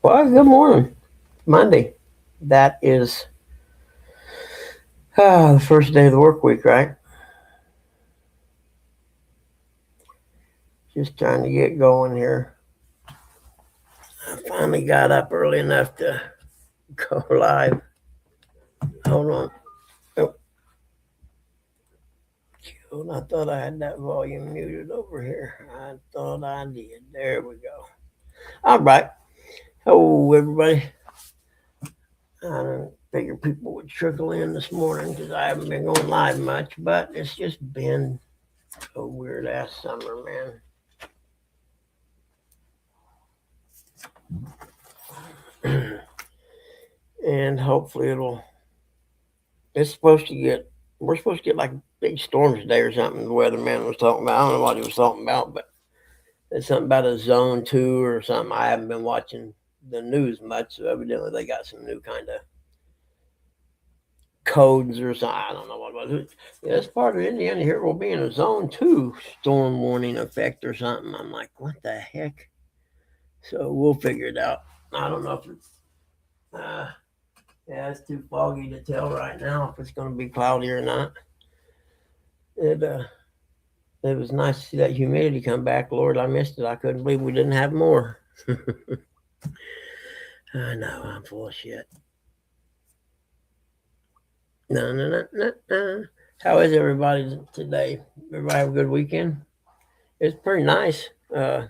Well, good morning. Monday. That is the first day of the work week, right? Just trying to get going here. I finally got up early enough to go live. Hold on. Oh, I thought I had that volume muted over here. I thought I did. There we go. All right. Hello, everybody. I don't figure people would trickle in this morning because I haven't been going live much, but it's just been a weird ass summer, man. And hopefully it's supposed to get, we're supposed to get like big storms today or something. The weatherman was talking about. I don't know what he was talking about, but it's something about a zone 2 or something. I haven't been watching the news much, so evidently they got some new kind of codes or something. I don't know what it was. Yeah, it's part of Indiana here will be in a zone 2 storm warning effect or something. I'm like, what the heck? So we'll figure it out. I don't know if it's yeah, it's too foggy to tell right now if it's going to be cloudy or not. It it was nice to see that humidity come back. Lord, I missed it. I couldn't believe we didn't have more. I know I'm full of shit. No, no, no, no, no. How is everybody today? Everybody have a good weekend? It's pretty nice. I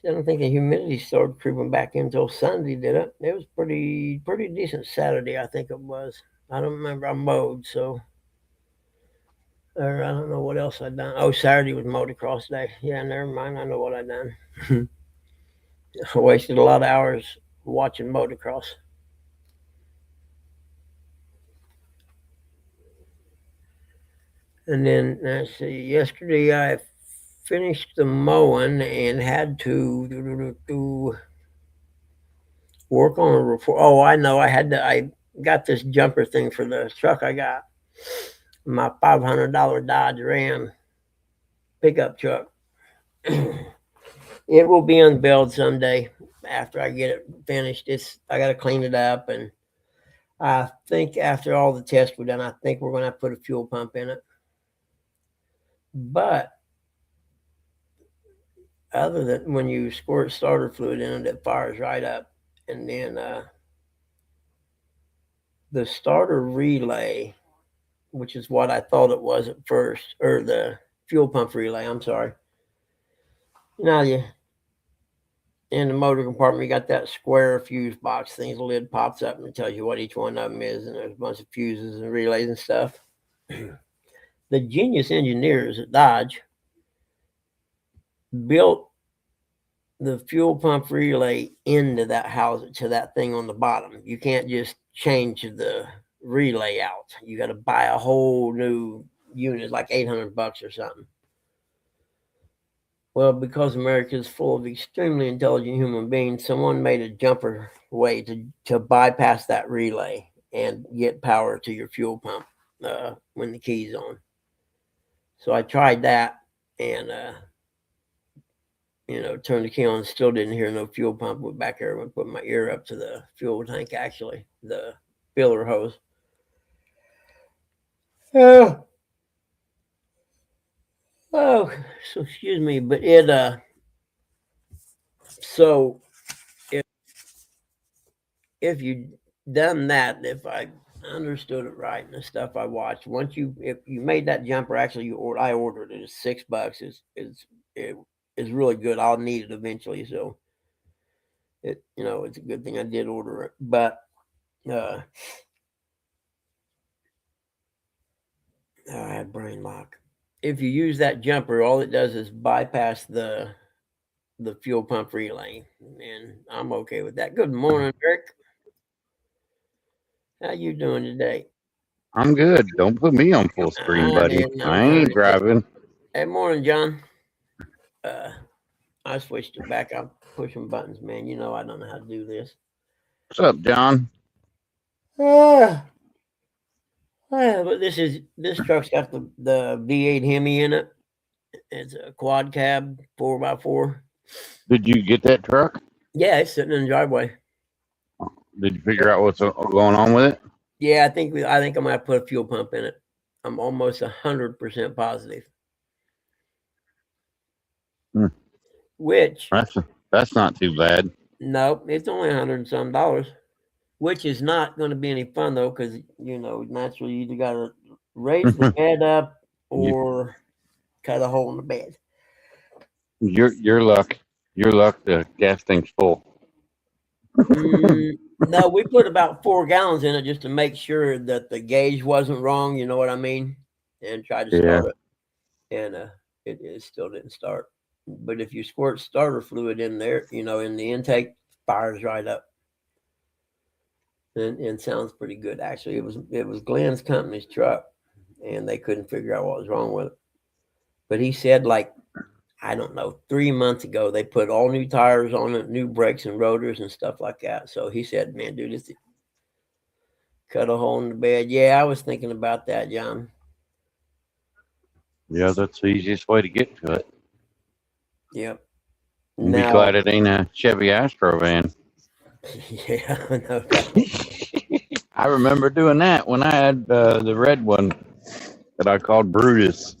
don't think the humidity started creeping back in until Sunday, did it? It was pretty decent Saturday, I think it was. I don't remember. I mowed, so or I don't know what else I done. Oh, Saturday was motocross day. Yeah, never mind. I know what I done. I wasted a lot of hours watching motocross. And then let's see. Yesterday I finished the mowing and had to work on a report. Oh, I know. I got this jumper thing for the truck I got. My $500 Dodge Ram pickup truck. It will be unveiled someday after I get it finished. I got to clean it up, and I think after all the tests were done, I think we're going to put a fuel pump in it. But other than when you squirt starter fluid in it, it fires right up. And then the starter relay, which is what I thought it was at first, or the fuel pump relay, I'm sorry. Now you in the motor compartment, you got that square fuse box thing. The lid pops up and it tells you what each one of them is, and there's a bunch of fuses and relays and stuff. The genius engineers at Dodge built the fuel pump relay into that house to that thing on the bottom. You can't just change the relay out. You got to buy a whole new unit, like $800 or something. Well, because America is full of extremely intelligent human beings, someone made a jumper way to bypass that relay and get power to your fuel pump when the key's on. So I tried that and, turned the key on, still didn't hear no fuel pump. Went back there and put my ear up to the fuel tank, actually, the filler hose. Oh, so excuse me, but so if you done that, if I understood it right and the stuff I watched, if you made that jumper, actually I ordered it. It's $6. It's really good. I'll need it eventually, so it's a good thing I did order it. But I had brain lock. If you use that jumper, all it does is bypass the fuel pump relay, and I'm okay with that. Good morning, Eric. How you doing today? I'm good. Don't put me on full screen, I buddy. didn't know. I ain't driving. Hey, morning, John. Uh, I switched it back. I'm pushing buttons, man. You know I don't know how to do this. What's up, John? But this truck's got the V8 Hemi in it. It's a quad cab 4x4. Did you get that truck? Yeah, it's sitting in the driveway. Did you figure out what's going on with it? Yeah, I think I'm gonna put a fuel pump in it. I'm almost 100% positive. Hmm. Which That's not too bad. no, it's only $100 and some, which is not going to be any fun though, because naturally you either got to raise the bed up You, or cut a hole in the bed. your luck. Your luck. The gas tank's full. No, we put about 4 gallons in it just to make sure that the gauge wasn't wrong. You know what I mean? And tried to Yeah. start it, and it still didn't start. But if you squirt starter fluid in there, in the intake, fires right up, and sounds pretty good actually. It was Glenn's company's truck, and they couldn't figure out what was wrong with it. But he said, like, I don't know, 3 months ago they put all new tires on it, new brakes and rotors and stuff like that. So he said, "Man, dude, it's cut a hole in the bed." Yeah, I was thinking about that, John. Yeah, that's the easiest way to get to it. Yep. And be Now, glad it ain't a Chevy Astro van. yeah, no doubt. I remember doing that when I had the red one that I called Brutus.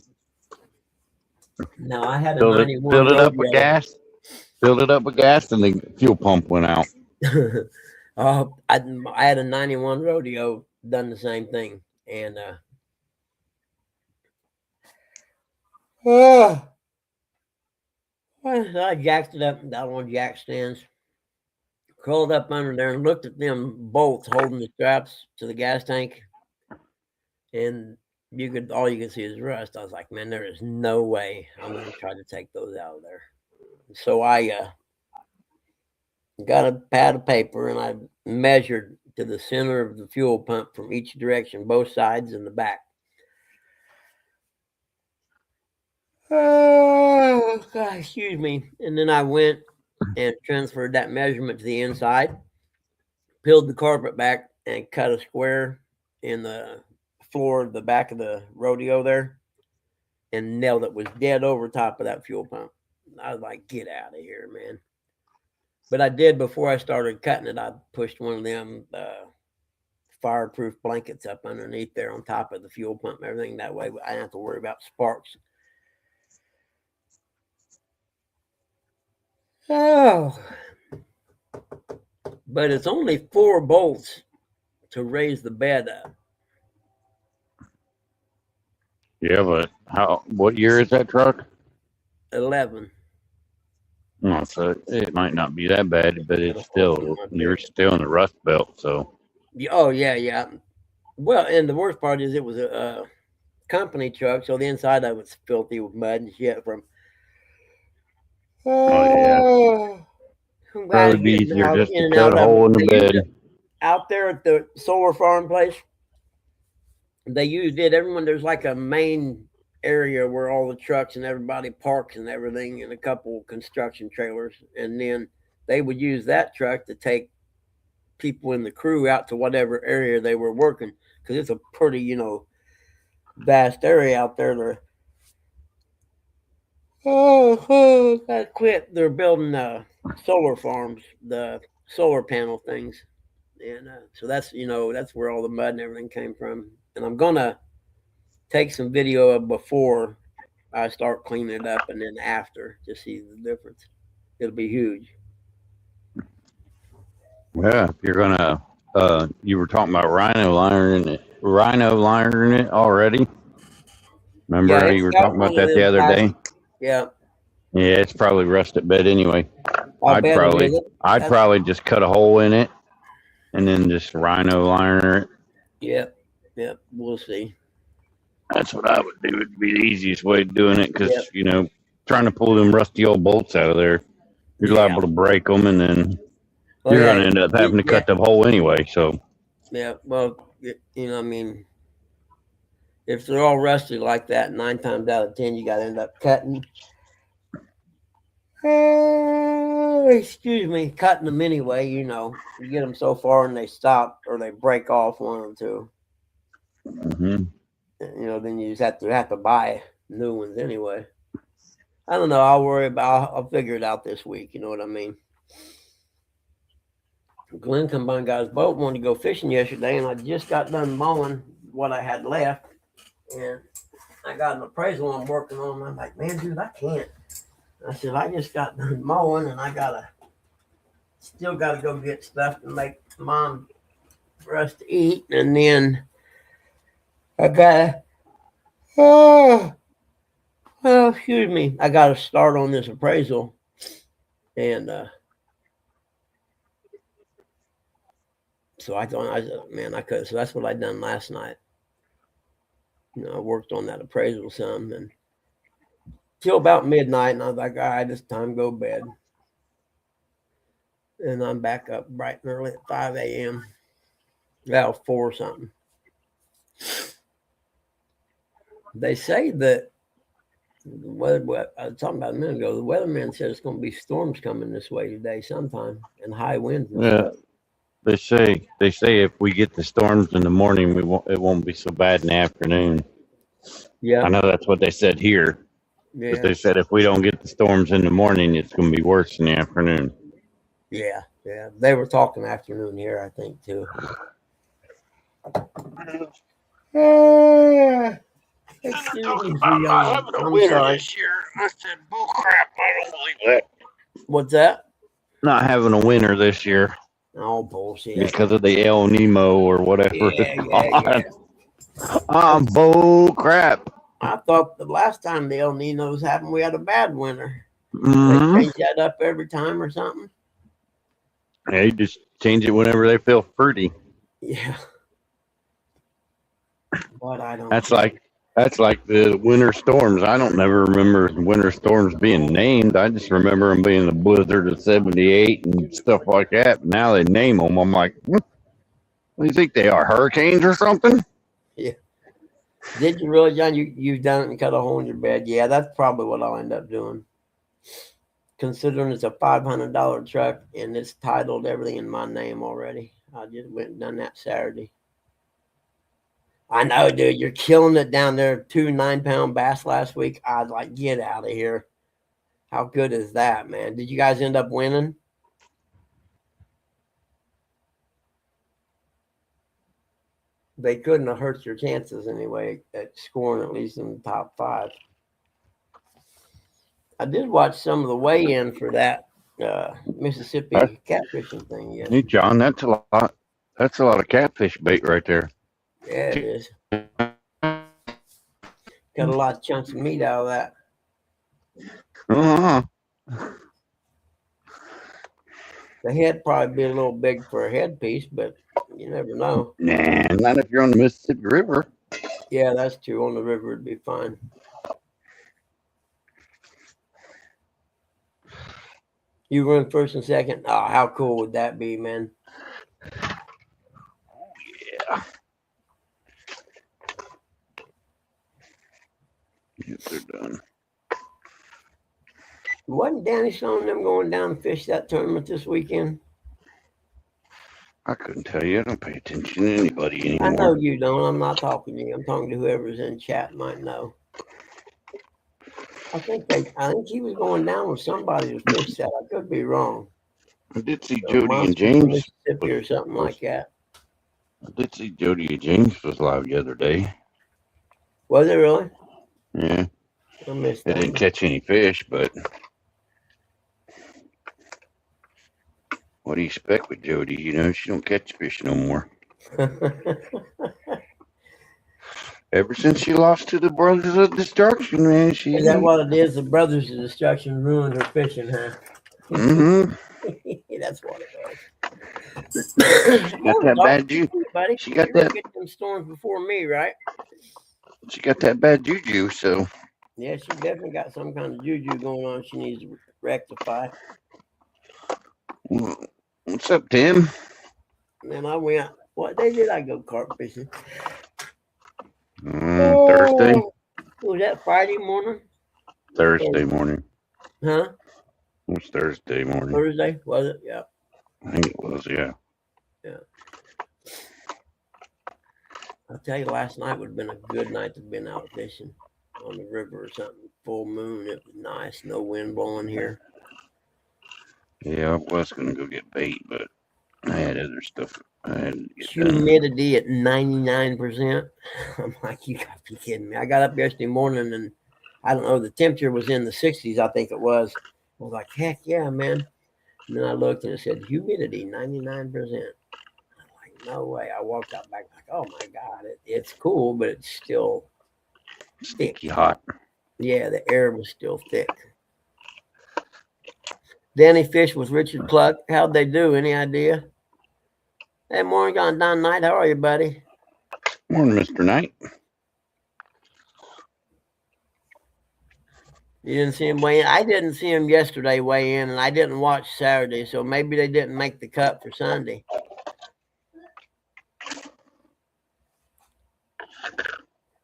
Now I had a Filled it, 91 filled it up with rodeo. gas. Filled it up with gas, and the fuel pump went out. I had a 91 rodeo, done the same thing, and I jacked it up, got on jack stands, crawled up under there, and looked at them bolts holding the straps to the gas tank, and all you could see is rust. I was like, man, there is no way I'm going to try to take those out of there. So I got a pad of paper and I measured to the center of the fuel pump from each direction, both sides and the back. Oh, God, excuse me. And then I went and transferred that measurement to the inside, peeled the carpet back, and cut a square in the floor of the back of the rodeo there, and nailed it. Was dead over top of that fuel pump. I was like, get out of here, man. But I did, before I started cutting it, I pushed one of them fireproof blankets up underneath there on top of the fuel pump and everything. That way I didn't have to worry about sparks. Oh, but it's only 4 bolts to raise the bed up. Yeah, but what year is that truck? 11. Oh, so it might not be that bad, but Got a it's hole in still my you're bed. still in the rust belt. So Oh, yeah, yeah. Well, and the worst part is it was a company truck, so the inside of it was filthy with mud and shit from. oh yeah, Oh, I'm glad probably to be get easier out just in to and cut out a of it. hole in the They used bed. it out there at the solar farm place. They used it. Everyone, there's like a main area where all the trucks and everybody parks and everything, and a couple construction trailers, and then they would use that truck to take people in the crew out to whatever area they were working, because it's a pretty vast area out there. Gotta quit. They're building solar farms, the solar panel things, and so that's where all the mud and everything came from. And I'm gonna take some video of before I start cleaning it up, and then after, to see the difference. It'll be huge. Yeah, if you're gonna you were talking about rhino liner in it already. Yeah, Remember you it's were got talking one about of that the them other day? plastic. Yeah, Yeah, it's probably rusted bed anyway. I I'd bet it probably is. I'd That's probably just cut a hole in it and then just rhino liner it. Yep, yep. We'll see. That's what I would do. It'd be the easiest way of doing it Yep. because trying to pull them rusty old bolts out of there, you're Yeah. liable to break them, and then Oh you're yeah. going to end up having to Yeah. cut the hole anyway. So Yeah. Well, I mean, if they're all rusty like that, 9 times out of 10, you got to end up cutting. Excuse me, cutting them anyway. You get them so far and they stop or they break off one or two. hmm Then you just have to buy new ones anyway. I don't know. I'll worry about. I'll figure it out this week. You know what I mean? Glenn come by and got his boat, wanted to go fishing yesterday, and I just got done mowing what I had left, and I got an appraisal I'm working on. I'm like, man, dude, I can't. I said, I just got done mowing, and I still gotta go get stuff to make mom for us to eat, and then I gotta, oh, excuse me, I gotta start on this appraisal, and so I thought, man, I could. So that's what I done last night. I worked on that appraisal some, and till about midnight, and I was like, all right, it's time to go to bed. And I'm back up bright and early at 5 a.m. Well, 4 something. They say that the weather, I was talking about a minute ago, the weatherman said it's going to be storms coming this way today sometime and high winds and Yeah, stuff. they say if we get the storms in the morning, it won't be so bad in the afternoon. Yeah. I know that's what they said here. Yeah. But they said if we don't get the storms in the morning, it's going to be worse in the afternoon. Yeah. Yeah. They were talking afternoon here, I think, too. I'm not having a winter this year. I said, bull crap. I don't believe that. What's that? Not having a winter this year Oh, bullshit. because of the El Nemo or whatever it's called. Bull crap. I thought the last time the El Ninos happened, we had a bad winter. Mm-hmm. They change that up every time or something. They just change it whenever they feel fruity. Yeah. But I don't. That's like the winter storms. I don't never remember winter storms being named. I just remember them being the blizzard of '78 and stuff like that. Now they name them. I'm like, what do you think they are? Hurricanes or something? Yeah. Did you really, John? You've done it and cut a hole in your bed. Yeah, that's probably what I'll end up doing. Considering it's a $500 truck and it's titled everything in my name already. I just went and done that Saturday. I know, dude. You're killing it down there. 2 9-pound bass last week. I was like, get out of here. How good is that, man? Did you guys end up winning? They couldn't have hurt your chances anyway at scoring at least in the top 5. I did watch some of the weigh-in for that Mississippi catfishing thing. Yes. Hey, John, that's a lot. That's a lot of catfish bait right there. Yeah, it is. Got a lot of chunks of meat out of that. Uh-huh. The head probably be a little big for a headpiece, but you never know. Nah, not if you're on the Mississippi River. Yeah, that's true. On the river, it'd be fine. You run first and second. Oh, how cool would that be, man? Yeah. Yes, they're done. Wasn't Danny showing them going down and fish that tournament this weekend? I couldn't tell you. I don't pay attention to anybody anymore. I know you don't. I'm not talking to you. I'm talking to whoever's in chat might know. I think he was going down with somebody to fish that. I could be wrong. I did see Jody and James. Mississippi or something like that. I did see Jody and James was live the other day. Was it really? Yeah. I missed They that. didn't catch any fish, but what do you expect with Jody? You know, she don't catch fish no more. Ever since she lost to the Brothers of Destruction, man, she Is that what it is? The Brothers of Destruction ruined her fishing, huh? Mm-hmm. That's what it was. She got that bad juju. Buddy. She got You that. get them storms before me, right? She got that bad juju. So yeah, she definitely got some kind of juju going on. She needs to rectify. What's up, Tim? Man, I went. What day did I go carp fishing? Thursday. Was that Friday morning? Thursday morning. Huh? It was Thursday morning. Thursday, was it? Yeah. I think it was, yeah. Yeah. I'll tell you, last night would have been a good night to have been out fishing on the river or something. Full moon. It was nice. No wind blowing here. Yeah, I was going to go get bait, but I had other stuff I had to get done. Humidity at 99%. I'm like, you got to be kidding me. I got up yesterday morning and I don't know, the temperature was in the 60s, I think it was. I was like, heck yeah, man. And then I looked and it said humidity 99%. I'm like, no way. I walked out back like, oh my God, it's cool, but it's still thick. Sticky hot. Yeah, the air was still thick. Danny Fish with Richard Pluck. How'd they do? Any idea? Hey, morning, Don Knight. How are you, buddy? Morning, Mr. Knight. You didn't see him weigh in? I didn't see him yesterday weigh in, and I didn't watch Saturday, so maybe they didn't make the cut for Sunday.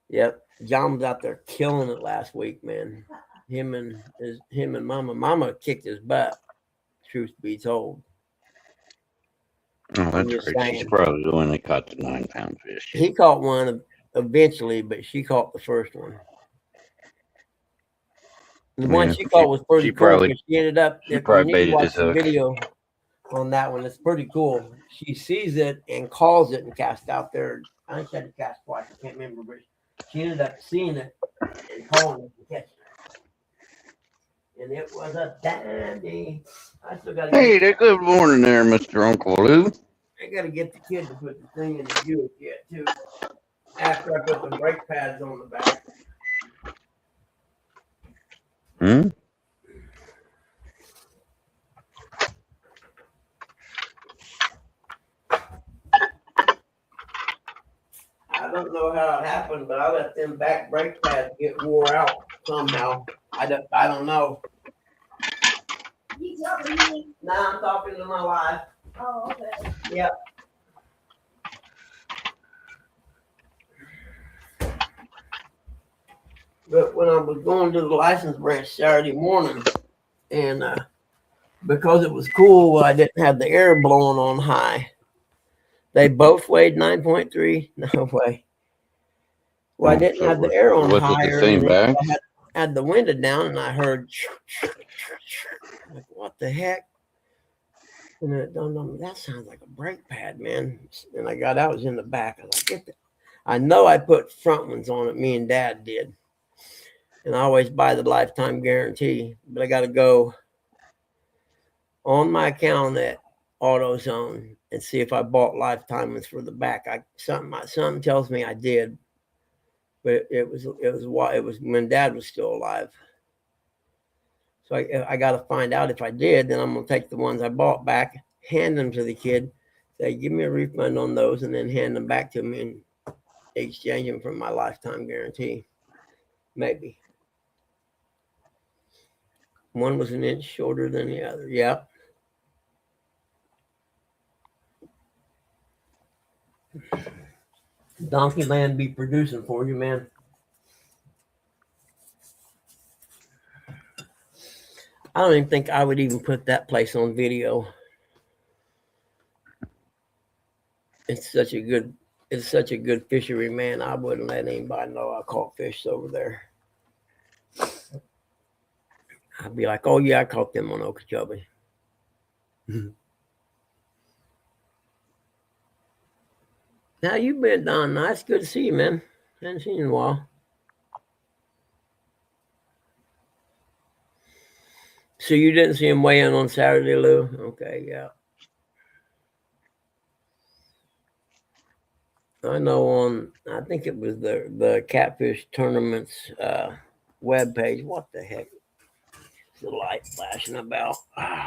Yep, John was out there killing it last week, man. Him and Mama kicked his butt. Truth be told. Oh, that's great. She's probably the one that caught the 9-pound fish. He caught one eventually, but she caught the first one. The one she caught was pretty cool. She ended up. She probably you need to watch the video on that one. It's pretty cool. She sees it and calls it and cast out there. I think she had to cast twice. I can't remember, but she ended up seeing it and calling it and catching it. And it was a dandy. I still got to. Hey, good morning there, Mr. Uncle Lou. I got to get the kid to put the thing in the Buick yet too. After I put the brake pads on the back. Hmm. I don't know how it happened, but I let them back brake pads get wore out somehow. I don't know. You talking to me? No, I'm talking to my wife. Oh, okay. Yep. But when I was going to the license branch Saturday morning, and because it was cool, I didn't have the air blowing on high. They both weighed 9.3. No way. Well, I didn't have the air on higher. The same bag? I had the window down, and I heard, like, what the heck? And then it dawned on me, that sounds like a brake pad, man. And I got out, it was in the back. I was like, get that. I know I put front ones on it. Me and Dad did. And I always buy the lifetime guarantee, but I got to go on my account at AutoZone and see if I bought lifetime ones for the back. Something tells me I did, but it was when Dad was still alive. So I got to find out if I did. Then I'm gonna take the ones I bought back, hand them to the kid, say give me a refund on those, and then hand them back to me and exchange them for my lifetime guarantee. Maybe. One was an inch shorter than the other. Yep. Donkey Land be producing for you, man. I don't even think I would even put that place on video. It's such a good fishery, man. I wouldn't let anybody know I caught fish over there. I'd be like, oh yeah, I caught them on Okeechobee. How you been, Don? Nice, good to see you, man. Haven't seen you in a while. So you didn't see him weigh in on Saturday, Lou? Okay, yeah. I know I think it was the Catfish Tournament's webpage. What the heck? The light flashing about. There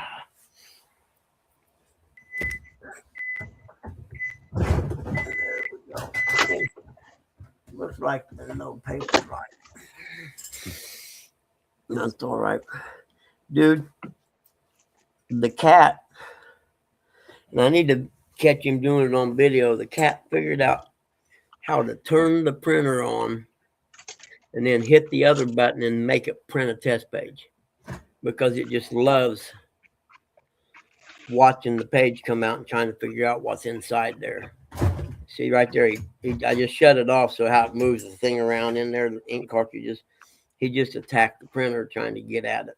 we go. Looks like there's no paper right. That's all right. Dude, the cat, and I need to catch him doing it on video. The cat figured out how to turn the printer on and then hit the other button and make it print a test page, because it just loves watching the page come out and trying to figure out what's inside there. See right there, I just shut it off, so how it moves the thing around in there, the ink cartridges. He just attacked the printer trying to get at it.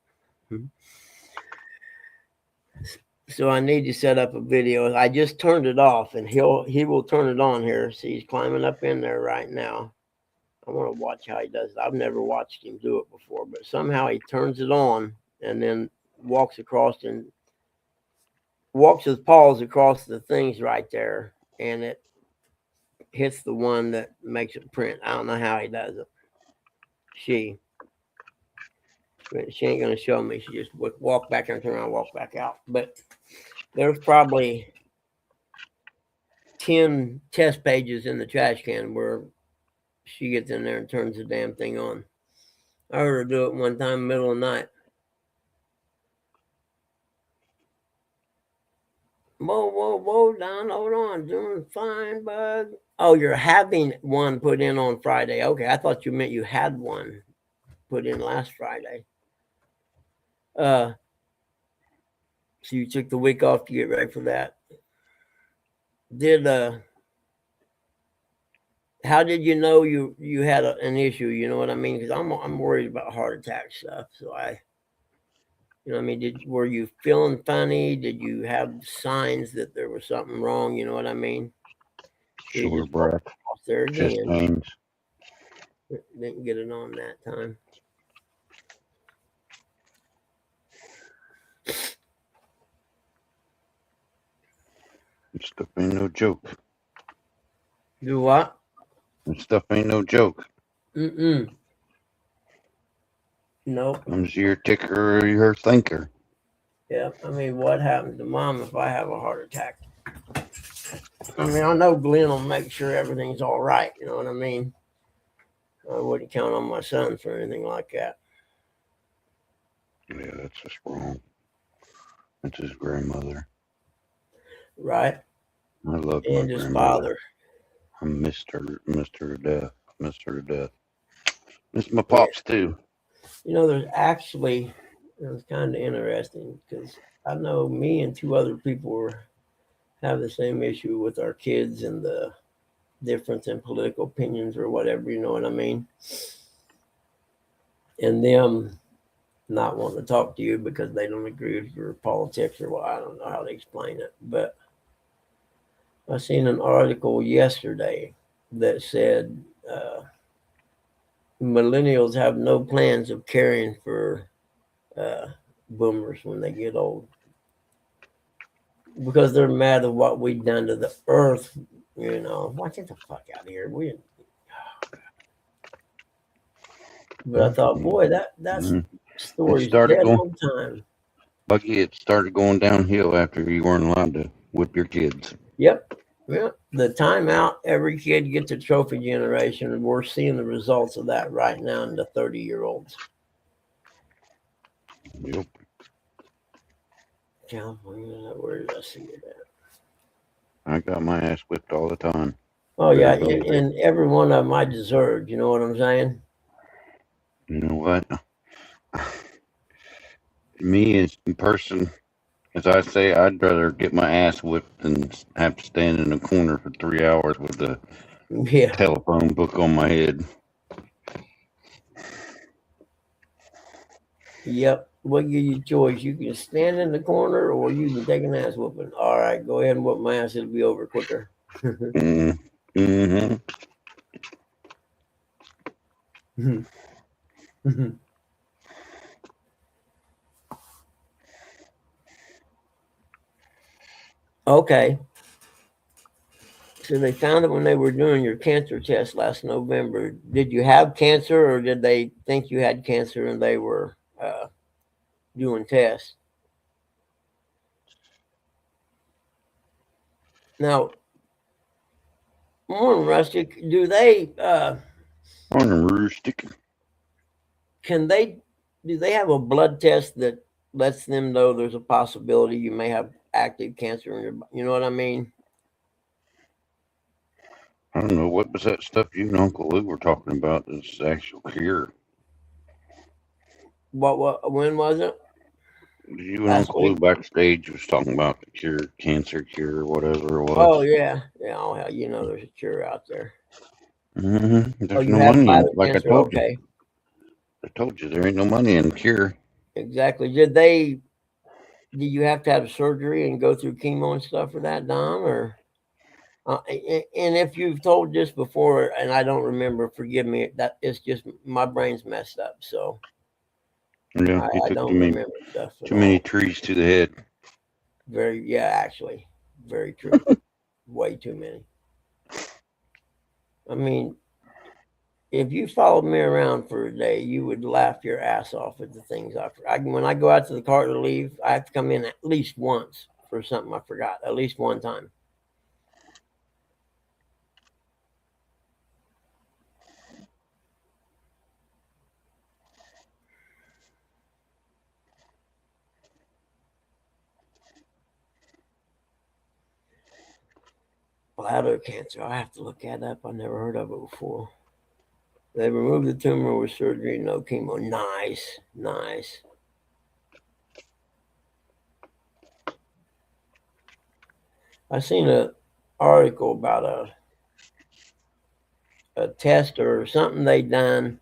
So I need to set up a video. I just turned it off, and he will turn it on here. See, he's climbing up in there right now. I want to watch how he does it. I've never watched him do it before, but somehow he turns it on and then walks across and walks his paws across the things right there, and it hits the one that makes it print. I don't know how he does it. She ain't gonna show me. She just walk back and turn around, walk back out. But there's probably 10 test pages in the trash can where she gets in there and turns the damn thing on. I heard her do it one time, middle of the night. Whoa, Don, hold on. Doing fine, bud. Oh, you're having one put in on Friday. Okay, I thought you meant you had one put in last Friday. So you took the week off to get ready for that. How did you know you had an issue? You know what I mean? Because I'm worried about heart attack stuff. So you know what I mean? Were you feeling funny? Did you have signs that there was something wrong? You know what I mean? Short breath, there chest again. pains. Didn't get it on that time. This stuff ain't no joke. Do what? This stuff ain't no joke. Nope. Comes your ticker or your thinker. Yeah, I mean, what happens to mom if I have a heart attack? I mean, I know Glenn will make sure everything's all right. You know what I mean? I wouldn't count on my son for anything like that. Yeah, that's just wrong. That's his grandmother. Right. I love and my his grandmother. father. I missed her to death. Missed her to death. Miss my pops too. You know, there's actually, it was kind of interesting because I know me and two other people have the same issue with our kids and the difference in political opinions or whatever, you know what I mean? And them not wanting to talk to you because they don't agree with your politics or what. I don't know how to explain it. But I seen an article yesterday that said millennials have no plans of caring for boomers when they get old because they're mad at what we've done to the earth. You know, why get the fuck out of here? But I thought, boy, that's story's dead on time. Bucky, it started going downhill after you weren't allowed to whip your kids. Yep. The timeout, every kid gets a trophy generation, and we're seeing the results of that right now in the 30-year-olds. Yep. California, where did I see it at? I got my ass whipped all the time. Oh, yeah, and every one of them I deserved. You know what I'm saying? You know what? Me as a person, as I say, I'd rather get my ass whipped than have to stand in a corner for 3 hours with a telephone book on my head. Yep. What give you choice? You can stand in the corner or you can take an ass whooping. All right, go ahead and whoop my ass. It'll be over quicker. Okay. So they found it when they were doing your cancer test last November. Did you have cancer or did they think you had cancer and they were doing tests? Now, morning, Rustic, do they morning, Rustic. Do they have a blood test that lets them know there's a possibility you may have active cancer in your body? You know what I mean? I don't know. What was that stuff you and Uncle Lou were talking about? This actual cure. When was it? You and Uncle Lou backstage was talking about the cure, cancer cure, whatever it was. Oh, yeah. Yeah, oh, you know there's a cure out there. There's no money in it, like I told you. I told you there ain't no money in cure. Exactly. Did they do you have to have surgery and go through chemo and stuff for that, Dom? Or and if you've told this before and I don't remember, forgive me. That it's just my brain's messed up, so Yeah, he I took don't remember stuff at too many all. trees to the head. Actually, very true. Way too many. I mean, if you followed me around for a day, you would laugh your ass off at the things when I go out to the car to leave, I have to come in at least once for something I forgot, at least one time. Bladder cancer. I have to look that up. I never heard of it before. They removed the tumor with surgery, no chemo. Nice, nice. I seen an article about a test or something they done.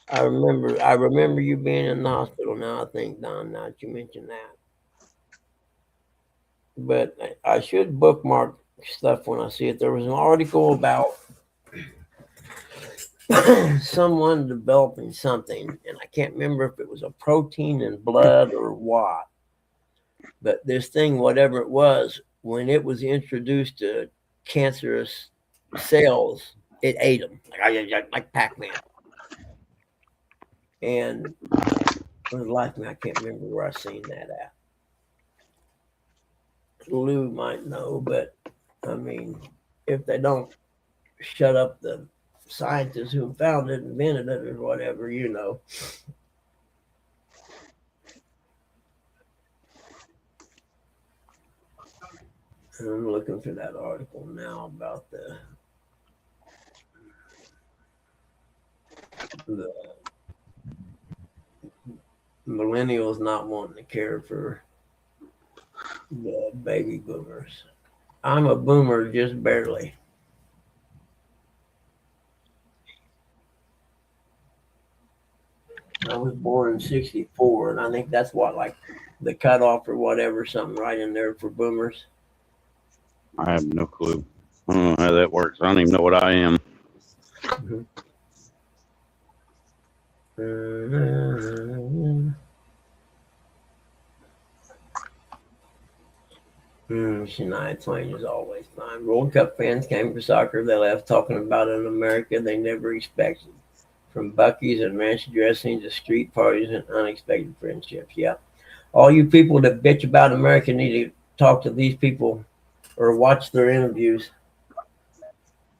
I remember you being in the hospital now, I think, Don, now that you mentioned that. But I should bookmark stuff when I see it. There was an article about someone developing something, and I can't remember if it was a protein in blood or what. But this thing, whatever it was, when it was introduced to cancerous cells, it ate them like Pac-Man. And for the life of me, I can't remember where I seen that at. Lou might know, but I mean, if they don't shut up the scientists who found it, invented it, or whatever, you know. I'm looking for that article now about the millennials not wanting to care for the baby boomers. I'm a boomer just barely. I was born in '64, and I think that's what, like, the cutoff or whatever, something right in there for boomers. I have no clue. I don't know how that works. I don't even know what I am. Shania Twain is always fine. World Cup fans came for soccer. They left talking about an America they never expected. From Buc-ee's and ranch dressing to street parties and unexpected friendships. Yeah. All you people that bitch about America need to talk to these people or watch their interviews.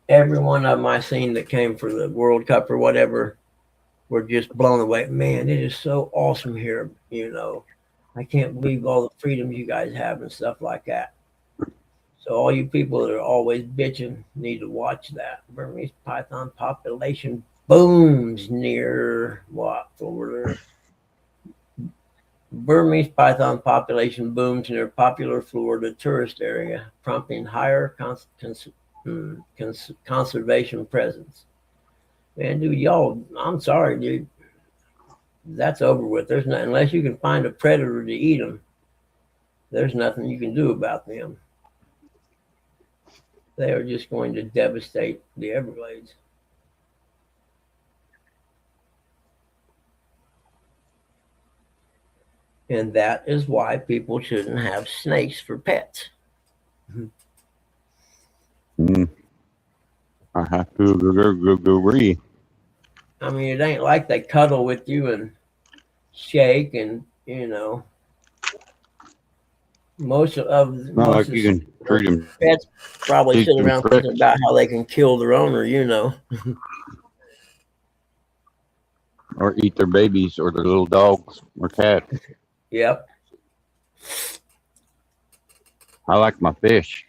Every one of them I seen that came for the World Cup or whatever were just blown away. Man, it is so awesome here. You know, I can't believe all the freedoms you guys have and stuff like that. So all you people that are always bitching need to watch that. Burmese python population booms near what, Florida? Burmese python population booms near popular Florida tourist area, prompting higher conservation presence. Man, dude, y'all, I'm sorry, dude. That's over with. There's not, unless you can find a predator to eat them, there's nothing you can do about them. They are just going to devastate the Everglades. And that is why people shouldn't have snakes for pets. I have to agree. I mean, it ain't like they cuddle with you and shake, and you know, most You can treat them, pets probably sit around thinking about how they can kill their owner. You know, or eat their babies or their little dogs or cats. Yep. I like my fish.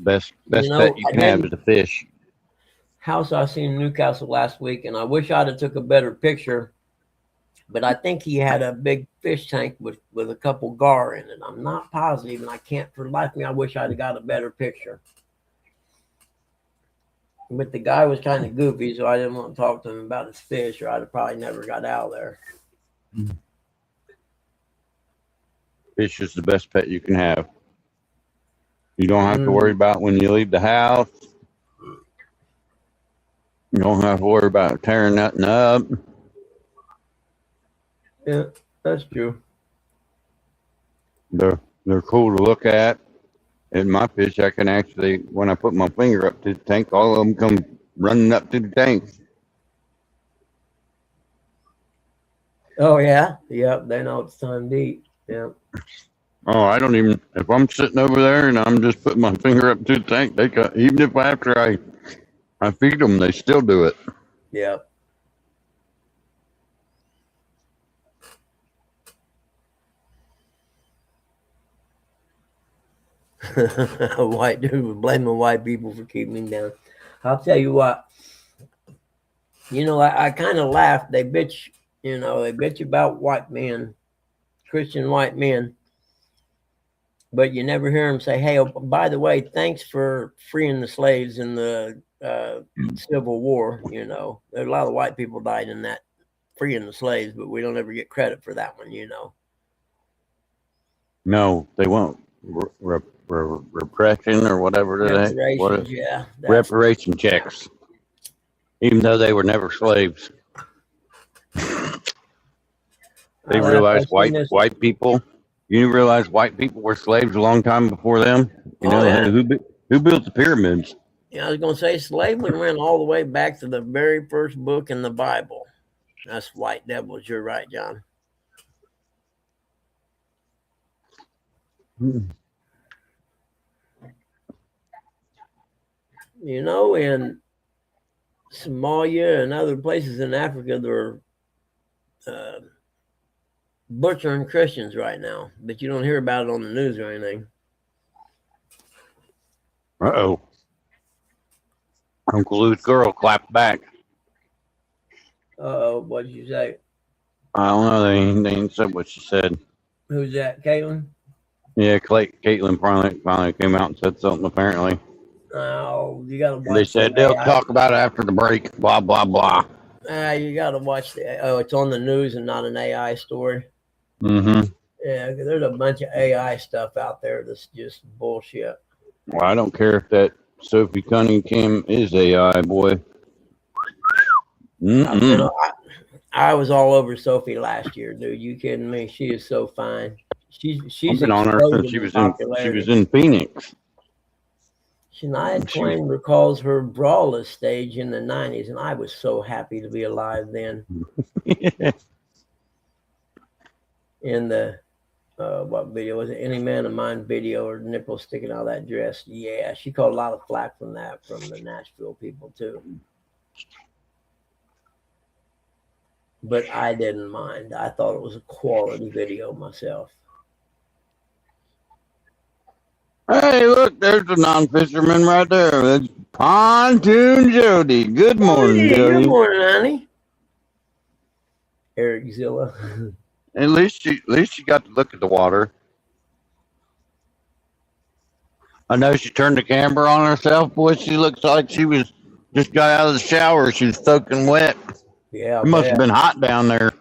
Best pet you can have is a fish. House I seen in Newcastle last week, and I wish I'd have took a better picture. But I think he had a big fish tank with a couple gar in it. I'm not positive, and I can't for the life of me. I wish I'd have got a better picture. But the guy was kind of goofy, so I didn't want to talk to him about his fish, or I'd have probably never got out of there. Fish is the best pet you can have. You don't have to worry about when you leave the house. You don't have to worry about tearing nothing up. Yeah, that's true. They're cool to look at. And my fish, I can actually, when I put my finger up to the tank, all of them come running up to the tank. Oh yeah, yep. They know it's time to eat. Yeah. Oh, I don't even. If I'm sitting over there and I'm just putting my finger up to the tank, they cut. Even if after I feed them, they still do it. Yep. A white dude was blaming white people for keeping him down. I'll tell you what. I kind of laughed. They bitch. They bitch about white men, Christian white men, but you never hear them say, "Hey, oh, by the way, thanks for freeing the slaves in the Civil War." There's a lot of white people died in that freeing the slaves, but we don't ever get credit for that one. No, they won't. Repression or whatever today. Reparations, yeah. Reparation checks. Even though they were never slaves. They realized white people. You realize white people were slaves a long time before them. Who built the pyramids? Yeah, I was going to say slavery went all the way back to the very first book in the Bible. That's white devils. You're right, John. In Somalia and other places in Africa, they're butchering Christians right now, but you don't hear about it on the news or anything. Uh-oh. Uncle Lou's girl clapped back. What'd you say? I don't know. They ain't said what she said. Who's that, Caitlin? Yeah, Caitlin finally came out and said something, apparently. Oh, you got to watch. They said they'll talk about it after the break, blah, blah, blah. You got to watch it's on the news and not an AI story. Mm-hmm. Yeah, there's a bunch of AI stuff out there that's just bullshit. Well, I don't care if that Sophie Cunningham is AI, boy. I was all over Sophie last year, dude. You kidding me? She is so fine. She's been on her since she was in Phoenix. Shania Twain recalls her brawless stage in the 90s, and I was so happy to be alive then. In the what video was it? Any Man of Mine video, or nipples sticking out of that dress. Yeah, she caught a lot of flack from that from the Nashville people too. But I didn't mind. I thought it was a quality video myself. Hey, look, there's a non-fisherman right there. That's Pontoon Jody. Good morning, Jody. Good morning, honey. Eric Zilla. At least she got to look at the water. I know she turned the camera on herself. Boy, she looks like she was just got out of the shower. She was soaking wet. Yeah, it must have been hot down there.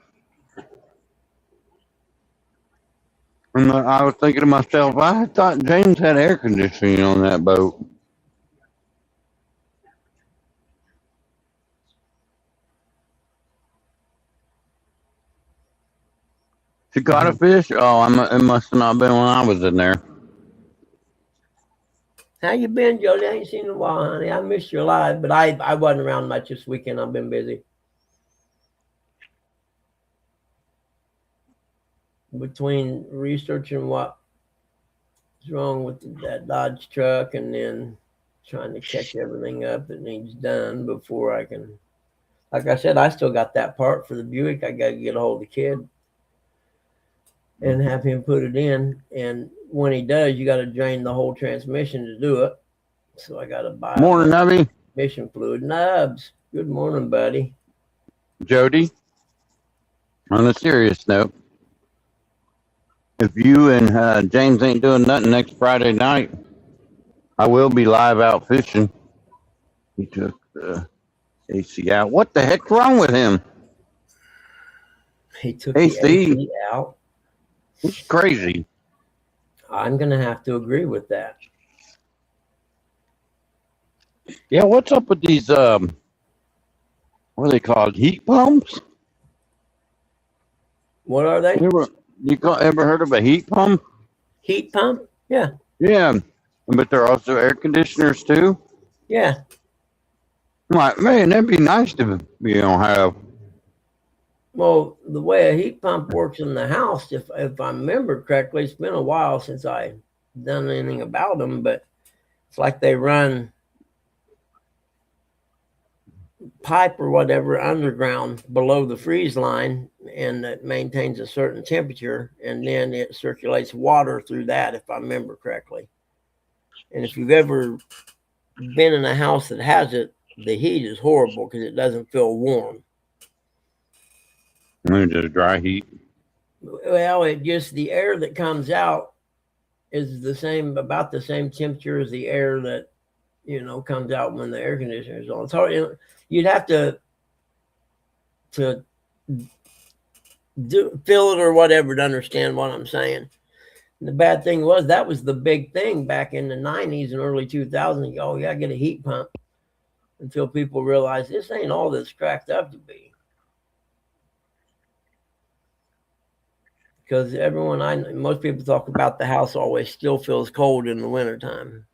And I was thinking to myself, I thought James had air conditioning on that boat. She caught a fish? Oh, it must have not been when I was in there. How you been, Jody? I ain't seen you in a while, honey. I missed you live, but I wasn't around much this weekend. I've been busy. Between researching what's wrong with that Dodge truck and then trying to catch everything up that needs done before I can. Like I said, I still got that part for the Buick. I got to get a hold of the kid and have him put it in. And when he does, you got to drain the whole transmission to do it. So I got to buy morning, Nubby. Transmission fluid. Nubs, good morning, buddy. Jody, on a serious note, if you and James ain't doing nothing next Friday night, I will be live out fishing. He took the AC out. What the heck's wrong with him? He took the AC, AC out. it's crazy. I'm going to have to agree with that. Yeah, what's up with these what are they called? Heat pumps? What are they? Ever heard of a heat pump? Heat pump? Yeah. Yeah, but they're also air conditioners too. Yeah. I'm like, man, that'd be nice to have. Well, the way a heat pump works in the house, if I remember correctly, it's been a while since I done anything about them, but it's like they run pipe or whatever underground below the freeze line, and it maintains a certain temperature, and then it circulates water through that, if I remember correctly. And if you've ever been in a house that has it, the heat is horrible because it doesn't feel warm. Just dry heat. Well, it just, the air that comes out is about the same temperature as the air that comes out when the air conditioner is on. It's hard. You'd have to feel it or whatever to understand what I'm saying. And the bad thing was that was the big thing back in the 90s and early 2000s. Oh, yeah, get a heat pump, until people realized this ain't all that's cracked up to be. Because most people talk about the house always still feels cold in the wintertime.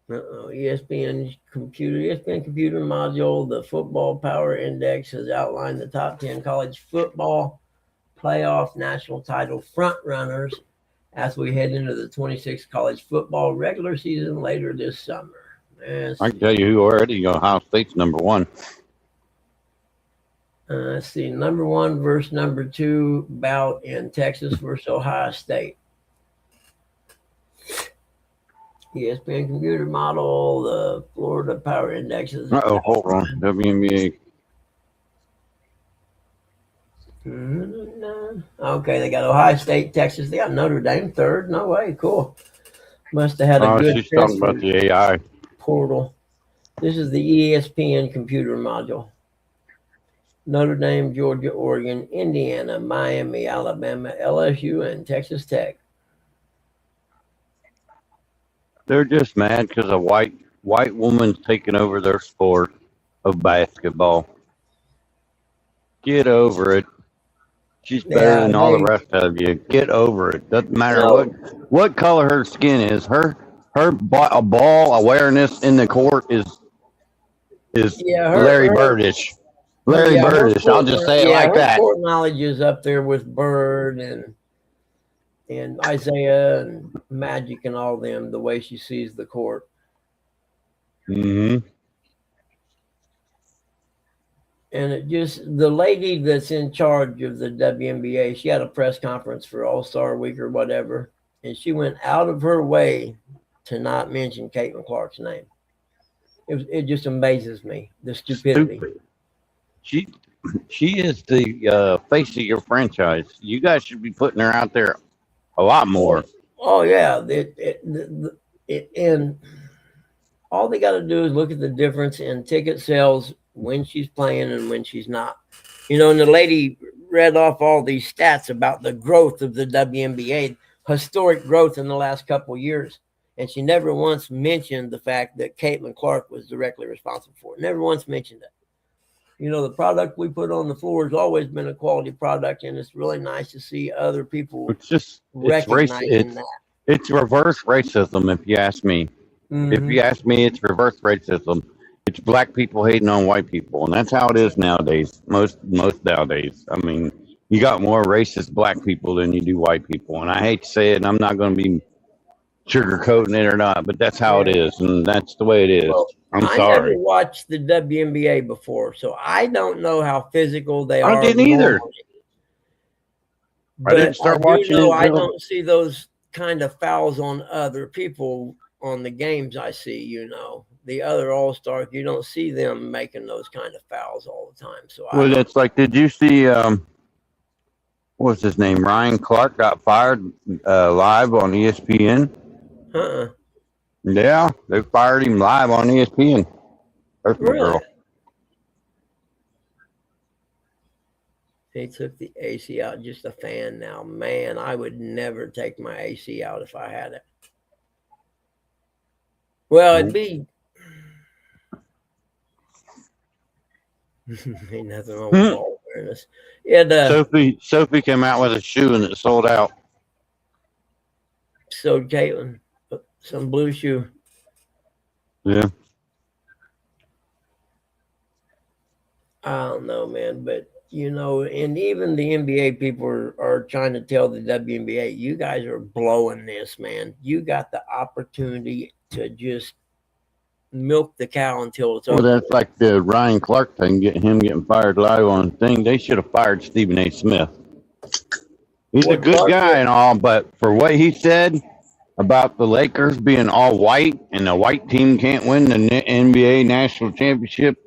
ESPN computer module, the football power index has outlined the top 10 college football playoff national title front runners as we head into the 26th college football regular season later this summer. I can tell you who already. Ohio State's number one. Let's see, number one versus number two bout in Texas versus Ohio State. ESPN computer model, the Florida power indexes. Hold on. WNBA. Okay, they got Ohio State, Texas. They got Notre Dame third. No way. Cool. Must have had a good. She's talking about the AI portal. This is the ESPN computer module. Notre Dame, Georgia, Oregon, Indiana, Miami, Alabama, LSU, and Texas Tech. They're just mad because a white woman's taking over their sport of basketball. Get over it. She's better than all the rest of you. Get over it. Doesn't matter what color her skin is. Her ball awareness in the court is Larry Birdish. Larry Birdish. I'll just say it like that. Court knowledge is up there with Bird and Isaiah and Magic and all them, the way she sees the court. Mm-hmm. And the lady that's in charge of the WNBA, she had a press conference for All-Star Week or whatever, and she went out of her way to not mention Caitlin Clark's name. It just amazes me, the stupidity. She is the face of your franchise. You guys should be putting her out there a lot more. Oh yeah, and all they got to do is look at the difference in ticket sales when she's playing and when she's not. And the lady read off all these stats about the growth of the WNBA, historic growth in the last couple of years. And she never once mentioned the fact that Caitlin Clark was directly responsible for it. Never once mentioned it. The product we put on the floor has always been a quality product, and it's really nice to see other people recognizing that. It's reverse racism, if you ask me. Mm-hmm. If you ask me, it's reverse racism. It's black people hating on white people, and that's how it is nowadays. Most nowadays. I mean, you got more racist black people than you do white people, and I hate to say it, and I'm not going to be sugarcoating it or not, but that's how it is, and that's the way it is. Well, I'm sorry. I never watched the WNBA before, so I don't know how physical they are. I didn't either. I didn't start watching it. I don't see those kind of fouls on other people on the games I see, the other All-Stars, you don't see them making those kind of fouls all the time. So it's like, did you see what's his name? Ryan Clark got fired live on ESPN. Yeah, they fired him live on ESPN. That's my girl. He took the AC out, just a fan now. Man, I would never take my AC out if I had it. Well, it'd be ain't nothing wrong with ball awareness. Yeah, Sophie came out with a shoe and it sold out. so Caitlin, some blue shoe. Yeah. I don't know, man, but and even the NBA people are trying to tell the WNBA, you guys are blowing this, man. You got the opportunity to just milk the cow until it's Well, over. that's like the Ryan Clark thing, getting fired live on thing. They should have fired Stephen A. Smith. He's a What good Clark guy did? and all, but for what he said about the Lakers being all white and the white team can't win the NBA national championship,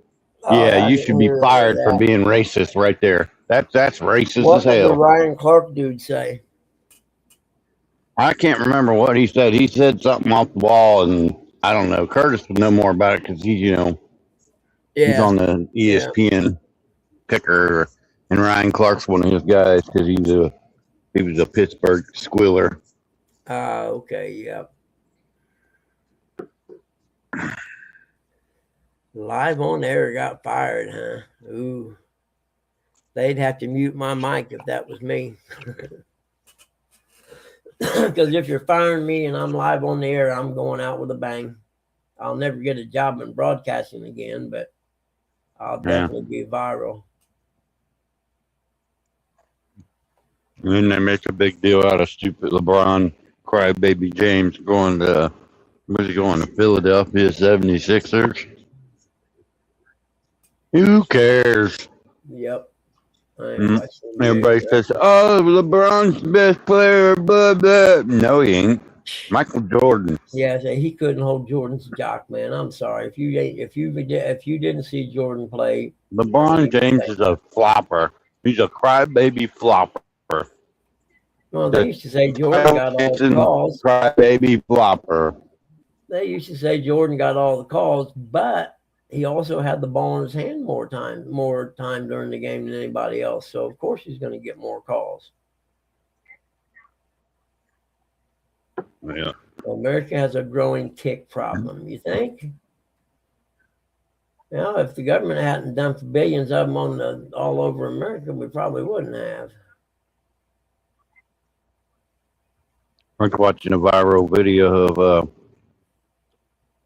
Oh, yeah, I you didn't should be hear any of fired for that. being racist right there. That's racist as What did the hell. Ryan Clark dude say? I can't remember what he said. He said something off the wall, and I don't know. Curtis would know more about it because he's Yeah, on the yeah. ESPN picker, and Ryan Clark's one of his guys because he was a Pittsburgh Squealer. Okay, yeah. Live on air got fired, huh? Ooh. They'd have to mute my mic if that was me. Because if you're firing me and I'm live on the air, I'm going out with a bang. I'll never get a job in broadcasting again, but I'll Yeah. definitely be viral. And then they make a big deal out of stupid LeBron crybaby James going to where's he going to Philadelphia 76ers? Who cares? Yep. I ain't watching the Everybody NBA. says, "Oh, LeBron's the best player." Blah blah. No, he ain't. Michael Jordan. Yeah, so he couldn't hold Jordan's jock, man. I'm sorry if you didn't see Jordan play. LeBron James is a flopper. He's a crybaby flopper. Well, they used to say Jordan got all the calls. Crybaby flopper. They used to say Jordan got all the calls, but he also had the ball in his hand more time during the game than anybody else. So of course he's going to get more calls. Yeah. America has a growing tick problem. You think? Well, if the government hadn't dumped billions of them all over America, we probably wouldn't have. I was watching a viral video of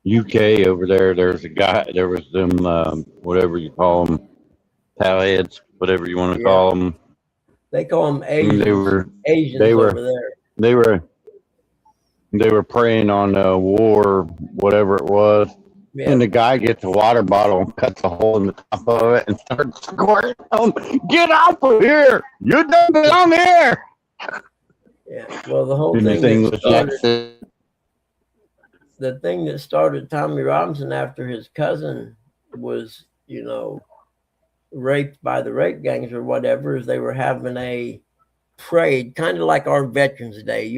UK over there. There's a guy. There was them whatever you call them, palheads, whatever you want to call them. They call them Asians. Asians over there. They were preying on war, whatever it was. Yeah. And the guy gets a water bottle and cuts a hole in the top of it and starts squirting them. Get off of here! You don't belong here! Yeah. Well, the whole thing the thing that started Tommy Robinson after his cousin was, raped by the rape gangs or whatever, is they were having a parade, kind of like our Veterans Day,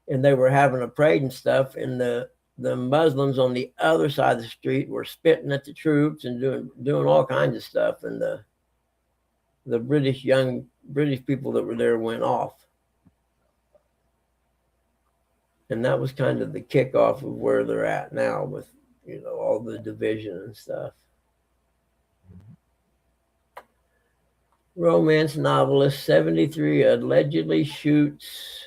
and they were having a parade and stuff, and the Muslims on the other side of the street were spitting at the troops and doing all kinds of stuff, and the young British people that were there went off. And that was kind of the kickoff of where they're at now with, all the division and stuff. Romance novelist 73 allegedly shoots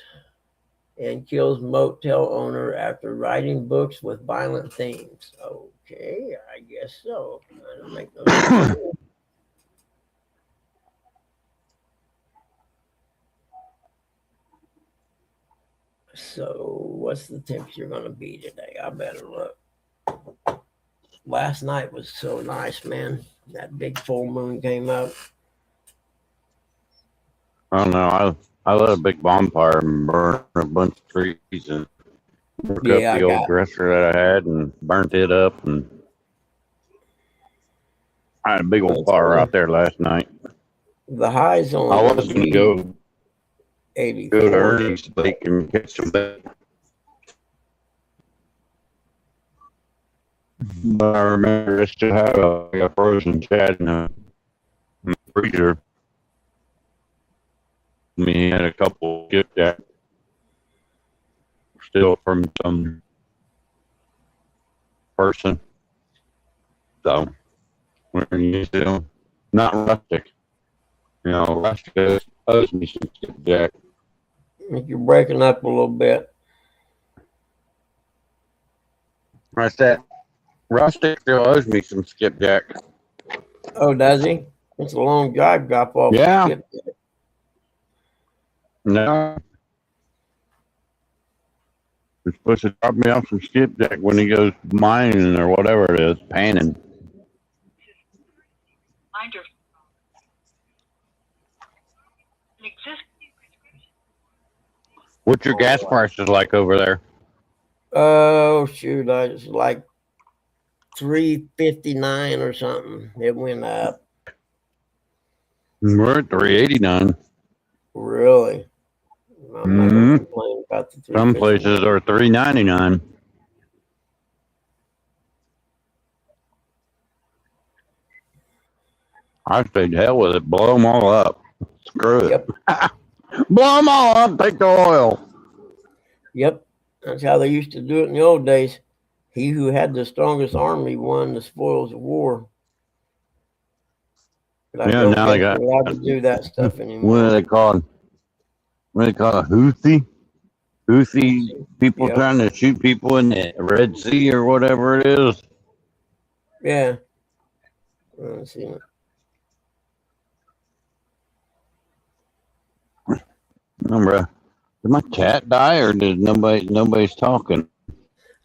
and kills motel owner after writing books with violent themes. Okay, I guess so. I don't make no sense. So what's the temperature going to be today? I better look. Last night was so nice, man. That big full moon came up. I don't know. I lit a big bonfire and burned a bunch of trees and took up the old dresser that I had and burnt it up. And I had a big old fire out there last night. The high's only I was going to go 84. Go to Ernie's Lake and catch some bait. But I remember I still have a frozen shad in the freezer. me he had a couple skipjack still from some person. So we're used to them. Not rustic. You know, rustic owes me some skipjack. I think you're breaking up a little bit. I said, rustic still owes me some skipjack. Oh, does he? It's a long drive drop off. Yeah. Skip. No. He's supposed to drop me off some skipjack when he goes mining or whatever it is, panning. What's your gas prices like over there? Oh shoot! It's like $3.59 or something. It went up. We're at 389. Really? I'm not gonna complain about the Some places are 399. I say hell with it. Blow them all up. Screw it. Yep. Blow them all up. Take the oil. Yep. That's how they used to do it in the old days. He who had the strongest army won the spoils of war. But I don't now think they got. they're allowed to do that stuff What anymore. are they called? What do they call it? Houthi? Houthi people Yep. trying to shoot people in the Red Sea or whatever it is. Yeah. Let's see. Remember, did my cat die or did nobody's talking?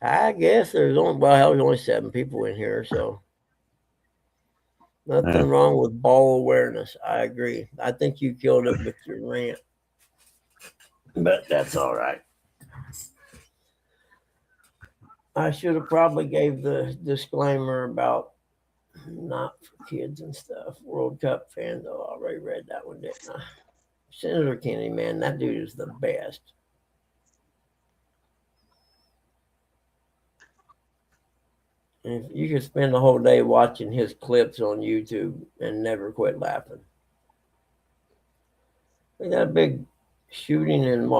I guess there's only 7 people in here, so nothing Yeah. wrong with ball awareness. I agree. I think you killed it with your rant, but that's all right. I should have probably gave the disclaimer about not for kids and stuff. World Cup fans, I already read that one, didn't I? Senator Kennedy, man, that dude is the best. And if you could spend the whole day watching his clips on YouTube and never quit laughing. We got a big shooting in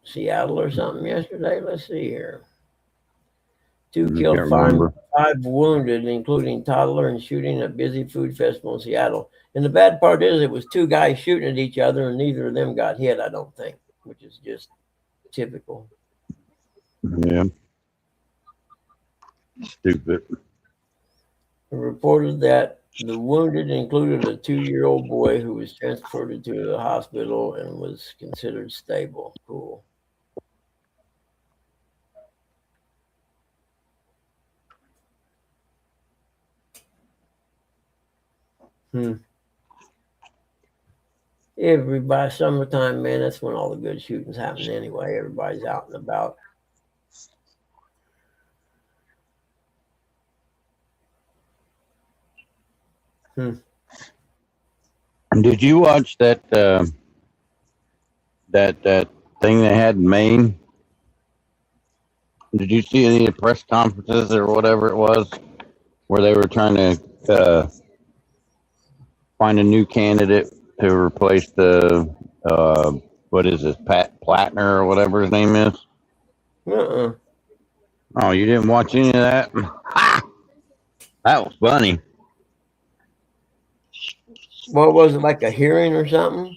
Seattle or something yesterday? Let's see here. 2 I killed, can't 5 remember. wounded, including toddler, and shooting at busy food festival in Seattle. And the bad part is it was 2 guys shooting at each other, and neither of them got hit, I don't think, which is just typical. Yeah. Stupid. It reported that the wounded included a 2-year-old boy who was transported to the hospital and was considered stable. Cool. Everybody, summertime, man, that's when all the good shooting's happening anyway. Everybody's out and about. Did you watch that that thing they had in Maine? Did you see any of the press conferences or whatever it was where they were trying to find a new candidate to replace the what is this, Pat Plattner or whatever his name is? Uh-uh. Oh, you didn't watch any of that? Ha! That was funny. What was it, like a hearing or something?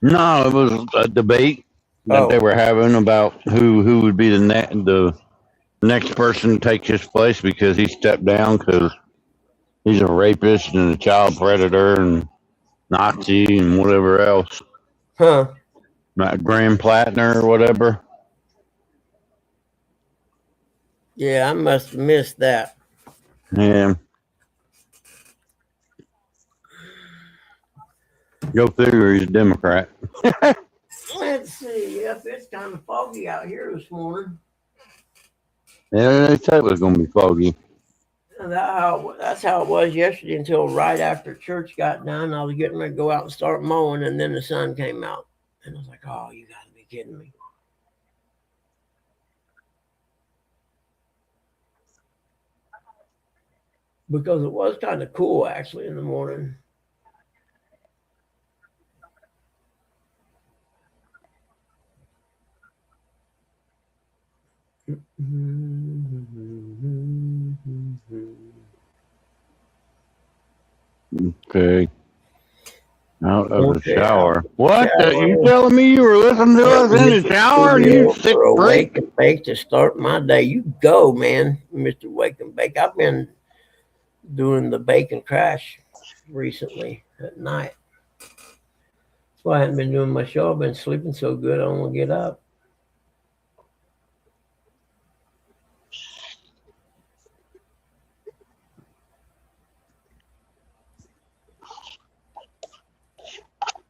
No, it was a debate that they were having about who would be the next person to take his place because he stepped down because he's a rapist and a child predator and Nazi and whatever else. Huh. Not Graham Plattner or whatever. Yeah, I must have missed that. Yeah. Go figure, he's a Democrat. Let's see. Yep, it's kind of foggy out here this morning. Yeah, they said it was going to be foggy. That's how it was yesterday until right after church got done. I was getting ready to go out and start mowing, and then the sun came out. And I was like, oh, you got to be kidding me. Because it was kind of cool, actually, in the morning. Okay. Out of the Okay, out shower. What? You shower. telling me you were listening to us in the shower, you sick For a wake freak? and bake to start my day. You go, man, Mr. Wake and Bake. I've been doing the bake and crash recently at night. That's why I haven't been doing my show. I've been sleeping so good I don't want to get up.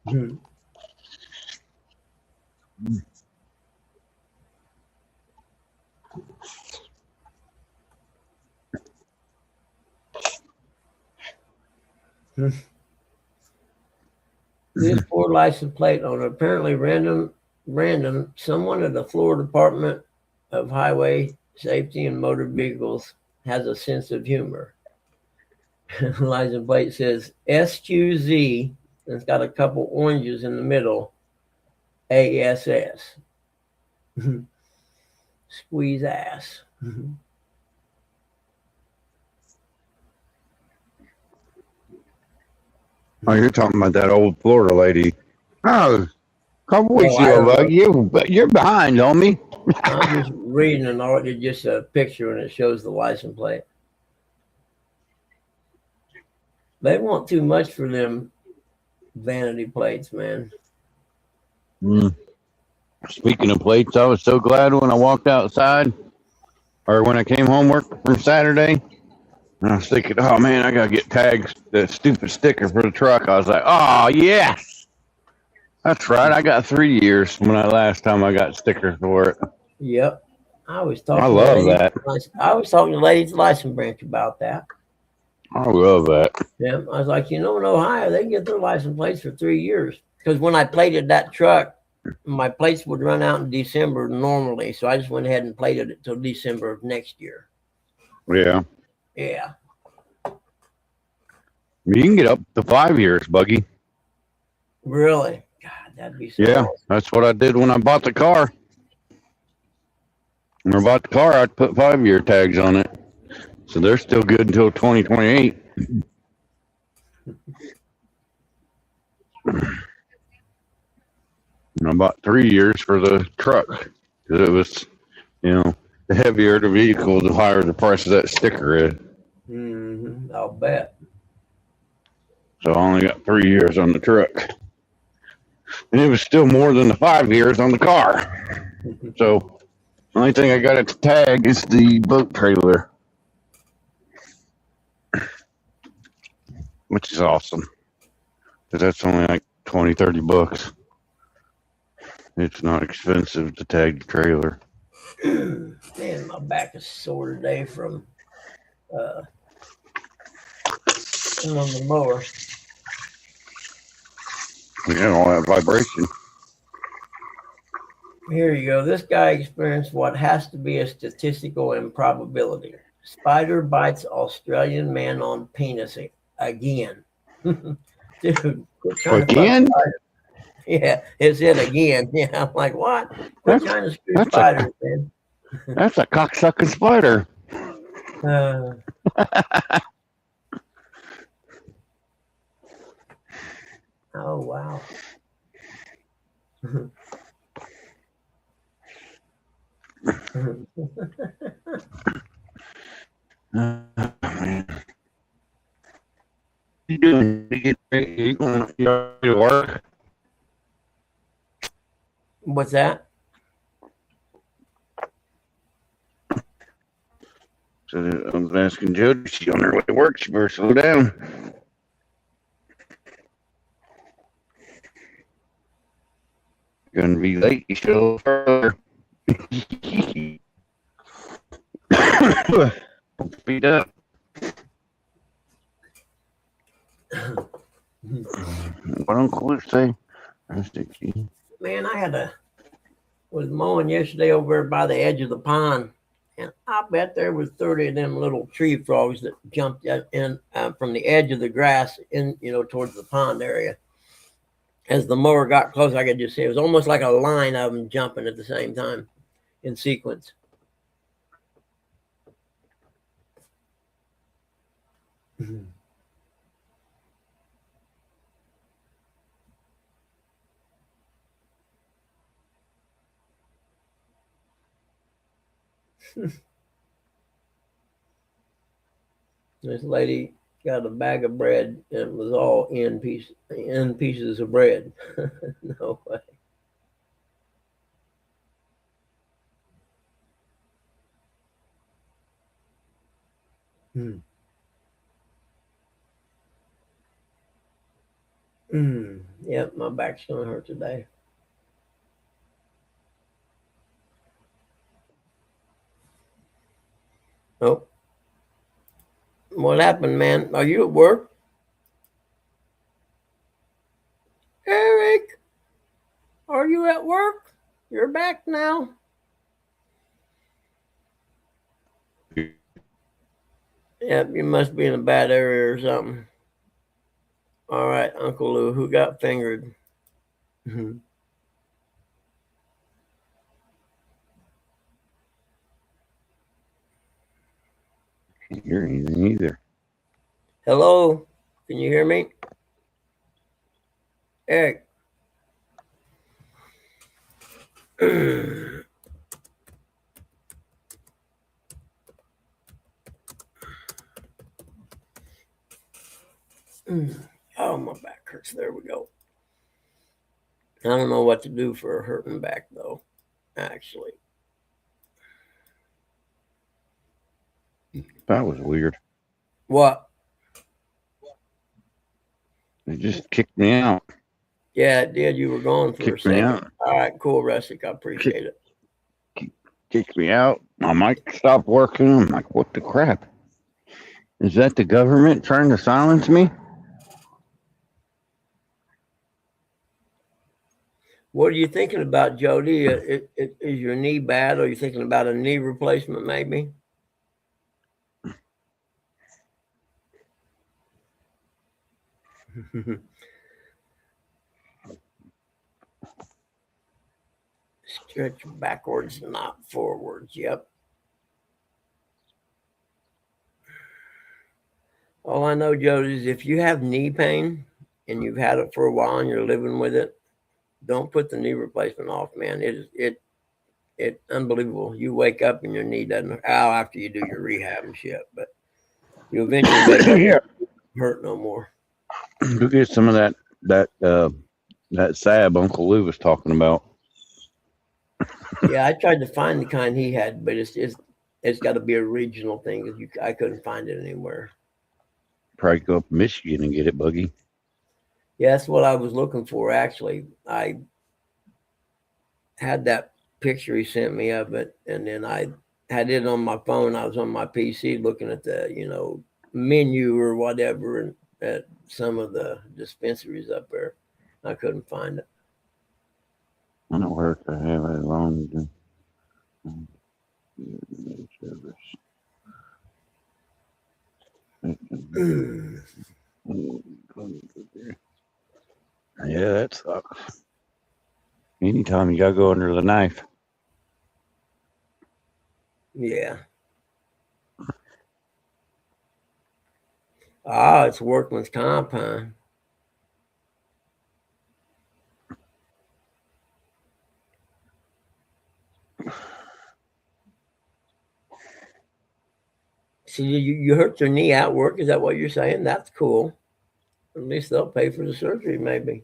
Hmm. This Ford license plate on apparently random. Someone at the Florida Department of Highway Safety and Motor Vehicles has a sense of humor. License plate says SQZ. And it's got a couple oranges in the middle. ASS. Squeeze ass. Oh, you're talking about that old Florida lady. Oh, a couple weeks I ago, don't bug. know. You're behind on me. I'm just reading an article, just a picture, and it shows the license plate. They want too much for them vanity plates, man. Mm. Speaking of plates, I was so glad when I walked outside, or when I came home work from Saturday. And I was thinking, oh man, I gotta get tags, that stupid sticker for the truck. I was like, oh yes, that's right. I got 3 years from the last time I got stickers for it. Yep. I was I talking to love ladies. that. I was talking to ladies license branch about that. I love that. Yeah, I was like, in Ohio, they get their license plates for 3 years. Because when I plated that truck, my plates would run out in December normally. So I just went ahead and plated it till December of next year. Yeah. Yeah. You can get up to 5 years, Buggy. Really? God, that'd be so Yeah, awesome. that's what I did when I bought the car. When I bought the car, I put 5 year tags on it. So they're still good until 2028. And I bought 3 years for the truck because it was, the heavier the vehicle, the higher the price of that sticker is. I'll bet. So I only got 3 years on the truck. And it was still more than the 5 years on the car. So the only thing I got at the tag is the boat trailer, which is awesome. Because that's only like 20, 30 bucks. It's not expensive to tag the trailer. Man, my back is sore today from on the mower. All that vibration. Here you go. This guy experienced what has to be a statistical improbability. Spider bites Australian man on penis again. Dude, quit trying to fuck Again? spiders. Yeah, it said again. Yeah, I'm like, what? Quit That's trying to screw that's spiders, a man. that's a cocksucking spider. Uh, oh, wow. Man. You doing? You going to work? What's that? So I was asking Jody, she on her way to work. She better slow down. Gonna be late. You show further. Speed up. What Uncle Luke say? Man, was mowing yesterday over by the edge of the pond, and I bet there was 30 of them little tree frogs that jumped in from the edge of the grass in, towards the pond area. As the mower got close, I could just see it was almost like a line of them jumping at the same time in sequence. This lady got a bag of bread and it was all in pieces of bread. No way. Yep, my back's gonna hurt today. Oh, what happened, man? Are you at work? Eric, are you at work? You're back now. Yep, you must be in a bad area or something. All right, Uncle Lou, who got fingered? Can't hear anything either. Hello, can you hear me? Eric. Oh, my back hurts. There we go. I don't know what to do for a hurting back, though, actually. That was weird. What? It just kicked me out. Yeah, it did. You were gone for Kicked a me second. out. All right, cool, Russick. I appreciate it. Kicked me out. My mic stopped working. I'm like, what the crap? Is that the government trying to silence me? What are you thinking about, Jody? Is your knee bad? Or are you thinking about a knee replacement, maybe? Stretch backwards, not forwards. Yep. All I know, Jody, is if you have knee pain and you've had it for a while and you're living with it, don't put the knee replacement off, man. It's unbelievable. You wake up and your knee doesn't after you do your rehab and shit, but you eventually wake up hurt no more. Go get some of that salve Uncle Lou was talking about. Yeah, I tried to find the kind he had, but it's got to be a regional thing. I couldn't find it anywhere. Probably go up to Michigan and get it, Buggy. Yeah, that's what I was looking for. Actually, I had that picture he sent me of it, and then I had it on my phone. I was on my PC looking at the menu or whatever, and at some of the dispensaries up there. I couldn't find it. I don't hurt to have it long. Yeah, that sucks. Anytime you gotta go under the knife. Yeah. Ah, it's workman's comp, huh? See, you hurt your knee at work. Is that what you're saying? That's cool. At least they'll pay for the surgery, maybe.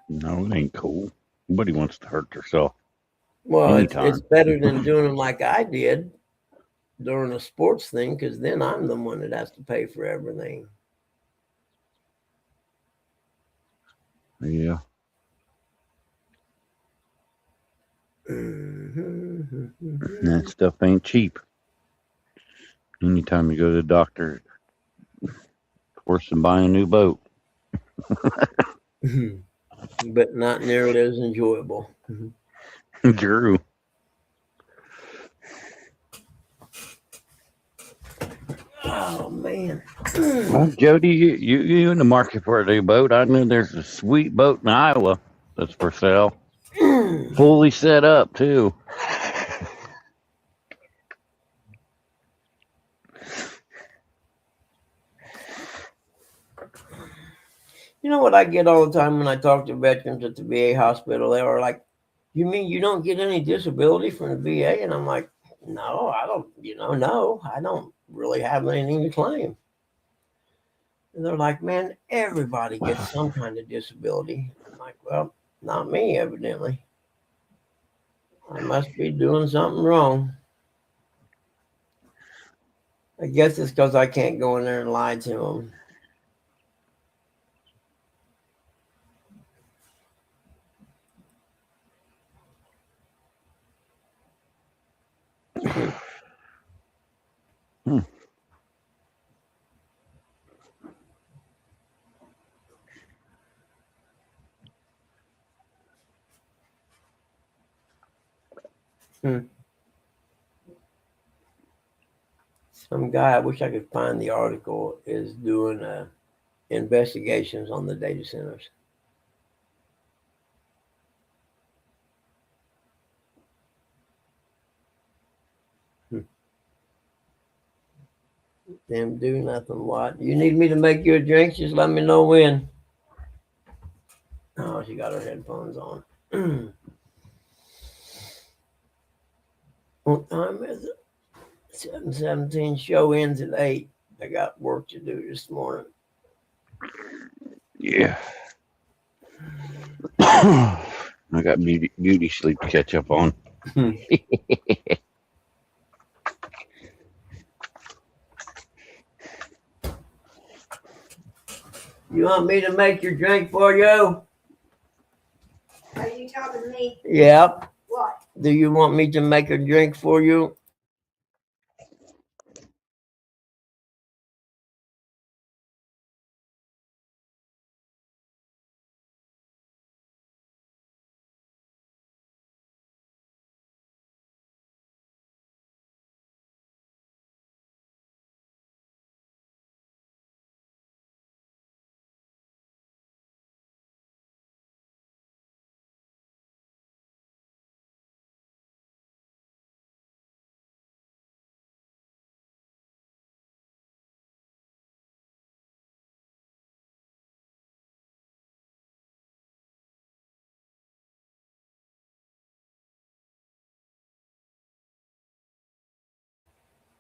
No, it ain't cool. Nobody wants to hurt themselves. Well, it's better than doing them like I did during a sports thing, because then I'm the one that has to pay for everything. Yeah. That stuff ain't cheap. Anytime you go to the doctor, worse than buying a new boat. But not nearly as enjoyable. Drew. Oh man. Well, Jody, you in the market for a new boat? I know there's a sweet boat in Iowa that's for sale, fully set up too. You know what I get all the time when I talk to veterans at the VA hospital? They are like, "You mean you don't get any disability from the VA?" And I'm like, "No, I don't. No, I don't really have anything to claim." And they're like, "Man, everybody gets some kind of disability." I'm like, "Well, not me, evidently. I must be doing something wrong." I guess it's because I can't go in there and lie to them. Hmm. Hmm. Some guy, I wish I could find the article, is doing investigations on the data centers. Them do nothing. What? You need me to make you a drink? Just let me know when. Oh, she got her headphones on. What time is it? 7:17. Show ends at 8. I got work to do this morning. Yeah. I got beauty sleep to catch up on. You want me to make your drink for you? Are you talking to me? Yep. What? Do you want me to make a drink for you?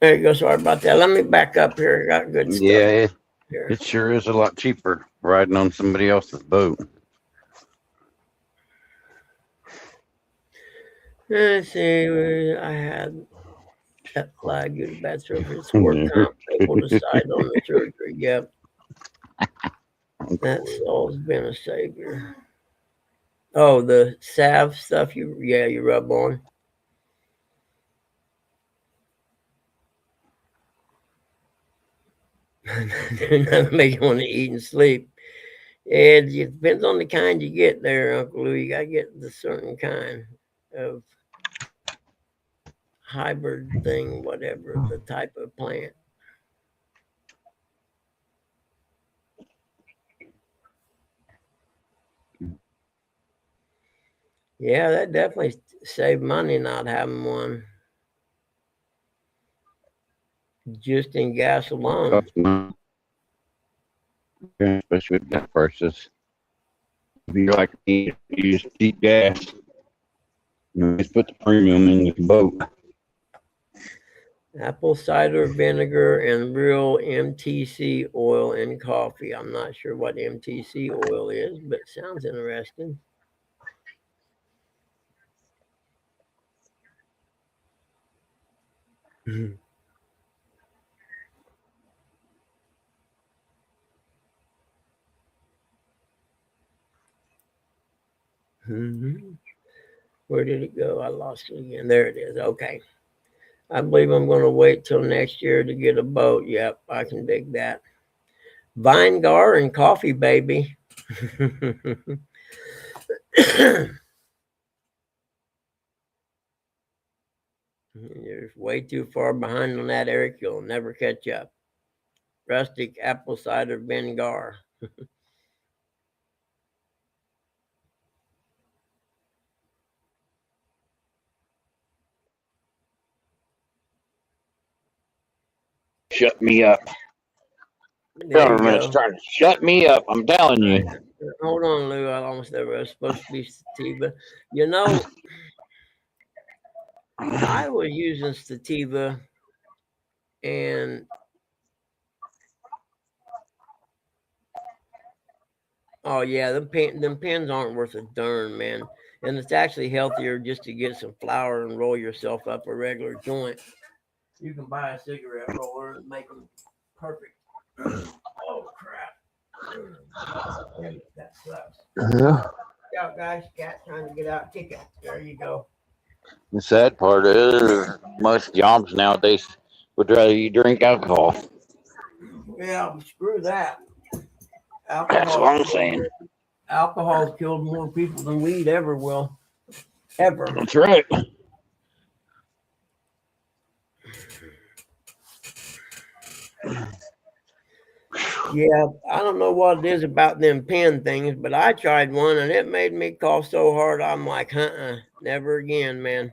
There you go. Sorry about that. Let me back up here. I got good stuff Yeah, here. it sure is a lot cheaper riding on somebody else's boat. Let's see. I had that flag you to bad surface work comp able to decide on the surgery. Yep. That Saul's been a savior. Oh, the salve stuff you rub on. That make you want to eat and sleep. It depends on the kind you get there, Uncle Lou. You gotta get the certain kind of hybrid thing, whatever the type of plant. Yeah, that definitely saved money not having one. Just in gas alone. Costs money, especially with gas prices. If you're like me, you use cheap gas. You just put the premium in your boat. Apple cider vinegar and real MTC oil in coffee. I'm not sure what MTC oil is, but it sounds interesting. Where did it go? I lost it again. There it is. Okay. I believe I'm going to wait till next year to get a boat. Yep, I can dig that. Vinegar and coffee, baby. You're way too far behind on that, Eric. You'll never catch up. Rustic apple cider vinegar. Shut me up. There you Government's go. trying to shut me up. I'm telling you. Hold on, Lou. I almost never was supposed to be sativa. You know, I was using sativa, and oh yeah, them pens aren't worth a darn, man. And it's actually healthier just to get some flour and roll yourself up a regular joint. You can buy a cigarette roller and make them perfect. Oh crap! That sucks. Yeah. Look out, guys! Cat trying to get out. Kick it. There you go. The sad part is most jobs nowadays would rather you drink alcohol. Yeah, screw that. That's Alcohol what I'm killed saying. alcohol's killed more people than weed ever will. Ever. That's right. Yeah, I don't know what it is about them pen things, but I tried one and it made me cough so hard. I'm like, never again, man.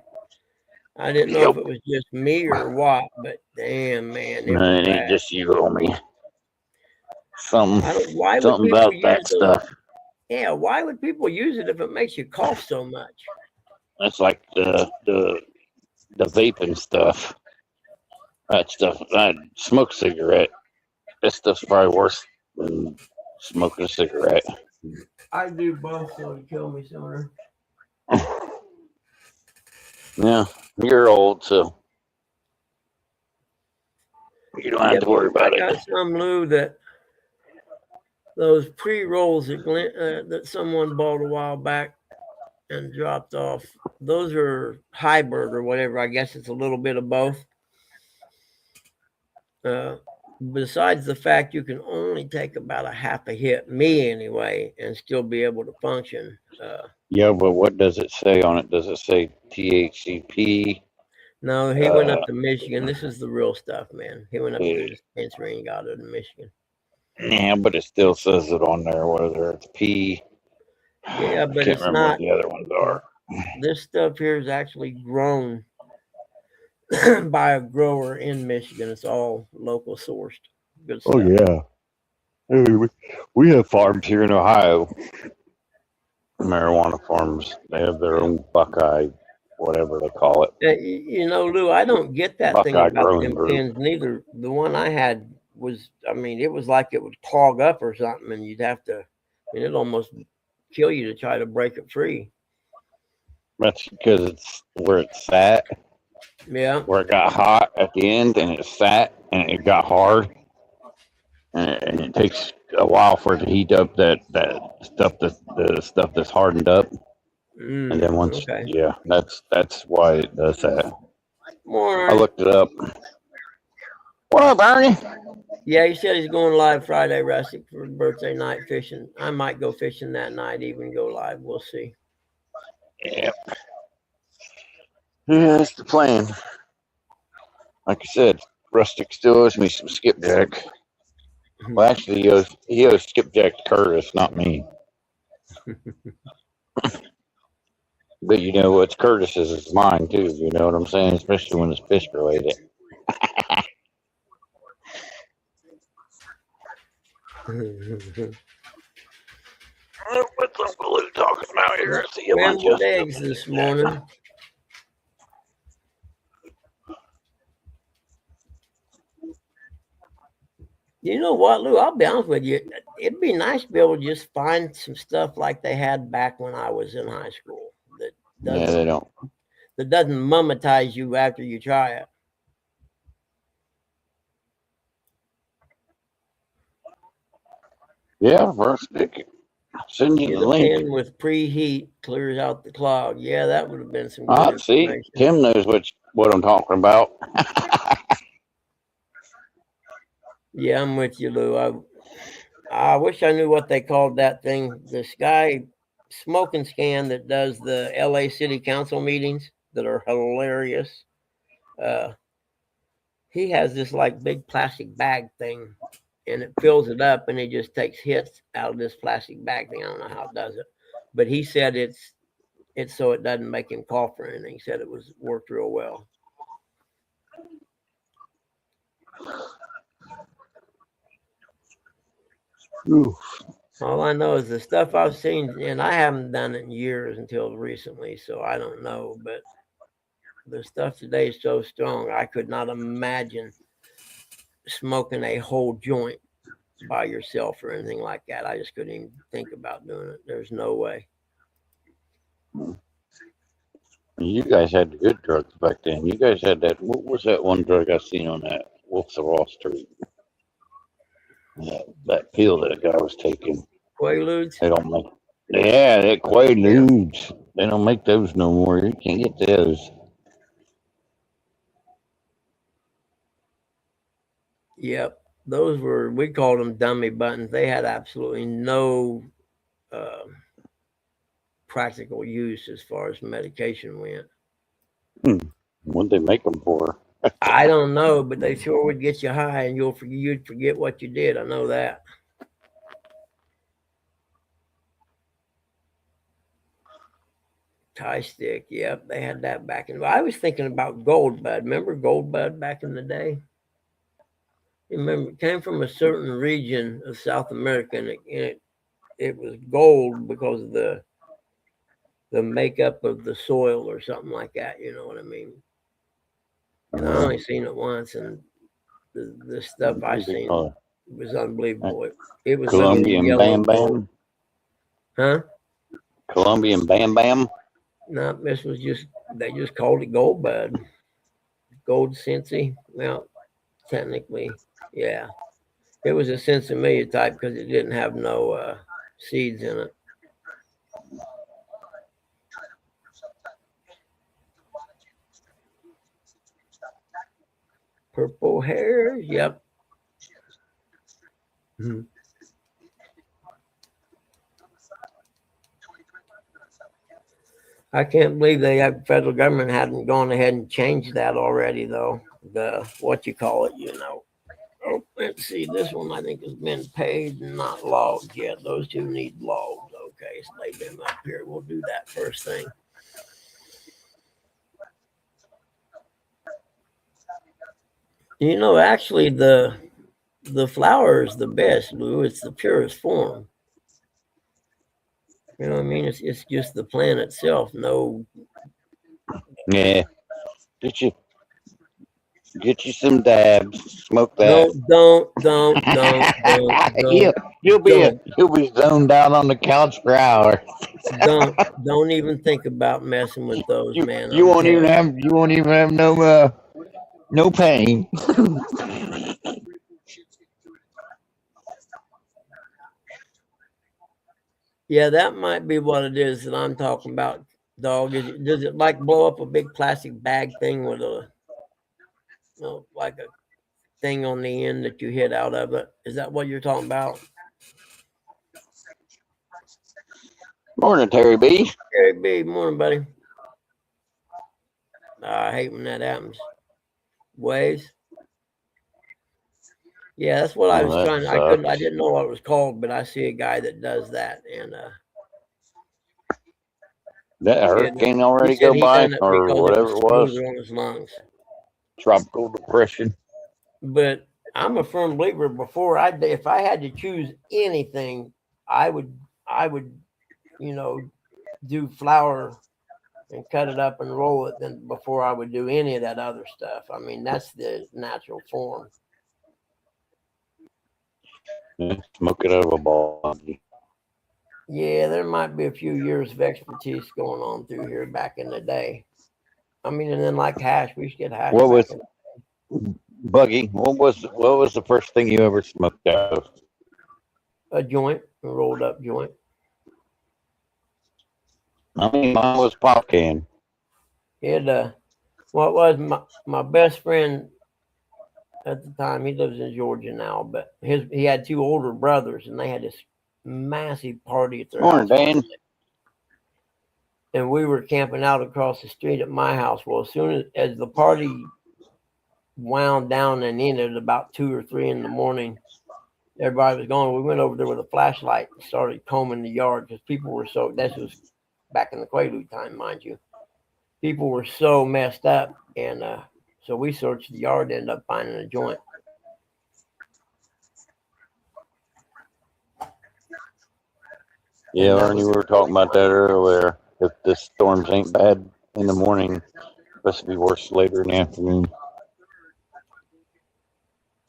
I didn't know if Yep. it was just me or what, but damn, man, it was No, it ain't bad. just you, homie. I don't. Why would Something people about use that those? stuff. Yeah, why would people use it if it makes you cough so much? That's like the vaping stuff. That stuff. I smoke a cigarette. That stuff's probably worse than smoking a cigarette. I do both, so it'd kill me sooner. Yeah, you're old, so you don't have Yep, to worry I about it. got some Lou that those pre-rolls that someone bought a while back and dropped off. Those are hybrid or whatever. I guess it's a little bit of both. Besides the fact you can only take about a half a hit, me anyway, and still be able to function. Yeah, but what does it say on it? Does it say THCP? No, he went up to Michigan. This is the real stuff, man. He went up to the dispensary and got it in Michigan. Yeah, but it still says it on there, whether it's P. Yeah, I but can't it's remember what not. the other ones are. This stuff here is actually grown by a grower in Michigan. It's all local sourced. Good Oh stuff. yeah, we have farms here in Ohio, marijuana farms. They have their own Buckeye, whatever they call it, You know, Lou, I don't get that thing Buckeye about growing them group. pens neither. The one I had was, I mean, it was like it would clog up or something, and you'd have to, I mean, it'd almost kill you to try to break it free. That's because it's where it's sat, Yeah. where it got hot at the end, and it sat and it got hard, and it takes a while for it to heat up that stuff the stuff that's hardened up, and then once Okay. yeah, that's why it does that. More. I looked it up. What up, Ernie? Yeah, he said he's going live Friday, Rustic, for birthday night fishing. I might go fishing that night, even go live. We'll see. Yeah, yeah, that's the plan. Like I said, Rustic still owes me some skipjack. Well, actually, he owes skipjack to Curtis, not me. But you know what's Curtis's is mine too. You know what I'm saying? Especially when it's fish related. What's Uncle Lou talking about here? I see a bunch of Scrambled stuff eggs in the this chat. morning. You know what, Lou? I'll be honest with you. It'd be nice to be able to just find some stuff like they had back when I was in high school that Yeah, they doesn't don't. mummatize you after you try it. Yeah, Rustic. Send you Get the a link. pen with preheat, clears out the clog. Yeah, that would have been some good Ah, see, information. Tim knows what I'm talking about. Yeah, I'm with you, Lou. I wish I knew what they called that thing. This guy, Smoke and Scan, that does the LA City Council meetings that are hilarious. Uh, he has this like big plastic bag thing, and it fills it up, and he just takes hits out of this plastic bag thing. I don't know how it does it, but he said it's so it doesn't make him cough or anything. He said it was worked real well. Ooh. All I know is the stuff I've seen, and I haven't done it in years until recently, so I don't know. But the stuff today is so strong, I could not imagine smoking a whole joint by yourself or anything like that. I just couldn't even think about doing it. There's no way. You guys had the good drugs back then. You guys had that. What was that one drug I seen on that Wolf of Wall Street? That pill that a guy was taking. Quaaludes? They don't make. Yeah, that Quaaludes. They don't make those no more. You can't get those. Yep. Those were, we called them dummy buttons. They had absolutely no uh, practical use as far as medication went. What'd they make them for? I don't know, but they sure would get you high, and you'd forget what you did. I know that. Tie stick, yep, they had that back in. I was thinking about Gold Bud. Remember Gold Bud back in the day? You remember, it came from a certain region of South America, and it was gold because of the makeup of the soil or something like that. You know what I mean? And I only seen it once, and the stuff I seen was unbelievable. It was literally Colombian yellow Bam gold. Bam? Huh? Colombian Bam Bam? No, this was just, they just called it Gold Bud. Gold Sensi. Well, technically, yeah. It was a Sensimelia type because it didn't have no seeds in it. Purple hair, yep. Mm-hmm. I can't believe the federal government hadn't gone ahead and changed that already, though. The what you call it, you know. Oh, let's see. This one I think has been paid and not logged yet. Those two need logged. Okay, so lay them up here. We'll do that first thing. You know, actually, the flower is the best, Lou. It's the purest form. You know what I mean? It's just the plant itself. No. Yeah. Get you some dabs. Smoke that. No, don't. You'll be zoned out on the couch for hours. Don't even think about messing with those, man. You I'm won't even telling have no pain. Yeah, that might be what it is that I'm talking about, dog. Does it like blow up a big plastic bag thing with a, you know, like a thing on the end that you hit out of it? Is that what you're talking about? Morning, Terry B. Terry B, morning, buddy. I hate when that happens. Waves. Yeah, that's what I was trying. I didn't know what it was called, but I see a guy that does that, and that hurricane already go by, or whatever it was. On his lungs. Tropical depression. But I'm a firm believer. If I had to choose anything, I would, you know, do flour and cut it up and roll it than before I would do any of that other stuff. I mean, that's the natural form. Yeah, smoke it out of a ball. Yeah, there might be a few years of expertise going on through here back in the day. I mean, and then like hash, we used to get hash. What was Buggy? What was the first thing you ever smoked out of? A joint, a rolled up joint. I mean, mine was pop can. It what was my best friend at the time? He lives in Georgia now, but he had two older brothers, and they had this massive party at their house. Dan. And we were camping out across the street at my house. Well, as soon as the party wound down and ended about 2 or 3 in the morning, everybody was gone. We went over there with a flashlight and started combing the yard because people were so. This was back in the Quaalude time, mind you. People were so messed up, and so we searched the yard and ended up finding a joint. Yeah, that Arnie, was we were talking about that earlier. If the storms ain't bad in the morning, supposed to be worse later in the afternoon.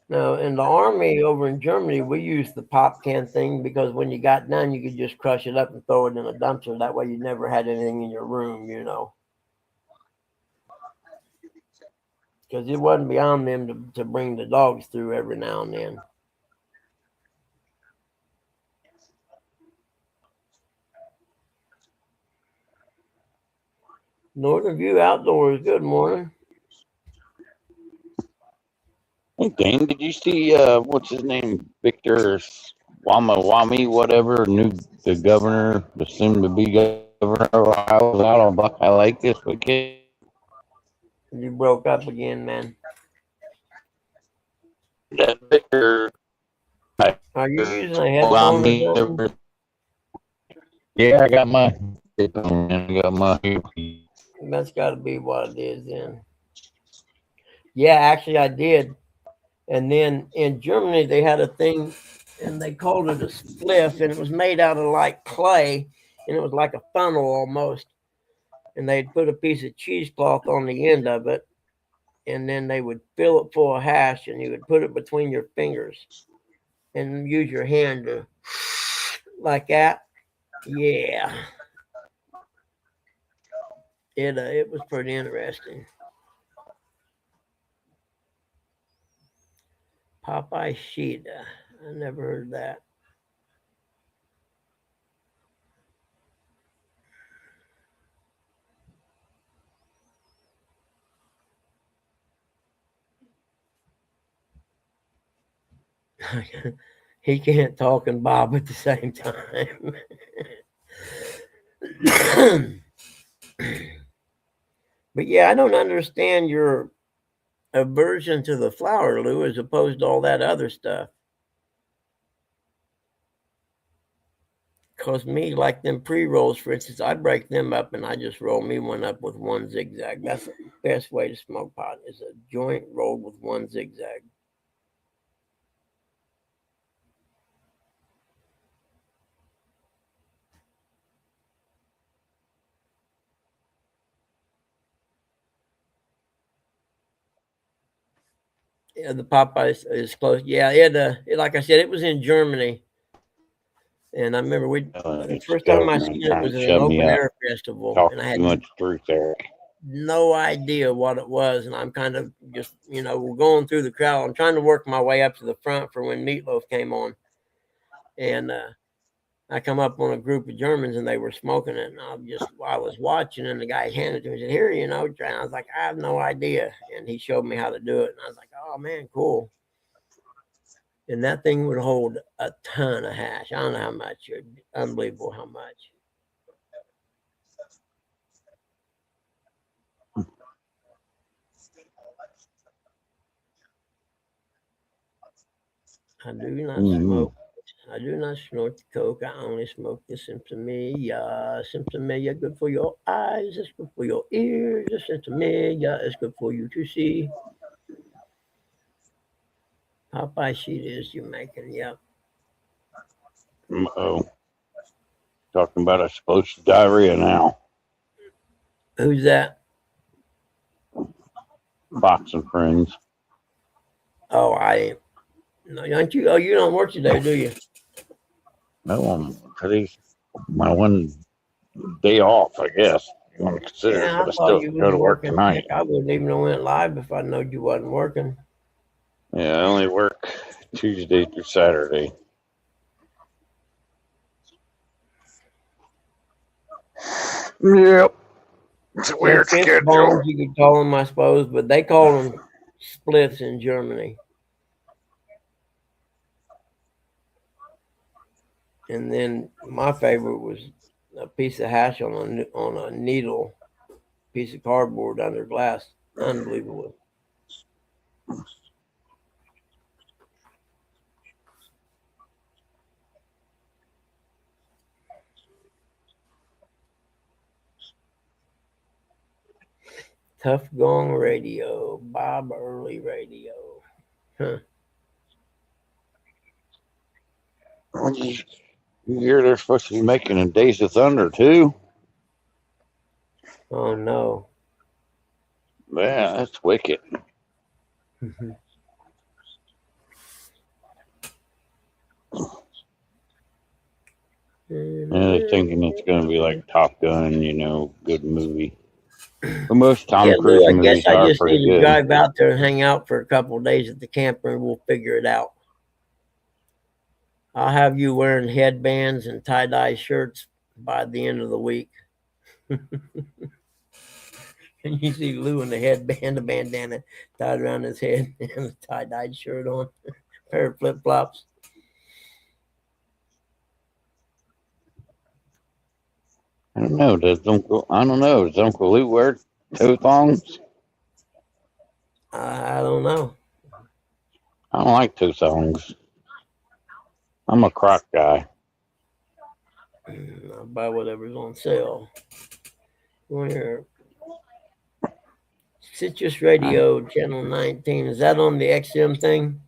now in the army over in Germany. We used the pop can thing because when you got done, you could just crush it up and throw it in a dumpster. That way, you never had anything in your room, because it wasn't beyond them to bring the dogs through every now and then. Northern View Outdoors. Good morning. Hey, Dane, did you see what's his name, Victor Wami, whatever, the governor, the soon-to-be governor of Ohio, was out on Buckeye Lake this weekend? You broke up again, man. That Victor Are you using a headphone or something? Wami, yeah, I got my headphone and I got my earpiece. That's got to be what it is then. Yeah, actually, I did. And then in Germany, they had a thing, and they called it a spliff, and it was made out of like clay, and it was like a funnel almost. And they'd put a piece of cheesecloth on the end of it, and then they would fill it full of hash, and you would put it between your fingers and use your hand to like that. Yeah, it was pretty interesting. Popeye Sheeta. I never heard of that. He can't talk and bob at the same time. But yeah, I don't understand your aversion to the flour, Lou, as opposed to all that other stuff. Cause me, like them pre-rolls, for instance, I break them up and I just roll me one up with one zigzag. That's the best way to smoke pot is a joint rolled with one zigzag. Yeah, the Popeyes is close. Yeah, it like I said, it was in Germany, and I remember the It's first time I governor seen it trying was to at an shove me open up. air festival, and I Talking had too much truth there. no idea what it was, and I'm kind of just we're going through the crowd. I'm trying to work my way up to the front for when Meatloaf came on, and I come up on a group of Germans and they were smoking it, and I was watching, and the guy handed it to me and said, "Here, try." And I was like, "I have no idea," and he showed me how to do it, and I was like, "Oh man, cool." And that thing would hold a ton of hash. I don't know how much. Unbelievable how much. I do not Mm-hmm. smoke. I do not snort the coke. I only smoke the Simpsonia. Simpsonia, good for your eyes. It's good for your ears. The Simpsonia is good for you to see. Popeye sheet is you making. Yep. Oh, talking about explosive diarrhea now. Who's that? Fox and Friends. Oh, I no, aren't you? Oh, you don't work today, do you? No, today's my one day off, I guess. You want to consider it, Yeah, but I I thought still have you to was go to work working. tonight. Heck, I wouldn't even have went live if I knowed you wasn't working. Yeah, I only work Tuesday through Saturday. Yep. It's a Yeah, weird fist bombs schedule. you could call them, I suppose, but they call them splits in Germany. And then my favorite was a piece of hash on a needle, piece of cardboard under glass. Unbelievable. Tough Gong Radio, Bob Early Radio. Huh. You hear they're supposed to be making a Days of Thunder too? Oh no. Yeah, that's wicked. Yeah, they're thinking it's going to be like Top Gun, good movie. But most Yeah, Tom Lou, Cruise I guess movies I are just pretty need to good. drive out there and hang out for a couple of days at the camper and we'll figure it out. I'll have you wearing headbands and tie-dye shirts by the end of the week. And you see Lou in the headband, a bandana tied around his head, and a tie-dyed shirt on, a pair of flip-flops. I don't know. Does Uncle Lou wear toe thongs? I don't know. I don't like toe thongs. I'm a croc guy. I'll buy whatever's on sale. Where Citrus I, Radio Channel 19, is that on the XM thing?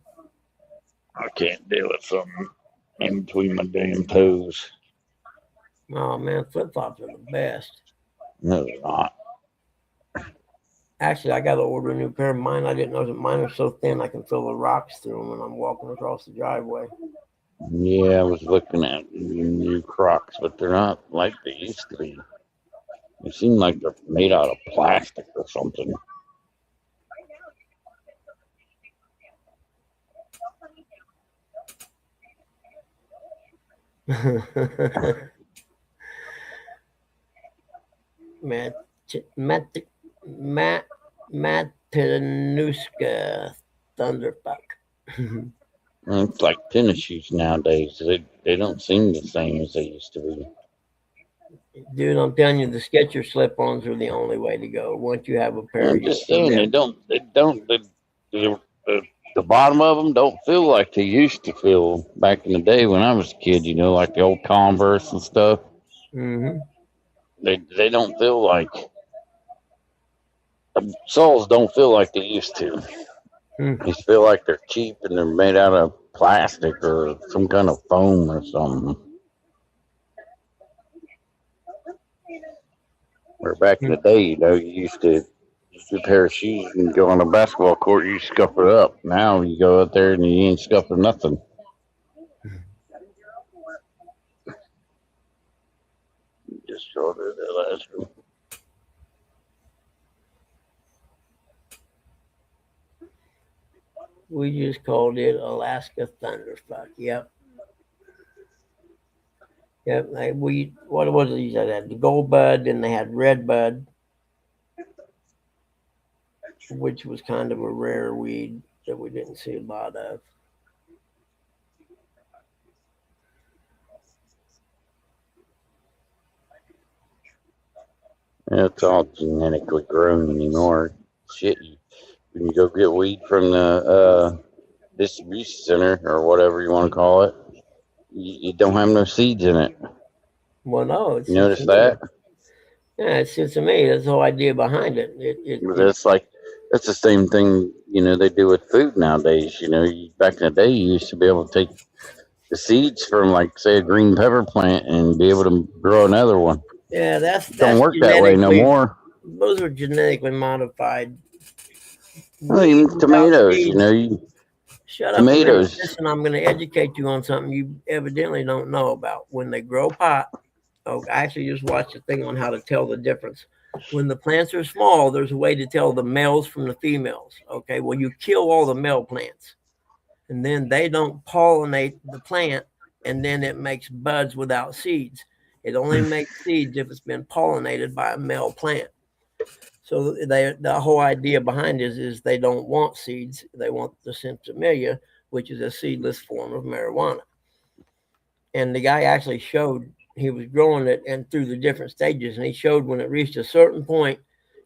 I can't deal with something in between my damn toes. Oh man, flip-flops are the best. No, they're not. Actually, I got to order a new pair of mine. I didn't know that mine are so thin I can feel the rocks through them when I'm walking across the driveway. Yeah, I was looking at new Crocs, but they're not like they used to be. They seem like they're made out of plastic or something. Matanuska Thunderfuck. And it's like tennis shoes nowadays. They don't seem the same as they used to be. Dude, I'm telling you, the Skechers slip-ons are the only way to go. Once you have a pair, I'm you'll just saying never. the, the bottom of them don't feel like they used to feel back in the day when I was a kid. Like the old Converse and stuff. Mm-hmm. They don't feel like the soles don't feel like they used to. They feel like they're cheap and they're made out of plastic or some kind of foam or something. Where back in the day, you used to a pair of shoes and go on a basketball court, you scuff it up. Now you go out there and you ain't scuffing nothing. Just shorter the last one. We just called it Alaska Thunderfuck. Yep. Yep. What was it? They had the gold bud, and they had red bud, which was kind of a rare weed that we didn't see a lot of. It's all genetically grown anymore. Shit, when you go get weed from the distribution center or whatever you want to call it, you don't have no seeds in it. Well, no, You notice that? Yeah, it's to me. That's the whole idea behind it. That's the same thing. They do with food nowadays. Back in the day, you used to be able to take the seeds from, like, say, a green pepper plant and be able to grow another one. Yeah, that's Don't work that way no more. Those are genetically modified. Well, even tomatoes, Shut up a minute. tomatoes. Listen, I'm going to educate you on something you evidently don't know about. When they grow pot, I actually just watched a thing on how to tell the difference. When the plants are small, there's a way to tell the males from the females. Okay, well, you kill all the male plants, and then they don't pollinate the plant, and then it makes buds without seeds. It only makes seeds if it's been pollinated by a male plant. So the whole idea behind it is they don't want seeds. They want the sinsemilla, which is a seedless form of marijuana. And the guy actually showed he was growing it and through the different stages. And he showed when it reached a certain point,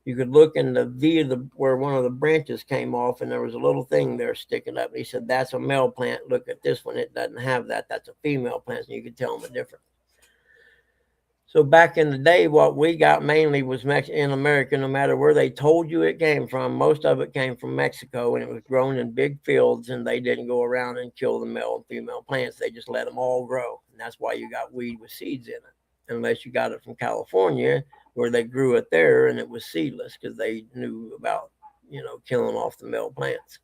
you could look in the V of where one of the branches came off, and there was a little thing there sticking up. And he said, "That's a male plant. Look at this one; it doesn't have that. That's a female plant." And you could tell them the difference. So back in the day, what we got mainly was in America. No matter where they told you it came from, most of it came from Mexico, and it was grown in big fields. And they didn't go around and kill the male and female plants; they just let them all grow. And that's why you got weed with seeds in it, unless you got it from California, where they grew it there and it was seedless because they knew about killing off the male plants.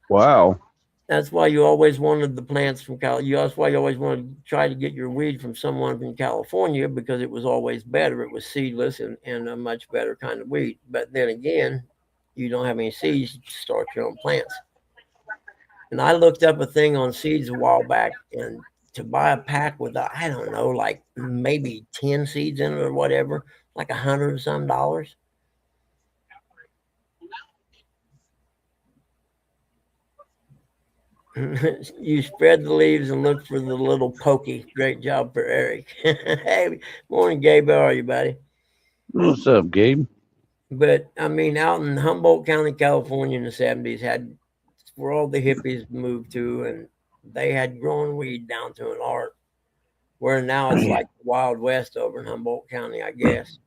Wow. That's why you always wanted the plants from California. That's why you always wanted to try to get your weed from someone from California, because it was always better. It was seedless and a much better kind of weed. But then again, you don't have any seeds, you start your own plants. And I looked up a thing on seeds a while back, and to buy a pack with, I don't know, like maybe 10 seeds in it or whatever, like $100 or some dollars. You spread the leaves and look for the little pokey. Great job for Eric. Hey, morning, Gabe. How are you, buddy? What's up, Gabe? But I mean, out in Humboldt County, California in the 70s, had where all the hippies moved to, and they had grown weed down to an art. Where now it's like the Wild West over in Humboldt County, I guess.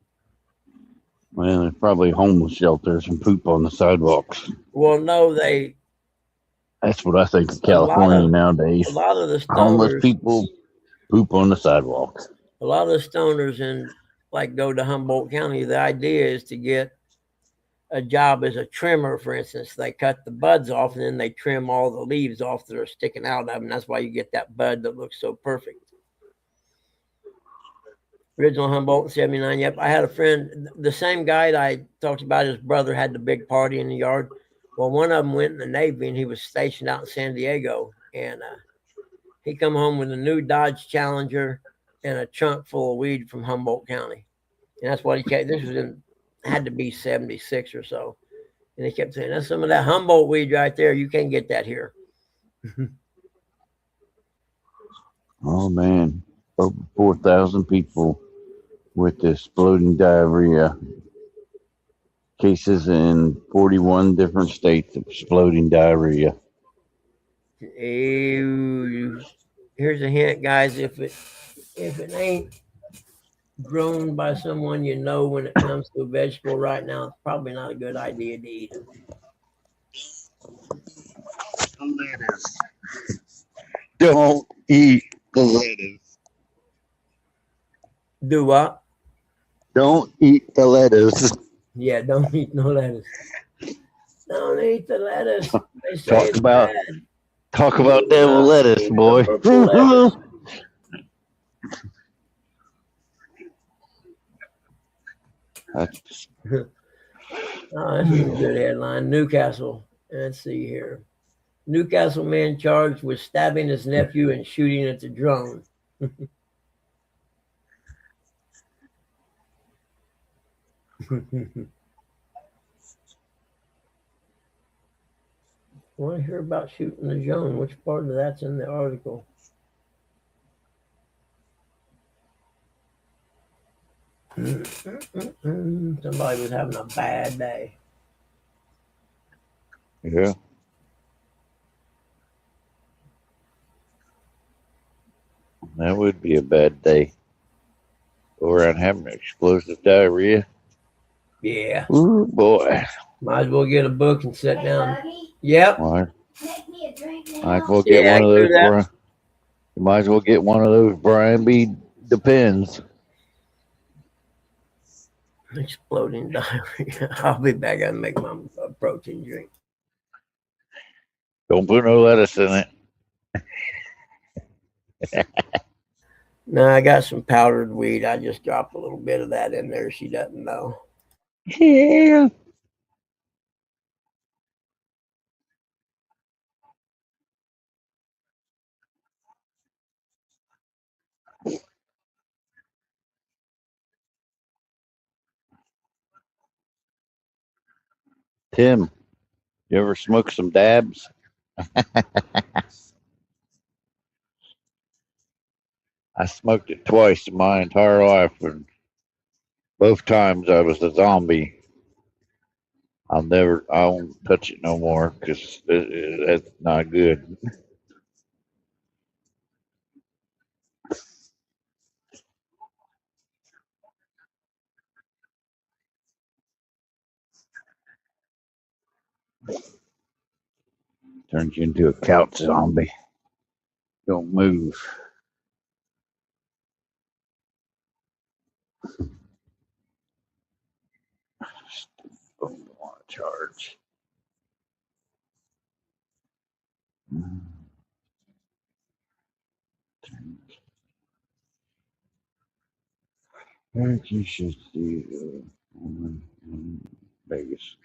Well, there's probably homeless shelters and poop on the sidewalks. Well, no, That's what I think of a lot California of nowadays. a lot of the Homeless stoners, people poop on the sidewalks. a lot of the stoners in like go to Humboldt County. The idea is to get a job as a trimmer, for instance. They cut the buds off and then they trim all the leaves off that are sticking out of them. That's why you get that bud that looks so perfect. Original Humboldt in 79. Yep. I had a friend, the same guy that I talked about, his brother had the big party in the yard. Well, one of them went in the Navy and he was stationed out in San Diego. And he come home with a new Dodge Challenger and a trunk full of weed from Humboldt County. And that's what he kept. This was had to be 76 or so. And they kept saying, that's some of that Humboldt weed right there. You can't get that here. Oh, man. Over 4,000 people with exploding diarrhea cases in 41 different states of exploding diarrhea. Here's a hint, guys. If it ain't grown by someone you know, when it comes to a vegetable right now, it's probably not a good idea to eat it. Lettuce. Don't eat the lettuce. Do what? Don't eat the lettuce. Yeah, don't eat no lettuce. Don't eat the lettuce. They say Talk it's about bad. talk about devil lettuce, boy. Lettuce. That's Oh, that's a good headline. Newcastle. Let's see here. Newcastle man charged with stabbing his nephew and shooting at the drone. I want to hear about shooting the drone. Which part of that's in the article? Somebody was having a bad day. yeah. That would be a bad day. Go around having explosive diarrhea. Yeah. Ooh, boy. Might as well get a book and sit down. Yep. Well, Make me a drink now. might as well get Yeah, one of I can those. do that. You might as well get one of those Brian B. Depends. Exploding diarrhea. I'll be back and make my protein drink. Don't put no lettuce in it. No, I got some powdered weed. I just dropped a little bit of that in there. She doesn't know. Yeah. Tim, you ever smoke some dabs? I smoked it twice in my entire life, and both times I was a zombie. I won't touch it no more because that's not good. Turns you into a couch zombie. Don't move. Phone don't want to charge. You should see Vegas.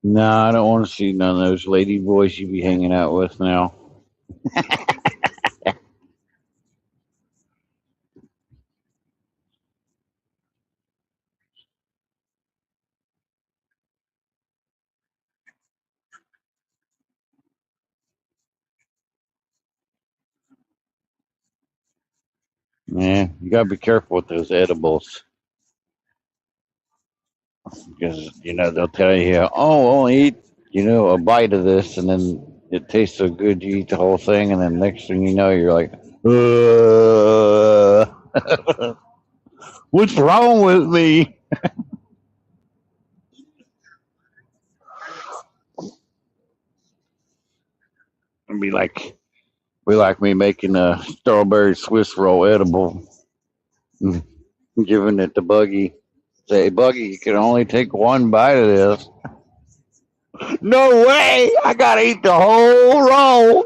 No, I don't want to see none of those lady boys you be hanging out with now. Yeah, you gotta be careful with those edibles because they'll tell you, "Oh, only eat a bite of this," and then it tastes so good you eat the whole thing, and then next thing you know, you're like, "What's wrong with me?" And be like me making a strawberry Swiss roll edible, and giving it to Buggy. Say, Buggy, you can only take one bite of this. No way! I gotta eat the whole roll.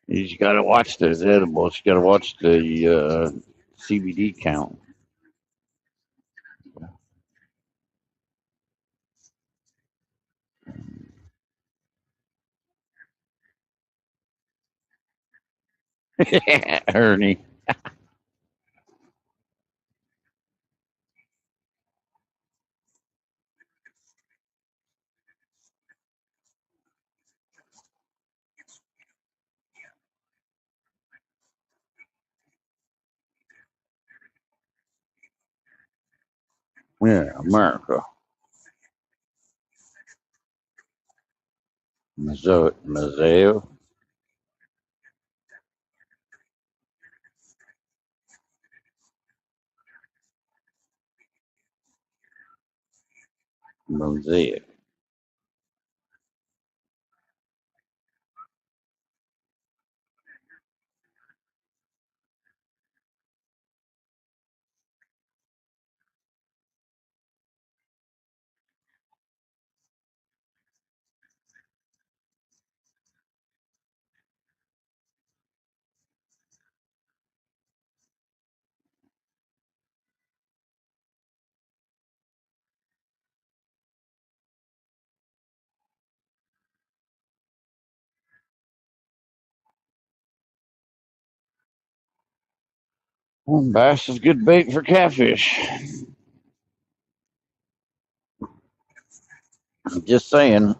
You just gotta watch those edibles. You gotta watch the CBD count. Ernie. Yeah, America. Mazeo. Mosaic. Well, bass is good bait for catfish. Just saying.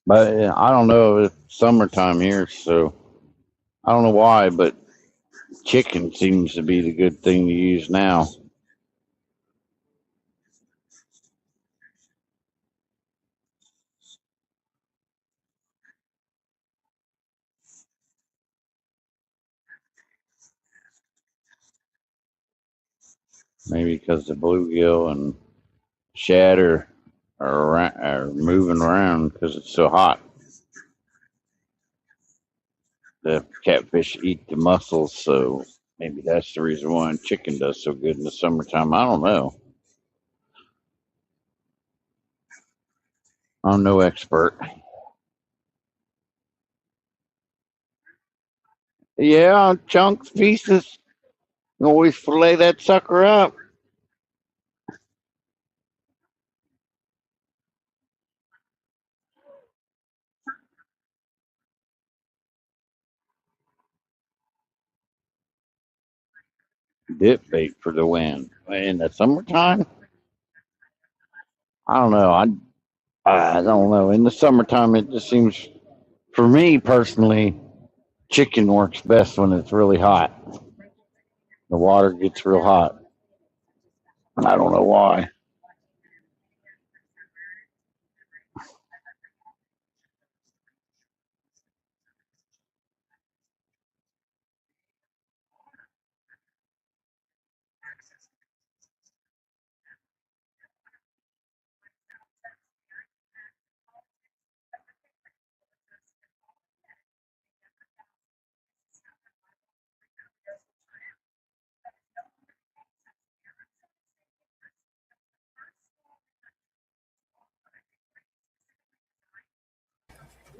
But I don't know. It's summertime here, so I don't know why, but chicken seems to be the good thing to use now. Maybe because the bluegill and shad are moving around because it's so hot. The catfish eat the mussels, so maybe that's the reason why chicken does so good in the summertime. I don't know. I'm no expert. Yeah, chunks, pieces. You always fillet that sucker up. Dip bait for the win. In the summertime, I don't know. I don't know. In the summertime, it just seems, for me personally, chicken works best when it's really hot. The water gets real hot. I don't know why.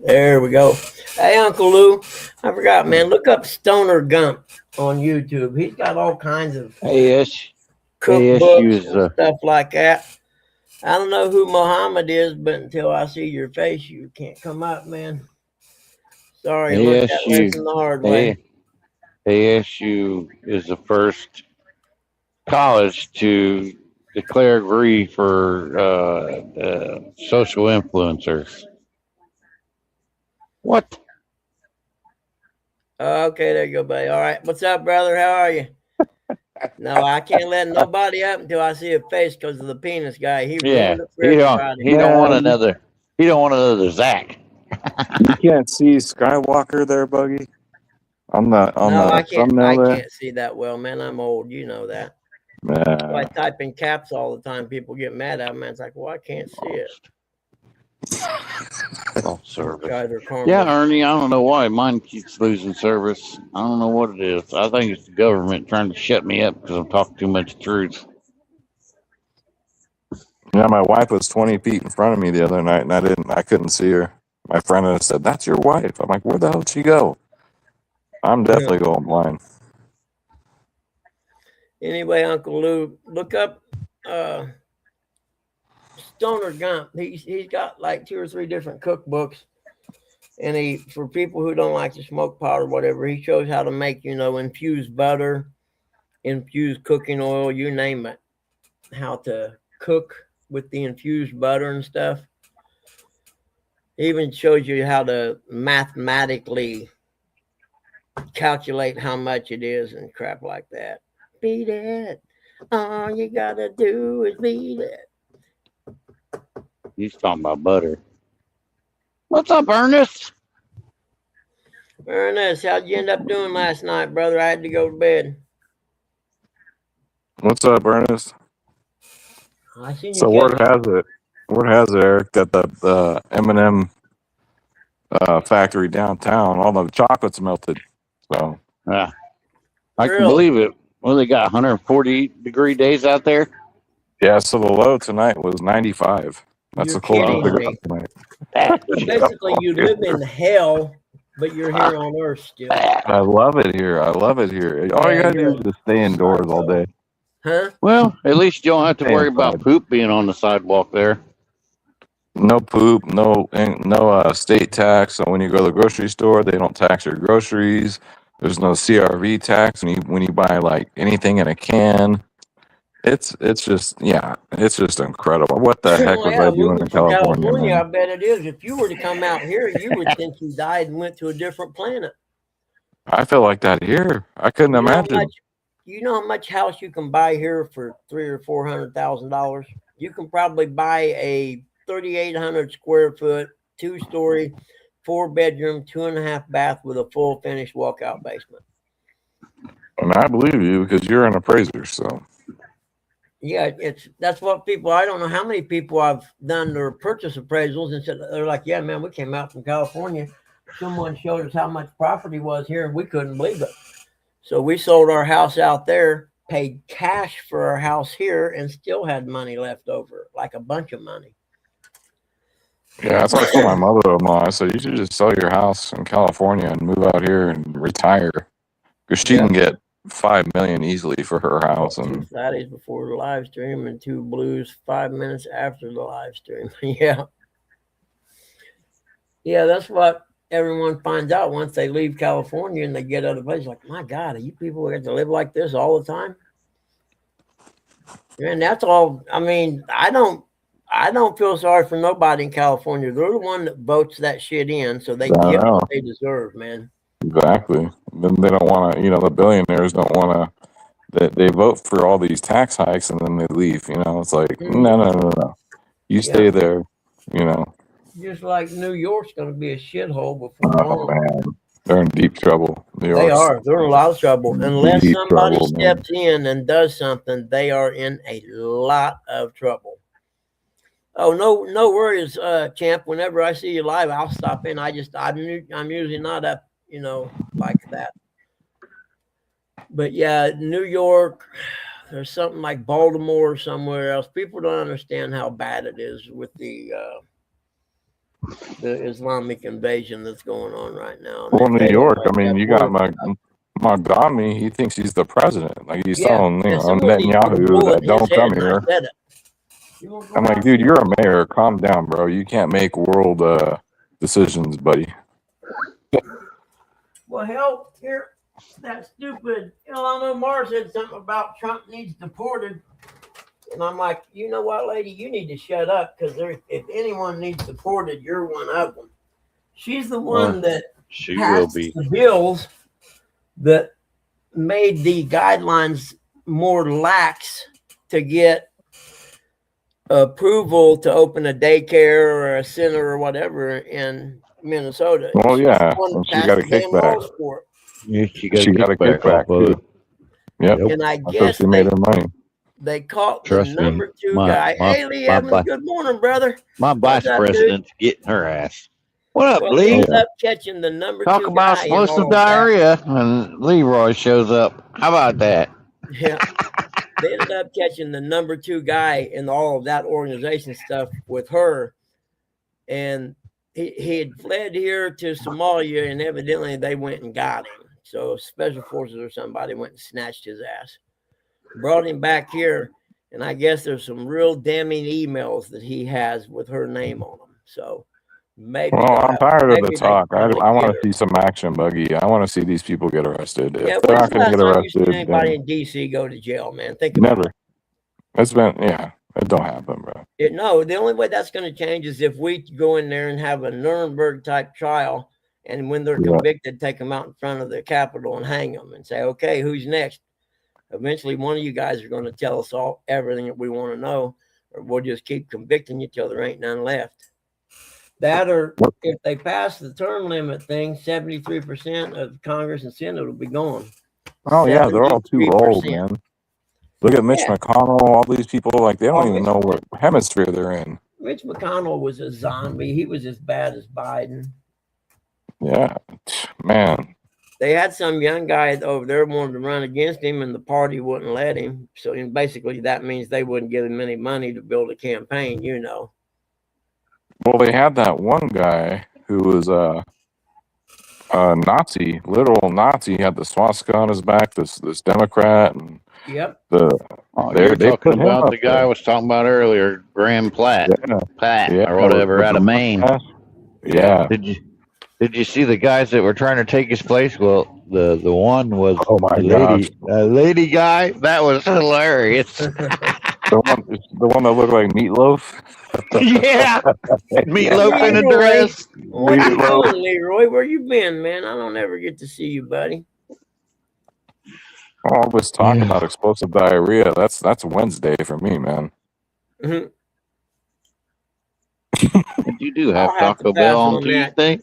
There we go. Hey, Uncle Lou, I forgot, man. Look up Stoner Gump on YouTube. He's got all kinds of AS, ASU cookbooks is and stuff like that. I don't know who Muhammad is, but until I see your face, you can't come up, man. Sorry, learned that lesson ASU, the hard way. A, ASU is the first college to declare agree for social influencers. What? Okay, there you go, buddy. All right, what's up, brother? How are you? No, I can't let nobody up until I see a face because of the penis guy. He Yeah, ruined it for everybody. he don't want Yeah, another. He don't want another Zach. you can't see Skywalker there, Buggy, on No, the thumbnail I there. can't see that well, man. I'm old, you know that. So I Yeah, type in caps all the time. People get mad at me. It's like, well, I can't see it. Cell service. Guys are Yeah, cornballs. Ernie, I don't know why mine keeps losing service. I don't know what it is. I think it's the government trying to shut me up because I'm talking too much truth. yeah. My wife was 20 feet in front of me the other night, and I couldn't see her. My friend had said, "That's your wife." I'm like, "Where the hell did she go?" I'm definitely going blind. Anyway, Uncle Lou, look up uh, Stoner Gump. He's got like 2 or 3 different cookbooks, and he for people who don't like to smoke pot or whatever, he shows how to make infused butter, infused cooking oil, you name it, how to cook with the infused butter and stuff. He even shows you how to mathematically calculate how much it is and crap like that. Beat it. All you gotta do is beat it. He's talking about butter. What's up, Ernest? Ernest, how'd you end up doing last night, brother? I had to go to bed. What's up, Ernest? I seen you So catch. word has it, Eric, that the M&M factory downtown, all the chocolate's melted. So Yeah, I can Really? believe it. Well, they got 140-degree days out there. yeah, so the low tonight was 95. That's You're the coldest kidding it me. got tonight. So basically, you live in hell, but you're here on Earth still. I love it here. I love it here. All you Man, gotta do you're is a just stay indoors all psycho. day. Huh? Well, at least you don't have to Stay worry about inside. poop being on the sidewalk there. No poop, no state tax. So when you go to the grocery store, they don't tax your groceries. There's no CRV tax when you buy like anything in a can. It's just it's just incredible. What the heck Well, was yeah, I doing moving in from California, California, I man? bet it is. If you were to come out here, you would think you died and went to a different planet. I feel like that here. I couldn't You know how imagine. much house you can buy here for $300,000 or $400,000. You can probably buy a 3,800 square foot, 2-story, 4-bedroom, 2.5 bath with a full finished walkout basement. And I believe you because you're an appraiser. So Yeah, that's what people. I don't know how many people I've done their purchase appraisals and said they're like, "Yeah, man, we came out from California. Someone showed us how much property was here, and we couldn't believe it. So we sold our house out there, paid cash for our house here, and still had money left over, like a bunch of money." yeah, that's what I told my mother-in-law. I said you should just sell your house in California and move out here and retire because she can Yep. get 5 million easily for her house. Got 2 And fatties before the live stream and 2 blues 5 minutes after the live stream. Yeah. Yeah, that's what everyone finds out once they leave California and they get other places. Like, my God, are you people get to live like this all the time? And that's all. I mean, I don't feel sorry for nobody in California. They're the one that votes that shit in, so they I get know. what they deserve, man. Exactly. Then they don't want to, the billionaires don't want to, they vote for all these tax hikes and then they leave. It's like, no, Mhm. no, no, no. You Yeah, stay there, you know. just like New York's going to be a shithole before Oh, long. man. They're in deep trouble. New They York's are. They're in a lot of trouble. in Unless deep somebody trouble, man. steps in and does something, they are in a lot of trouble. Oh, no worries, champ. Whenever I see you live, I'll stop in. I'm usually not up, like that. But yeah, New York, there's something like Baltimore or somewhere else. People don't understand how bad it is with the Islamic invasion that's going on right now. And Well, if New they don't York, I wake mean, up, you got Mogami. He thinks he's the president. Like he's yeah. telling, And someone needs to put a Netanyahu bullet that in his don't come head, and I here. said it. You want to go I'm like, out dude, there? you're a mayor. Calm down, bro. You can't make world decisions, buddy. Well, hell, here, that stupid Elon Omar said something about Trump needs deported. And I'm like, you know what, lady? You need to shut up because if anyone needs deported, you're one of them. She's the one that She will passed be. the bills that made the guidelines more lax to get approval to open a daycare or a center or whatever in Minnesota. Well, She's the yeah, one that and she passed got a the damn kickback. laws for it. Yeah, she got She got a kickback off of too. it. Yep. And I That's how guess she made her money. they caught the Trust me, number 2 my- guy. my- Hey, Lee my Evans, vi- good morning, brother. My vice up, dude? president's getting her ass. What up, Well, Lee? they ended up catching the number Talk 2 about guy in explosive all of that. diarrhea, and Leroy shows up. How about that? Yeah. They ended up catching the number 2 guy in all of that organization stuff with her. And he had fled here to Somalia, and evidently they went and got him. So special forces or somebody went and snatched his ass, brought him back here, and I guess there's some real damning emails that he has with her name on them. So maybe Well, I'm tired of the talk. I finally want get to her. see some action, Buggy. I want to see these people get arrested. Yeah, If they're when's not the going to last get time you seen arrested, anybody then in DC go to jail, man? Think about never. it. It's been, it don't happen, bro. No, the only way that's going to change is if we go in there and have a Nuremberg type trial, and when they're Yeah. convicted, take them out in front of the Capitol and hang them and say, okay, who's next? Eventually, one of you guys are going to tell us all everything that we want to know, or we'll just keep convicting you till there ain't none left. That, or if they pass the term limit thing, 73% of Congress and Senate will be gone. Oh, yeah, they're all too old, 73%. man. Look at Mitch Yeah. McConnell, all these people, like, they don't Oh, even know what hemisphere they're in. Mitch McConnell was a zombie. He was as bad as Biden. Yeah, man. They had some young guy over there wanted to run against him, and the party wouldn't let him. So basically, that means they wouldn't give him any money to build a campaign, Well, they had that one guy who was a Nazi, literal Nazi. He had the swastika on his back. This Democrat, and Yep. You're they talking put him about up the guy I there. was talking about earlier, Graham Platt, Pat, Yeah, or whatever, with out the of Maine. mustache. Yeah. Did you see the guys that were trying to take his place? Well, the one was Oh my a lady guy. That was hilarious. The one that looked like Meatloaf. Yeah, Meatloaf in a Leroy. dress. What you Meatloaf. doing, Leroy? Where you been, man? I don't ever get to see you, buddy. All this talk about explosive diarrhea. That's Wednesday for me, man. Mhm. You do have I'll have to Taco pass Bell on on that. Tuesday.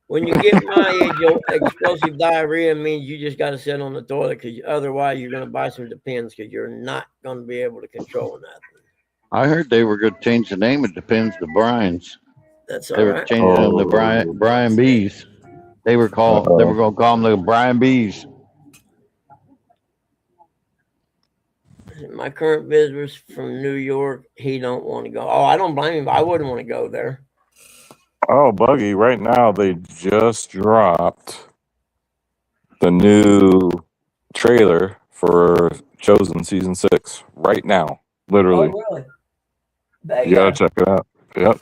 When you get my age, explosive diarrhea means you just got to sit on the toilet, because otherwise you're going to buy some Depends, because you're not going to be able to control nothing. I heard they were going to change the name. It depends to Brian's. That's They all were right. changing them to Brian Bees. They were going to call them the Brian Bees. My current visitor's from New York. He don't want to go. Oh, I don't blame him. I wouldn't want to go there. Oh, Buggy, right now they just dropped the new trailer for Chosen Season 6. Right now. Literally. Oh, really? You gotta check it out. Yep.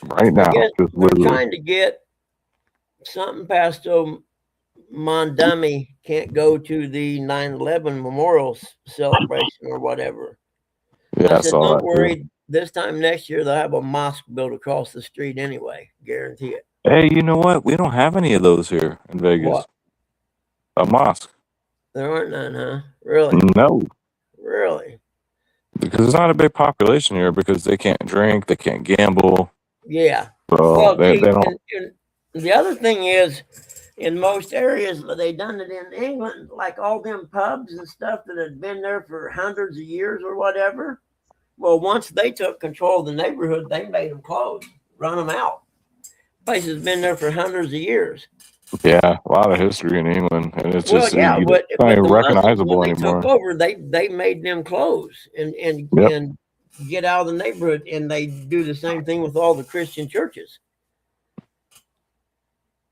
Right now. I guess Just they're literally. trying to get something past Mondummy can't go to the 9/11 memorial celebration or whatever. Yeah, I said, don't worry. this time next year they'll have a mosque built across the street anyway. Guarantee it. Hey, you know what? We don't have any of those here in Vegas. What? A mosque? There aren't none, huh? Really? No, Really? because there's not a big population here because they can't drink, they can't gamble. Yeah. So Well, they see, don't. and the other thing is, in most areas, they done it in England, like all them pubs and stuff that had been there for hundreds of years or whatever. Well, once they took control of the neighborhood, they made them close, run them out. Place has been there for hundreds of years. Yeah, a lot of history in England, and it's Well, just yeah, it's not but even the Muslims, when recognizable they took anymore. over, they made them close and Yep. and get out of the neighborhood, and they do the same thing with all the Christian churches.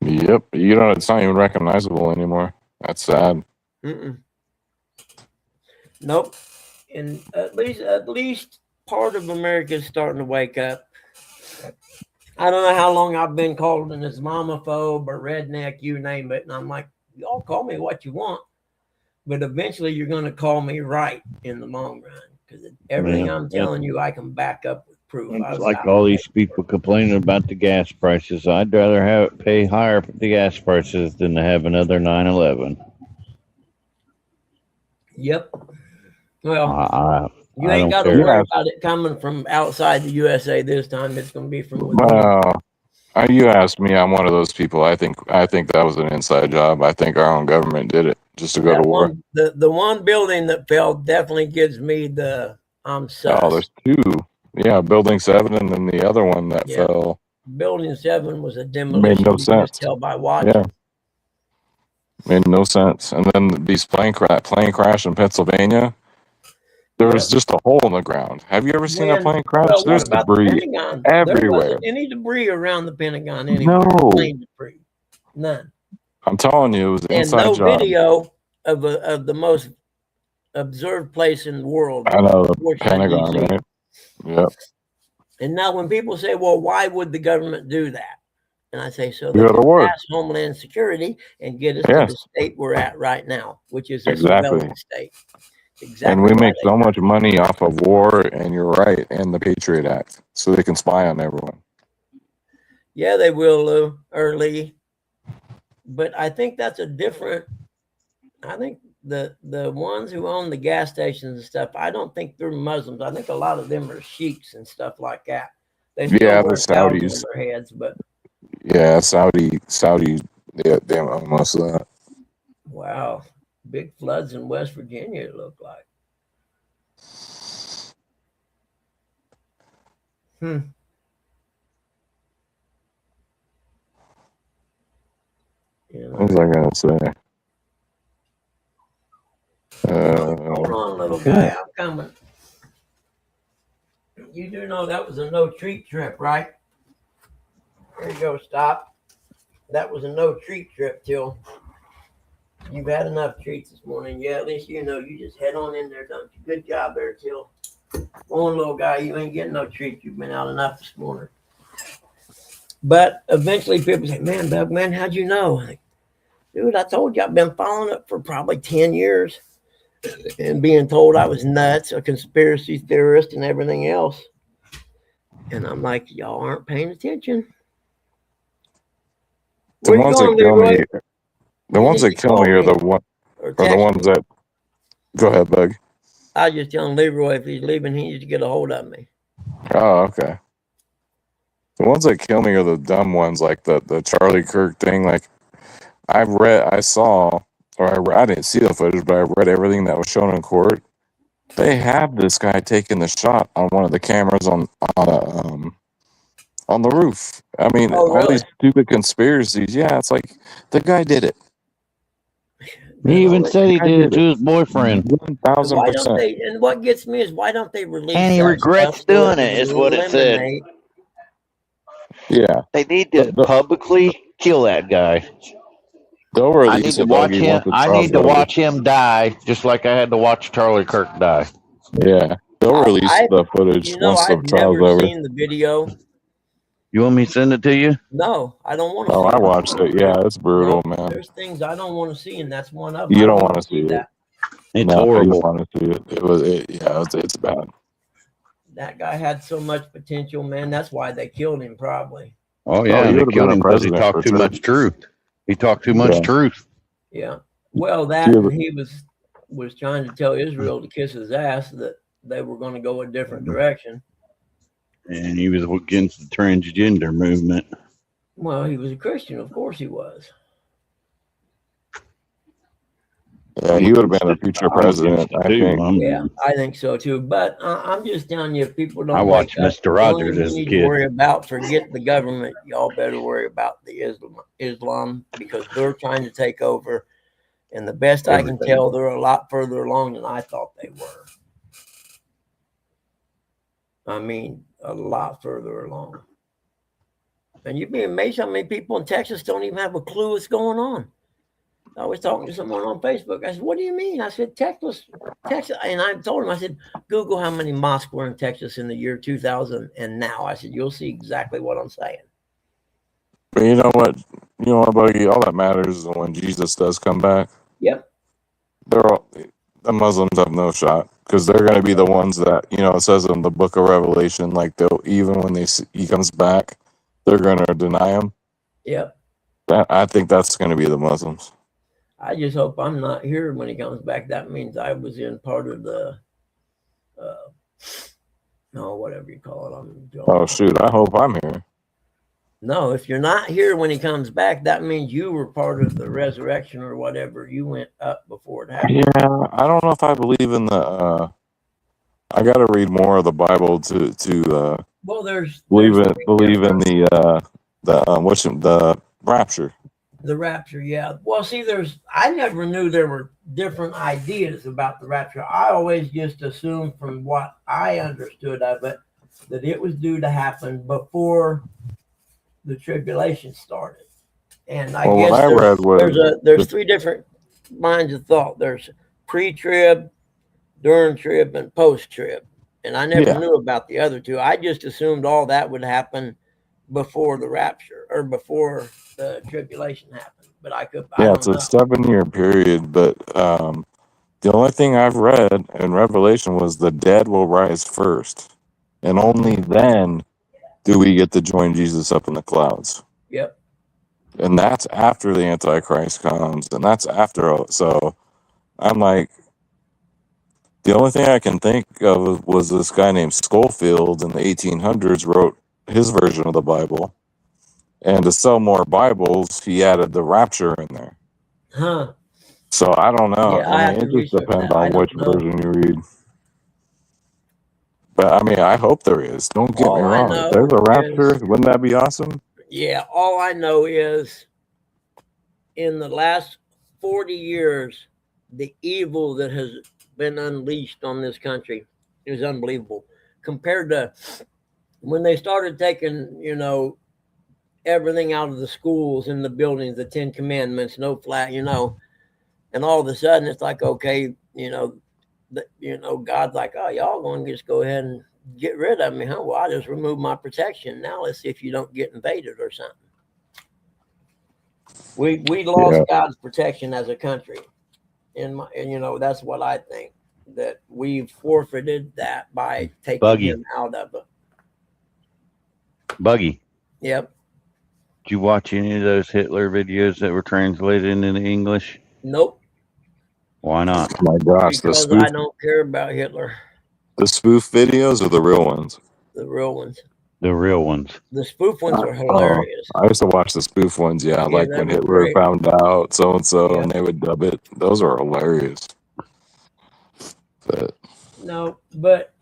Yep, it's not even recognizable anymore. That's sad. Nope. And at least part of America is starting to wake up. I don't know how long I've been called an Islamophobe or redneck, you name it, and I'm like, y'all call me what you want, but eventually you're going to call me right in the long run, because everything I'm telling you, I can back up with proof. It's like all these people complaining about the gas prices. I'd rather pay higher for the gas prices than to have another 9/11. Yep. Well, you I ain't don't got to care. worry about it coming from outside the USA this time. It's going to be from within. Well, you asked me. I'm one of those people. I think that was an inside job. I think our own government did it just to go to war. The one building that fell definitely gives me the sus. Oh, there's two. Yeah, Building 7, and then the other one that fell. Building 7 was a demolition. Made no you sense. Just tell by watching. Yeah, made no sense. And then these plane crash in Pennsylvania. There was just a hole in the ground. Have you ever seen a plane crash? Well, There's what about debris the Pentagon? everywhere. There wasn't any debris around the Pentagon anywhere. No. Plane debris. None. I'm telling you, it was an inside no job. Video of the most observed place in the world. I know, the Pentagon, right? Yep. And now when people say, well, why would the government do that? And I say, so they Go to can work. pass Homeland Security and get us to the state we're at right now, which is a civilian state. Exactly. And we make so much money off of war, and you're right, and the Patriot Act, so they can spy on everyone. Yeah, they will, Lou, or Lee. But I think that's a different. I think the ones who own the gas stations and stuff, I don't think they're Muslims. I think a lot of them are sheiks and stuff like that. They still wear the Saudis. on their heads, but Saudi, they own most of that. Wow, big floods in West Virginia. It looked like. What was I gonna say? Hold on, little guy. I'm coming. You do know that was a no treat trip, right? There you go. Stop. That was a no treat trip, Till. You've had enough treats this morning. Yeah, at least you know you just head on in there, don't you? Good job there, Till. Come on, little guy. You ain't getting no treats. You've been out enough this morning. But eventually people say, man, Doug, man, how'd you know? I'm like, dude, I told you I've been following it for probably 10 years and being told I was nuts, a conspiracy theorist and everything else. And I'm like, y'all aren't paying attention. The ones that kill me, are the ones that. Go ahead, Bug. I was just telling Leroy if he's leaving, he needs to get a hold of me. Oh, okay. The ones that kill me are the dumb ones, like the Charlie Kirk thing. Like I didn't see the footage, but I read everything that was shown in court. They have this guy taking the shot on one of the cameras on the roof. I mean, all these stupid conspiracies. Yeah, it's like the guy did it. He even said he did it to his boyfriend. 1,000%. And what gets me is why don't they release? And he regrets doing it, is what it said. Yeah, they need to publicly kill that guy. They'll release I need to watch him die, just like I had to watch Charlie Kirk die. Yeah, they'll release the footage once the trial's over. I've never seen the video. You want me to send it to you? No, I don't want to. I watched it. Yeah, it's brutal, man. There's things I don't want to see, and that's one of them. You don't want to see that. It's horrible. You want to see it. It's bad. That guy had so much potential, man. That's why they killed him, probably. Oh Oh, yeah, he and they would have been killed a him because he president for talked too sure. much truth. He talked too much Yeah. truth. Yeah. Well, He that and would- he was trying to tell Israel to kiss his ass that they were going to go a different direction. And he was against the transgender movement. Well, he was a Christian, of course he was. Yeah, he would have been a future president, I think. Yeah, I think so too. But I'm just telling you, if people I don't watched wake up, Mr. the Rogers only as you a need to kid. worry about, forget the government. Y'all better worry about the Islam because they're trying to take over. And the best I can Everything. tell, they're a lot further along than I thought they were. I mean, a lot further along. And you'd be amazed how many people in Texas don't even have a clue what's going on. I was talking to someone on Facebook. I said, "What do you mean?" I said, Texas. And I told him, I said, Google how many mosques were in Texas in the year 2000 and now. I said, you'll see exactly what I'm saying. But you know what? You know what, Buggy? All that matters is when Jesus does come back. Yep. The Muslims have no shot because they're going to be the ones that, you know, it says in the book of Revelation, like they'll, even when he comes back, they're going to deny him. Yep. I think that's going to be the Muslims. I just hope I'm not here when he comes back. That means I was in part of the, whatever you call it. Oh, shoot. I hope I'm here. No, if you're not here when he comes back, that means you were part of the resurrection or whatever. You went up before it happened. Yeah, I don't know if I believe in the. I got to read more of the Bible to Well, there's believe in different- the rapture. The rapture, yeah. Well, see, I never knew there were different ideas about the rapture. I always just assumed from what I understood of it that it was due to happen before the tribulation started. And I guess what I read was there's three different lines of thought. There's pre-trib, during trib, and post-trib. And I never knew about the other two. I just assumed all that would happen before the rapture or before the tribulation happened. But I don't it's a know. 7-year period, but the only thing I've read in Revelation was the dead will rise first, and only then do we get to join Jesus up in the clouds. Yep. And that's after the Antichrist comes, and that's after. So I'm like, the only thing I can think of was this guy named Schofield in the 1800s wrote his version of the Bible, and to sell more Bibles, he added the rapture in there. Huh. So I don't know. Yeah, I have to It just research depends that. I on don't which know. version you read. But I mean, I hope there is. Don't get me All I wrong. If know there's a rapture, is, wouldn't that be awesome? yeah, all I know is in the last 40 years, the evil that has been unleashed on this country is unbelievable compared to when they started taking, everything out of the schools and the buildings, the 10 commandments, no flat, and all of a sudden it's like, okay, God's like, oh, y'all going to just go ahead and get rid of me, huh? Well, I just removed my protection. Now let's see if you don't get invaded or something. We lost God's protection as a country, and that's what I think, that we've forfeited that by taking him out of it. Buggy. Yep. Did you watch any of those Hitler videos that were translated into English? Nope. Why not? Oh my gosh, because I don't care about Hitler. The spoof videos or the real ones? The real ones. The real ones. The spoof ones are hilarious. I used to watch the spoof ones, like when Hitler found out so-and-so, and they would dub it. Those are hilarious. But no, but,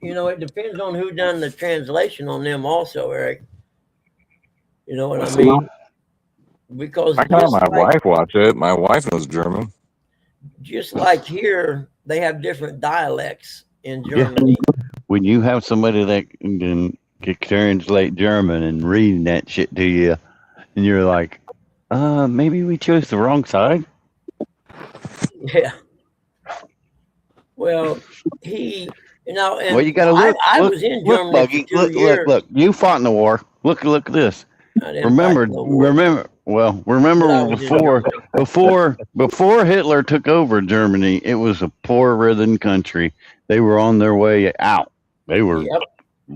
it depends on who done the translation on them also, Eric. You know what I mean? Because I can have my wife watch it. My wife knows German. Just like here, they have different dialects in Germany. When you have somebody that can translate German and reading that shit to you, and you're like, maybe we chose the wrong side. Yeah. Well, you got to look. I was in Germany Buggy, for 2 years. Look. You fought in the war. Look at this. Remember before Hitler took over Germany, it was a poor ridden country. They were on their way out. They were Yep.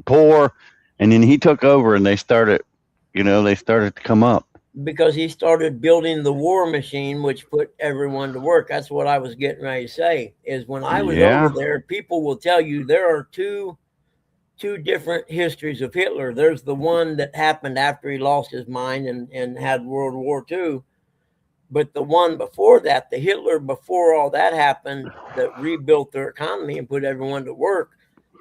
poor, and then he took over, and they started, they started to come up. Because he started building the war machine, which put everyone to work. That's what I was getting ready to say. Is when I was over Yeah. there, people will tell you there are two different histories of Hitler. There's the one that happened after he lost his mind and had World War II. But the one before that, the Hitler before all that happened, that rebuilt their economy and put everyone to work,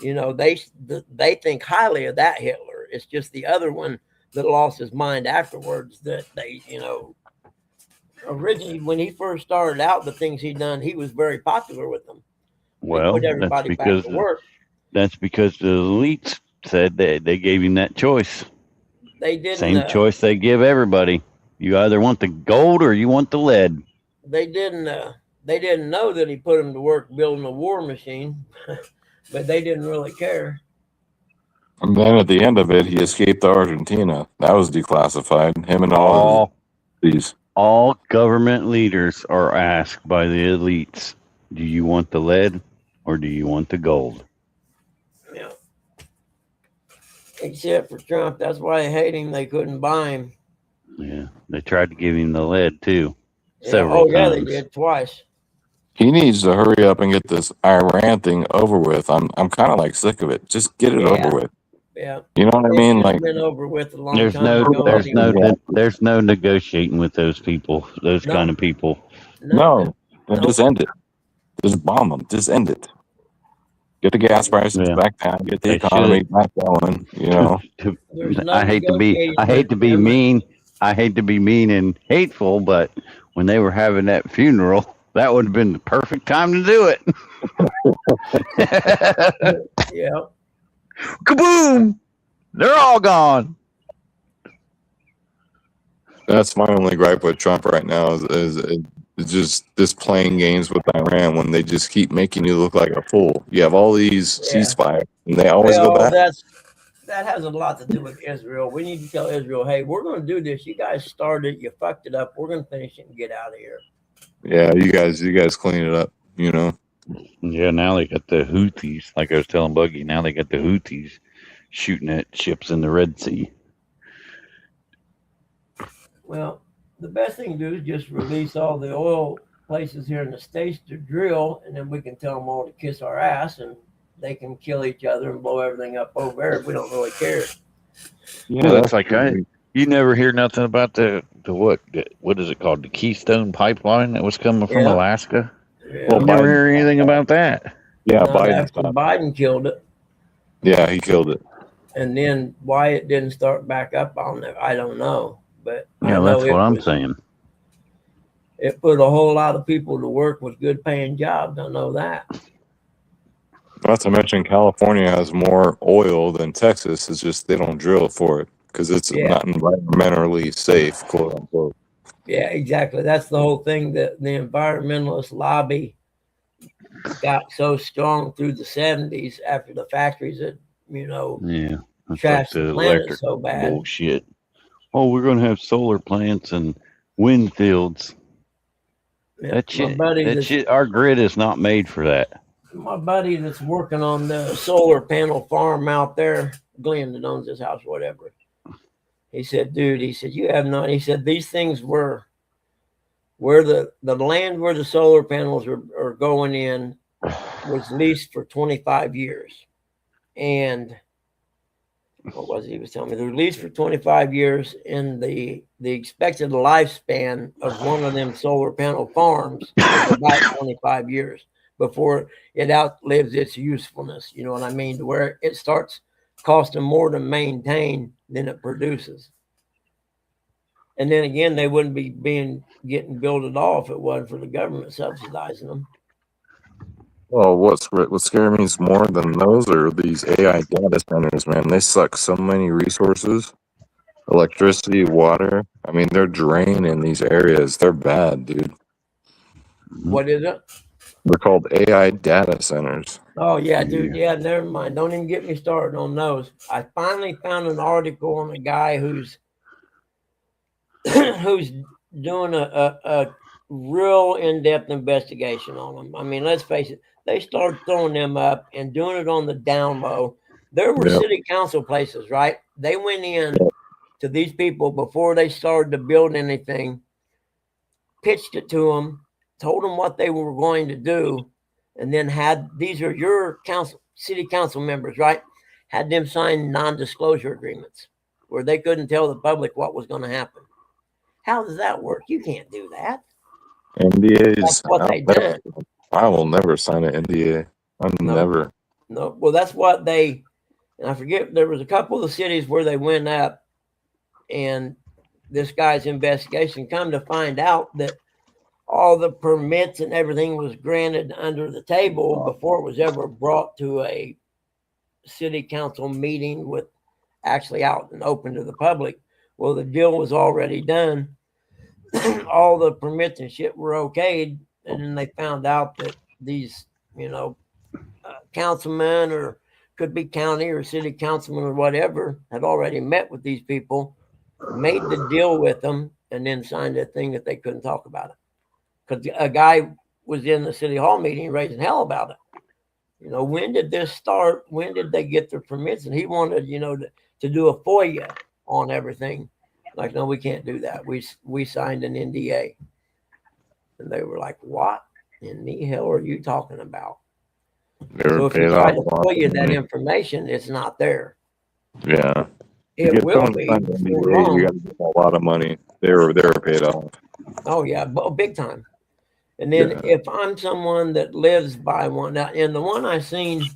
they think highly of that Hitler. It's just the other one that lost his mind afterwards that they, originally when he first started out, the things he done, he was very popular with them. He Well, put everybody back to work. that's because the elites said they gave him that choice. They didn't. Same choice they give everybody. You either want the gold or you want the lead. They didn't. They didn't know that he put them to work building a war machine, but they didn't really care. And then at the end of it, he escaped to Argentina. That was declassified. Him and all All these. all government leaders are asked by the elites, do you want the lead or do you want the gold? Yeah. Except for Trump. That's why they hate him. They couldn't buy him. Yeah. They tried to give him the lead too. Yeah. Several Oh, yeah, they times. did twice. He needs to hurry up and get this Iran thing over with. I'm kind of like sick of it. Just get it Yeah. over with. Yeah. You know what I It mean? should Like have been over with a long There's time no ago. there's no Anyway. there's no negotiating with those people, those No. kind of people. no, No. just end it. Just bomb them. Just end it. Get the gas prices Yeah. back down. Get the They economy back going. You know. There's no I hate to be negotiating with them. mean. I hate to be mean and hateful, but when they were having that funeral, that would have been the perfect time to do it. Yeah. Kaboom! They're all gone. That's my only gripe with Trump right now is just this playing games with Iran when they just keep making you look like a fool. You have all these Yeah. ceasefires and they always go Well, back. that has a lot to do with Israel. We need to tell Israel, hey, we're going to do this. You guys started, you fucked it up. We're going to finish it and get out of here. Yeah, you guys clean it up. You know. Yeah, now they got the Houthis. Like I was telling Buggy, now they got the Houthis shooting at ships in the Red Sea. Well, the best thing to do is just release all the oil places here in the States to drill, and then we can tell them all to kiss our ass, and they can kill each other and blow everything up over there. We don't really care. Yeah, that's like you never hear nothing about the what is it called, the Keystone Pipeline that was coming from Alaska. Yeah. Well, never hear anything about that. Yeah, Biden killed it. Yeah, he killed it. And then why it didn't start back up on there, I don't know. But yeah, that's what I'm saying. It put a whole lot of people to work with good paying jobs. I know that. Not to mention California has more oil than Texas. It's just they don't drill for it because it's not environmentally safe, quote unquote. Yeah, exactly. That's the whole thing, that the environmentalist lobby got so strong through the 70s after the factories that, trashed the planet so bad. Bullshit. Oh, we're going to have solar plants and wind fields. Yeah, that shit, our grid is not made for that. My buddy that's working on the solar panel farm out there, Glenn that owns this house, whatever. He said, dude, he said, you have not, he said, these things were where the land where the solar panels are going in was leased for 25 years. And what was it he was telling me? They're leased for 25 years, and the expected lifespan of one of them solar panel farms is about 25 years before it outlives its usefulness. You know what I mean? To where it starts costing more to maintain than it produces. And then again, they wouldn't be getting built at all if it wasn't for the government subsidizing them. Well, what scares me more than those are these AI data centers, man. They suck so many resources, electricity, water. I mean, they're draining these areas. They're bad, dude. What is it? They're called AI data centers. Oh, yeah, dude. Yeah, never mind. Don't even get me started on those. I finally found an article on a guy who's doing a real in-depth investigation on them. I mean, let's face it, they started throwing them up and doing it on the down low. There were Yep. city council places, right? They went in to these people before they started to build anything, pitched it to them, told them what they were going to do, and then had, these are your city council members, right? Had them sign non-disclosure agreements where they couldn't tell the public what was going to happen. How does that work? You can't do that. NDAs. That's what they done. I will never sign an NDA. I'm never. No. Well, that's what they, and I forget, there was a couple of the cities where they went up and this guy's investigation come to find out that all the permits and everything was granted under the table before it was ever brought to a city council meeting with actually out and open to the public. Well, the deal was already done. All the permits and shit were okayed. And then they found out that these, councilmen, or could be county or city councilmen or whatever, had already met with these people, made the deal with them, and then signed a thing that they couldn't talk about it. Because a guy was in the city hall meeting raising hell about it. When did this start? When did they get their permits? And he wanted, to do a FOIA on everything. Like, no, we can't do that. We signed an NDA. And they were like, what in the hell are you talking about? So if you try to FOIA that information, it's not there. Yeah. It will be. You got to get a lot of money. They were paid off. Oh, yeah, big time. And then if I'm someone that lives by one, now, and the one I've seen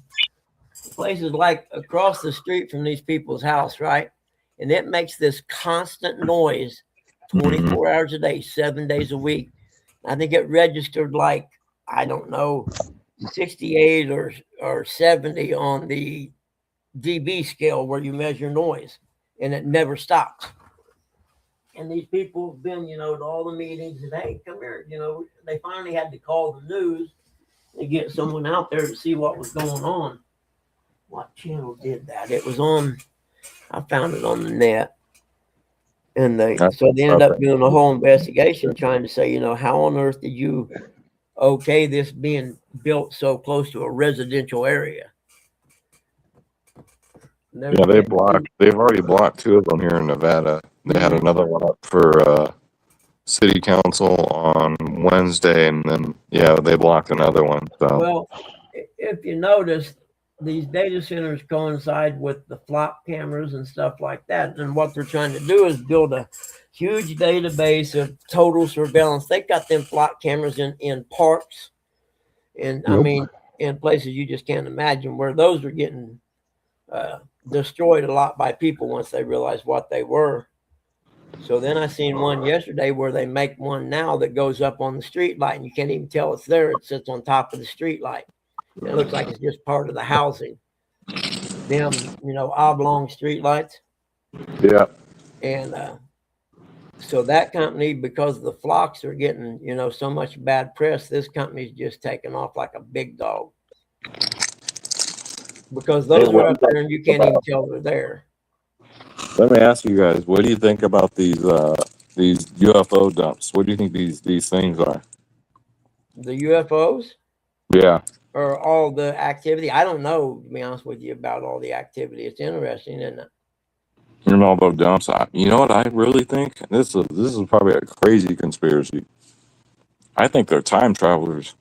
places like across the street from these people's house, right? And it makes this constant noise 24 hours a day, 7 days a week. I think it registered like, I don't know, 68 or 70 on the dB scale where you measure noise, and it never stops. And these people have been, to all the meetings, and hey, come here. They finally had to call the news and get someone out there to see what was going on. What channel did that? It was on, I found it on the net. And they ended up doing a whole investigation trying to say, how on earth did you okay this being built so close to a residential area? They've already blocked 2 of them here in Nevada. They had another one up for city council on Wednesday, and then they blocked another one. So, well, if you notice, these data centers coincide with the flop cameras and stuff like that. And what they're trying to do is build a huge database of total surveillance. They've got them flop cameras in parks, and I mean, in places you just can't imagine, where those are getting destroyed a lot by people once they realize what they were. So then I seen one yesterday where they make one now that goes up on the street light, and you can't even tell it's there. It sits on top of the street light. It looks like it's just part of the housing. Them, oblong street lights. Yeah. And so that company, because the flocks are getting, so much bad press, this company's just taking off like a big dog. Because those are up there and you can't even tell they're there. Let me ask you guys, what do you think about these UFO dumps? What do you think these things are? The UFOs? Yeah. Or all the activity? I don't know, to be honest with you, about all the activity. It's interesting, isn't it? All those dumps. You know what I really think? This is probably a crazy conspiracy. I think they're time travelers.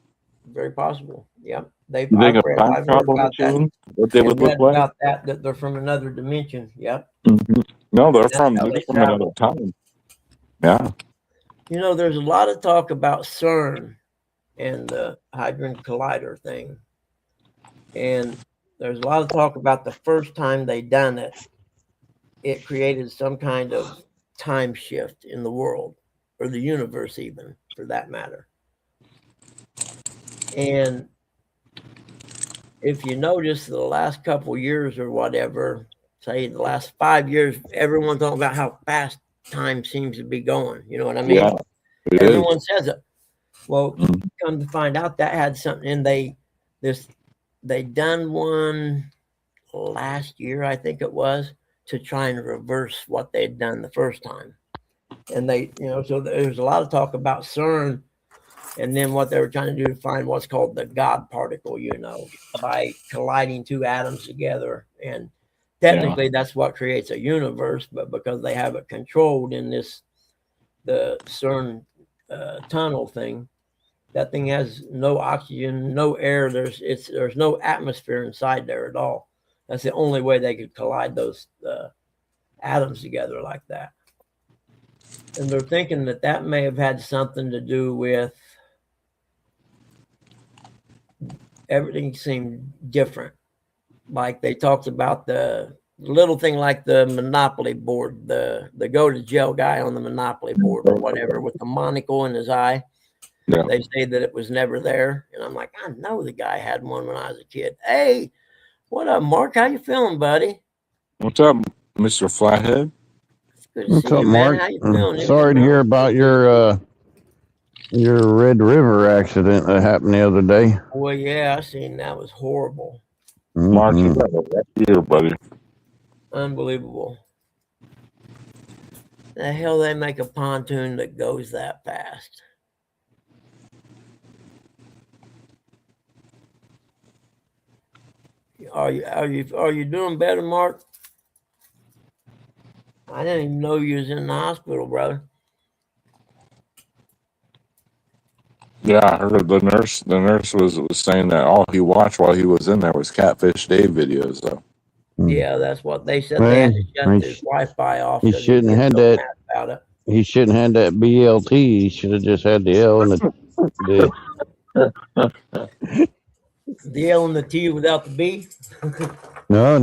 Very possible. Yeah. I've heard about that. What they would look like? About that they're from another dimension. Yep. Mm-hmm. No, they're from another time. Yeah. There's a lot of talk about CERN and the Hadron Collider thing. And there's a lot of talk about the first time they done it, it created some kind of time shift in the world, or the universe even, for that matter. And if you notice the last couple years or whatever, say the last 5 years, everyone's talking about how fast time seems to be going. You know what I mean? Yeah, everyone says it. Well, come to find out, that had something. And they done one last year, I think it was, to try and reverse what they'd done the first time. And they, so there's a lot of talk about CERN And then what they were trying to do to find what's called the God particle, by colliding two atoms together. And technically that's what creates a universe, but because they have it controlled in the CERN tunnel thing, that thing has no oxygen, no air. There's no atmosphere inside there at all. That's the only way they could collide those atoms together like that. And they're thinking that may have had something to do with everything seemed different. Like they talked about the little thing like the Monopoly board, the go to jail guy on the Monopoly board or whatever with the monocle in his eye. Yeah. They say that it was never there. And I'm like, I know the guy had one when I was a kid. Hey, what up, Mark? How you feeling, buddy? What's up, Mr. Flathead? It's good to What's see up, you, man. Mark? How you feeling? Sorry to hear about your Red River accident that happened the other day. Well, yeah, I seen that was horrible. Mark, you got a rough year, buddy. Unbelievable. The hell they make a pontoon that goes that fast? Are you doing better, Mark? I didn't even know you was in the hospital, brother. Yeah, I heard the nurse. The nurse was saying that all he watched while he was in there was Catfish Dave videos. So Yeah, that's what they said. They had to shut his Wi-Fi off He because shouldn't have had so that. mad about it. He shouldn't have had that BLT. He should have just had the L and the The L and the T without the B. no.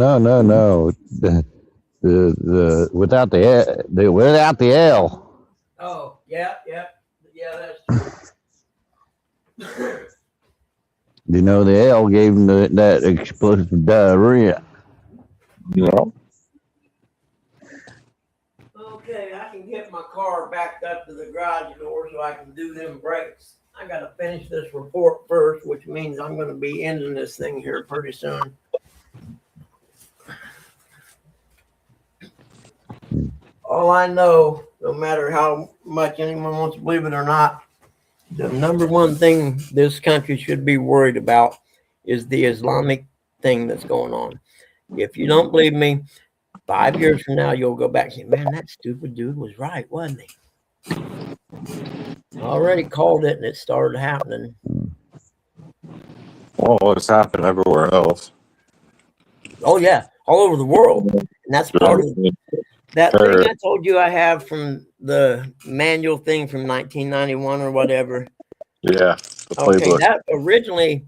The without the L. Oh, yeah, that's true. You know, the L gave him that explosive diarrhea. you know, Okay, I can get my car backed up to the garage door so I can do them brakes. I got to finish this report first, which means I'm going to be ending this thing here pretty soon. All I know, no matter how much anyone wants to believe it or not, the number one thing this country should be worried about is the Islamic thing that's going on. If you don't believe me, 5 years from now, you'll go back and say, man, that stupid dude was right, wasn't he? I already called it and it started happening. well, it's happened everywhere else. Oh, yeah, all over the world. And that's part of that thing I told you I have from the manual thing from 1991 or whatever. Yeah. Okay, that originally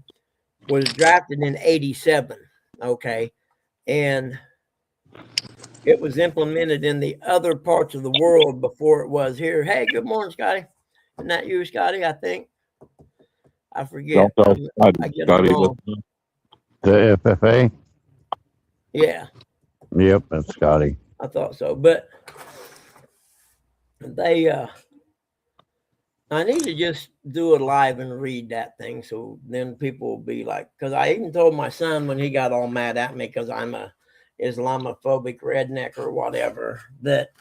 was drafted in 87. Okay. And it was implemented in the other parts of the world before it was here. Hey, good morning, Scotty. Isn't that you, Scotty? I think. I forget. I get them wrong. The FFA? Yeah. Yep, that's Scotty. I thought so. But they I need to just do it live and read that thing so then people will be like, because I even told my son when he got all mad at me because I'm a Islamophobic redneck or whatever, that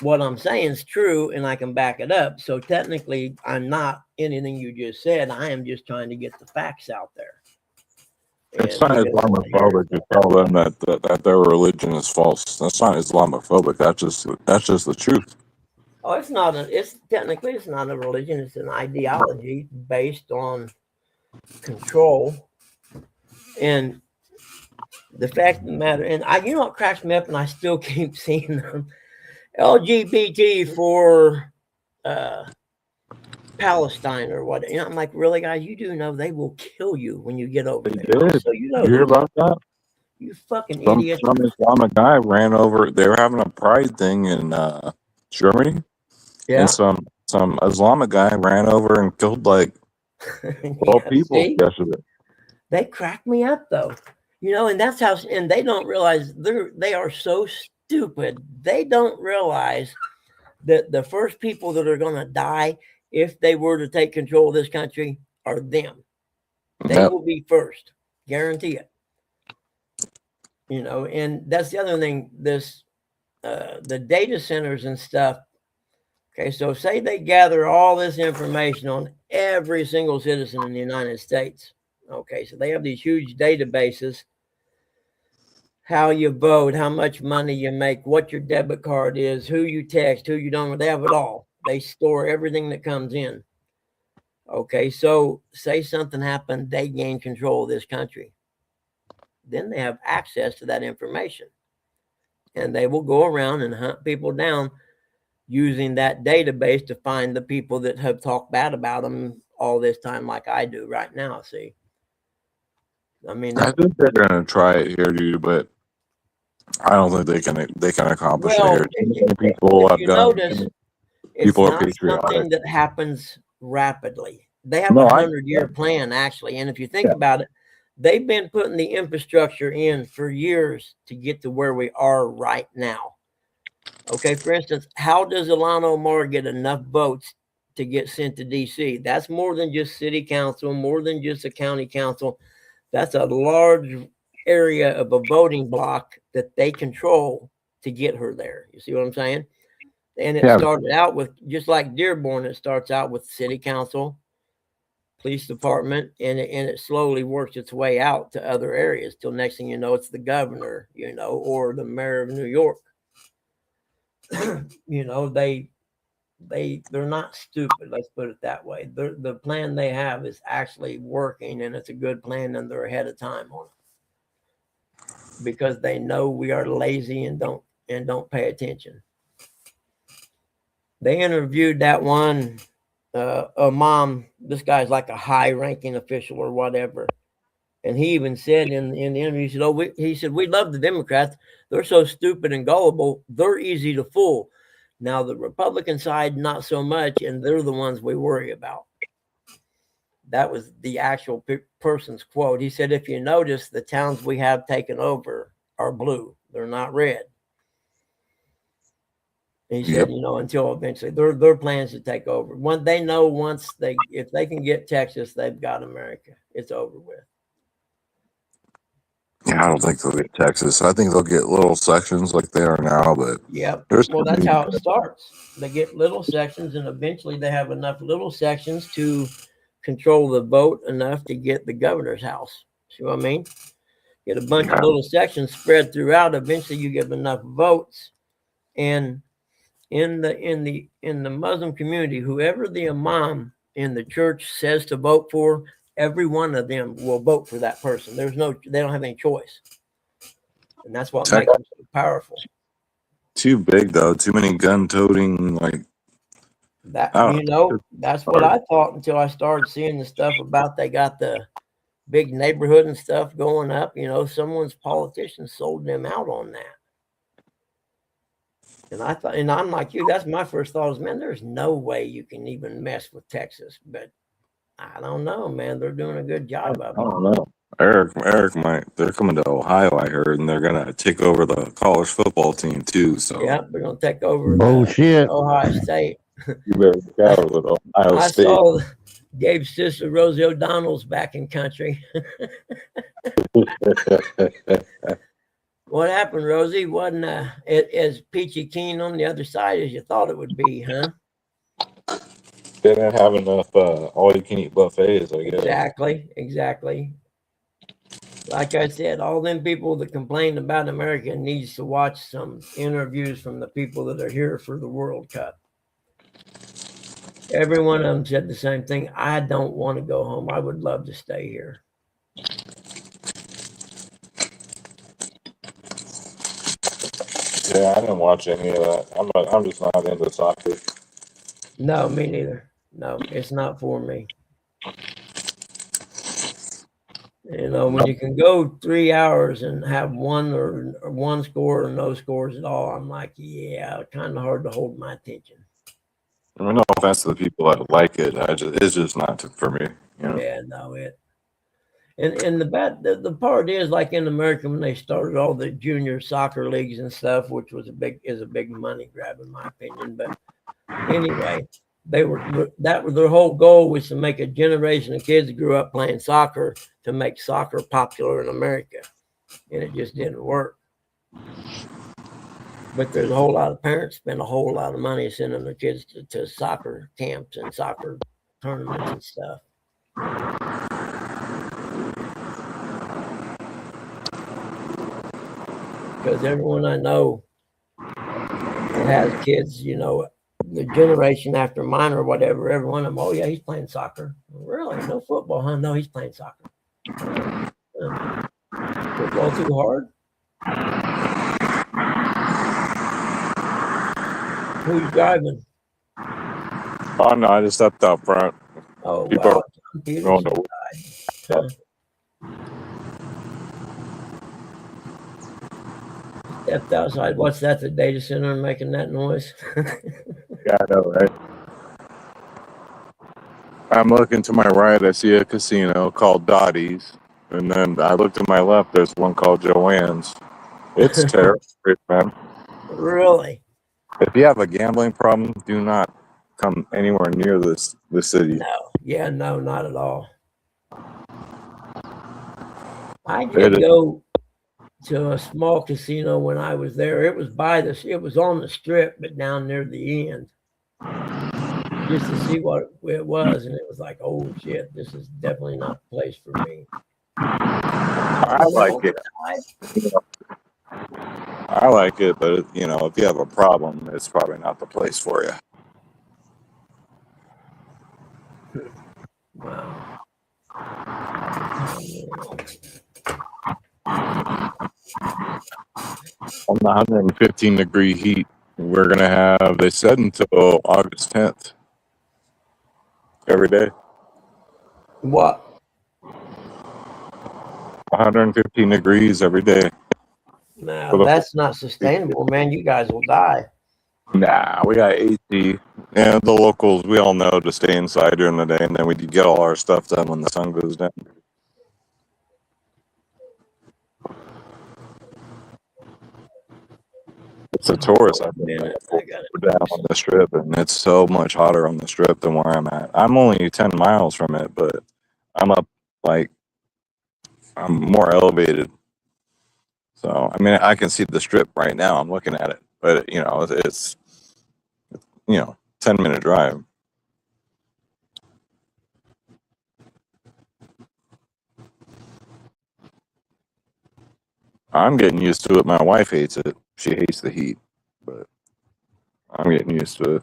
what I'm saying is true and I can back it up. So technically, I'm not anything you just said. I am just trying to get the facts out there. It's not Islamophobic to tell them that their religion is false. That's not Islamophobic. That's just the truth. Oh, it's not. It's technically it's not a religion. It's an ideology based on control and the fact of the matter. And you know what cracks me up, and I still keep seeing them. LGBT for Palestine or what? I'm like, really, guys? You do know they will kill you when you get over there. So you know, you hear about that? You fucking idiot! Some Islamic guy ran over. They were having a pride thing in Germany, and some Islamic guy ran over and killed like 12 people yesterday. They crack me up though, and that's how. And they don't realize they are so stupid. They don't realize that the first people that are going to die if they were to take control of this country are them. They will be first, guarantee it. And that's the other thing. This the data centers and stuff Okay, so say they gather all this information on every single citizen in the United States. Okay, so they have these huge databases, how you vote, how much money you make, what your debit card is, who you text, who you don't. They have it all. They store everything that comes in. Okay, so say something happened, they gain control of this country. Then they have access to that information. And they will go around and hunt people down using that database to find the people that have talked bad about them all this time, like I do right now. See, I mean, I think they're gonna try it here, dude, but I don't think they can accomplish it well, here. Too many if people have you done. notice, it's People are not patriotic. something that happens rapidly. They have No, a I 100-year plan, actually. And if you think about it, they've been putting the infrastructure in for years to get to where we are right now. Okay, for instance, how does Ilhan Omar get enough votes to get sent to DC? That's more than just city council, more than just a county council. That's a large area of a voting block that they control to get her there. You see what I'm saying? And it yeah, started out with, just like Dearborn, it starts out with city council, police department, and it slowly works its way out to other areas till next thing you know, it's the governor, or the mayor of New York. They're not stupid. Let's put it that way. The plan they have is actually working, and it's a good plan, and they're ahead of time on it because they know we are lazy and don't pay attention. They interviewed that one a mom. This guy's like a high-ranking official or whatever, and he even said in the interview, he said, we love the Democrats. They're so stupid and gullible. They're easy to fool. Now, the Republican side, not so much, and they're the ones we worry about. That was the actual person's quote. He said, if you notice, the towns we have taken over are blue. They're not red. And he said, until eventually their plans to take over. When they know if they can get Texas, they've got America. It's over with. Yeah, I don't think they'll get Texas. I think they'll get little sections like they are now, but well, that's how it starts. They get little sections, and eventually they have enough little sections to control the vote enough to get the governor's house. See what I mean? Get a bunch of little sections spread throughout. Eventually, you get enough votes, and in the Muslim community, whoever the imam in the church says to vote for, every one of them will vote for that person. They don't have any choice, and that's what makes them so powerful. Too big though. Too many gun-toting that. That's what I thought until I started seeing the stuff about they got the big neighborhood and stuff going up. Someone's politician sold them out on that. And I thought, and I'm like you, that's my first thought is, man, there's no way you can even mess with Texas. But I don't know, man. They're doing a good job of it. I don't know. Eric might. They're coming to Ohio, I heard, and they're gonna take over the college football team too. So yeah, they're gonna take over Bullshit. Ohio State. you better look out with Ohio I State. saw Gabe's sister Rosie O'Donnell's back in country. What happened, Rosie? Wasn't as peachy keen on the other side as you thought it would be, huh? They didn't have enough all-you-can-eat buffets, I guess. Exactly. Like I said, all them people that complain about America needs to watch some interviews from the people that are here for the World Cup. Every one of them said the same thing. I don't want to go home. I would love to stay here. Yeah, I didn't watch any of that. I'm just not into soccer. No, me neither. No, it's not for me. When you can go 3 hours and have one score or no scores at all, I'm like, yeah, kind of hard to hold my attention. I mean, no offense to the people that like it. It's just not for me. Yeah, no, and the part is, like in America when they started all the junior soccer leagues and stuff, which was a big money grab in my opinion. But anyway, their whole goal was to make a generation of kids that grew up playing soccer to make soccer popular in America, and it just didn't work. But there's a whole lot of parents spend a whole lot of money sending their kids to soccer camps and soccer tournaments and stuff. Because everyone I know that has kids, you know, the generation after mine or whatever, every one of them, oh yeah, he's playing soccer. Really? No football, huh? No, he's playing soccer. Football too hard? Who's driving? Oh no, I just stepped out front. Oh People wow, are John Peters going to died. Huh. Stepped outside. What's that? The data center making that noise? yeah, I know, right? I'm looking to my right. I see a casino called Dottie's, and then I look to my left. There's one called Joanne's. It's terrible, man. Really? If you have a gambling problem, do not come anywhere near this city. No. Yeah, no, not at all. I It did is, go to a small casino when I was there. It was it was on the strip, but down near the end, just to see what it was. And it was like, oh shit, this is definitely not the place for me. I like it. I like it, but you know, if you have a problem, it's probably not the place for you. Wow. On the 115-degree heat, we're gonna have. They said until August 10th every day. What? 115 degrees every day. Now that's not sustainable, man. You guys will die. Nah, we got AC. And the locals, we all know to stay inside during the day, and then we get all our stuff done when the sun goes down. It's a tourist. I've been Man, I got it. down on the strip, and it's so much hotter on the strip than where I'm at. I'm only 10 miles from it, but I'm up like I'm more elevated. So I mean, I can see the strip right now. I'm looking at it, but you know, it's 10-minute drive. I'm getting used to it. My wife hates it. She hates the heat, but I'm getting used to it.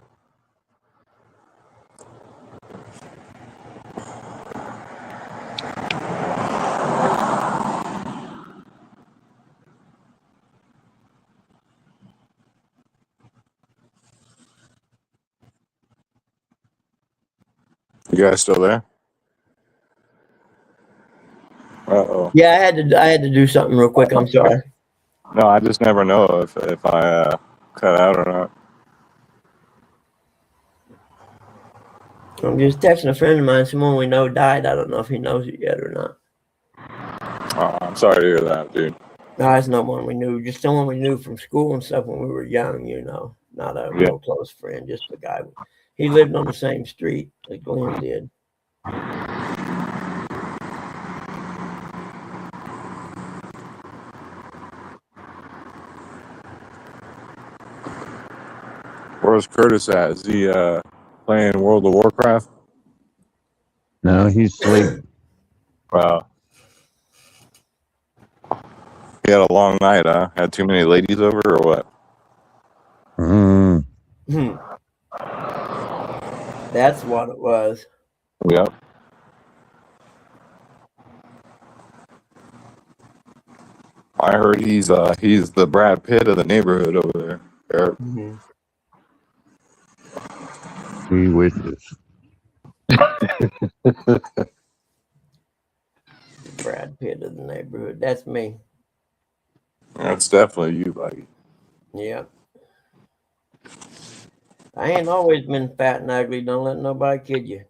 You guys still there? Uh-oh. Yeah, I had to do something real quick. I'm sorry. No, I just never know if I cut out or not. I'm just texting a friend of mine. Someone we know died. I don't know if he knows it yet or not. Oh, I'm sorry to hear that, dude. No, it's not one we knew. Just someone we knew from school and stuff when we were young. You know, not a real close friend. Just a guy. He lived on the same street that Glenn did. Where's Curtis at? Is he playing World of Warcraft? No, he's asleep. Wow. He had a long night, huh? Had too many ladies over or what? That's what it was. Yep. I heard he's the Brad Pitt of the neighborhood over there. Eric. He wishes. Brad Pitt of the neighborhood. That's me. That's definitely you, buddy. Yeah. I ain't always been fat and ugly. Don't let nobody kid you.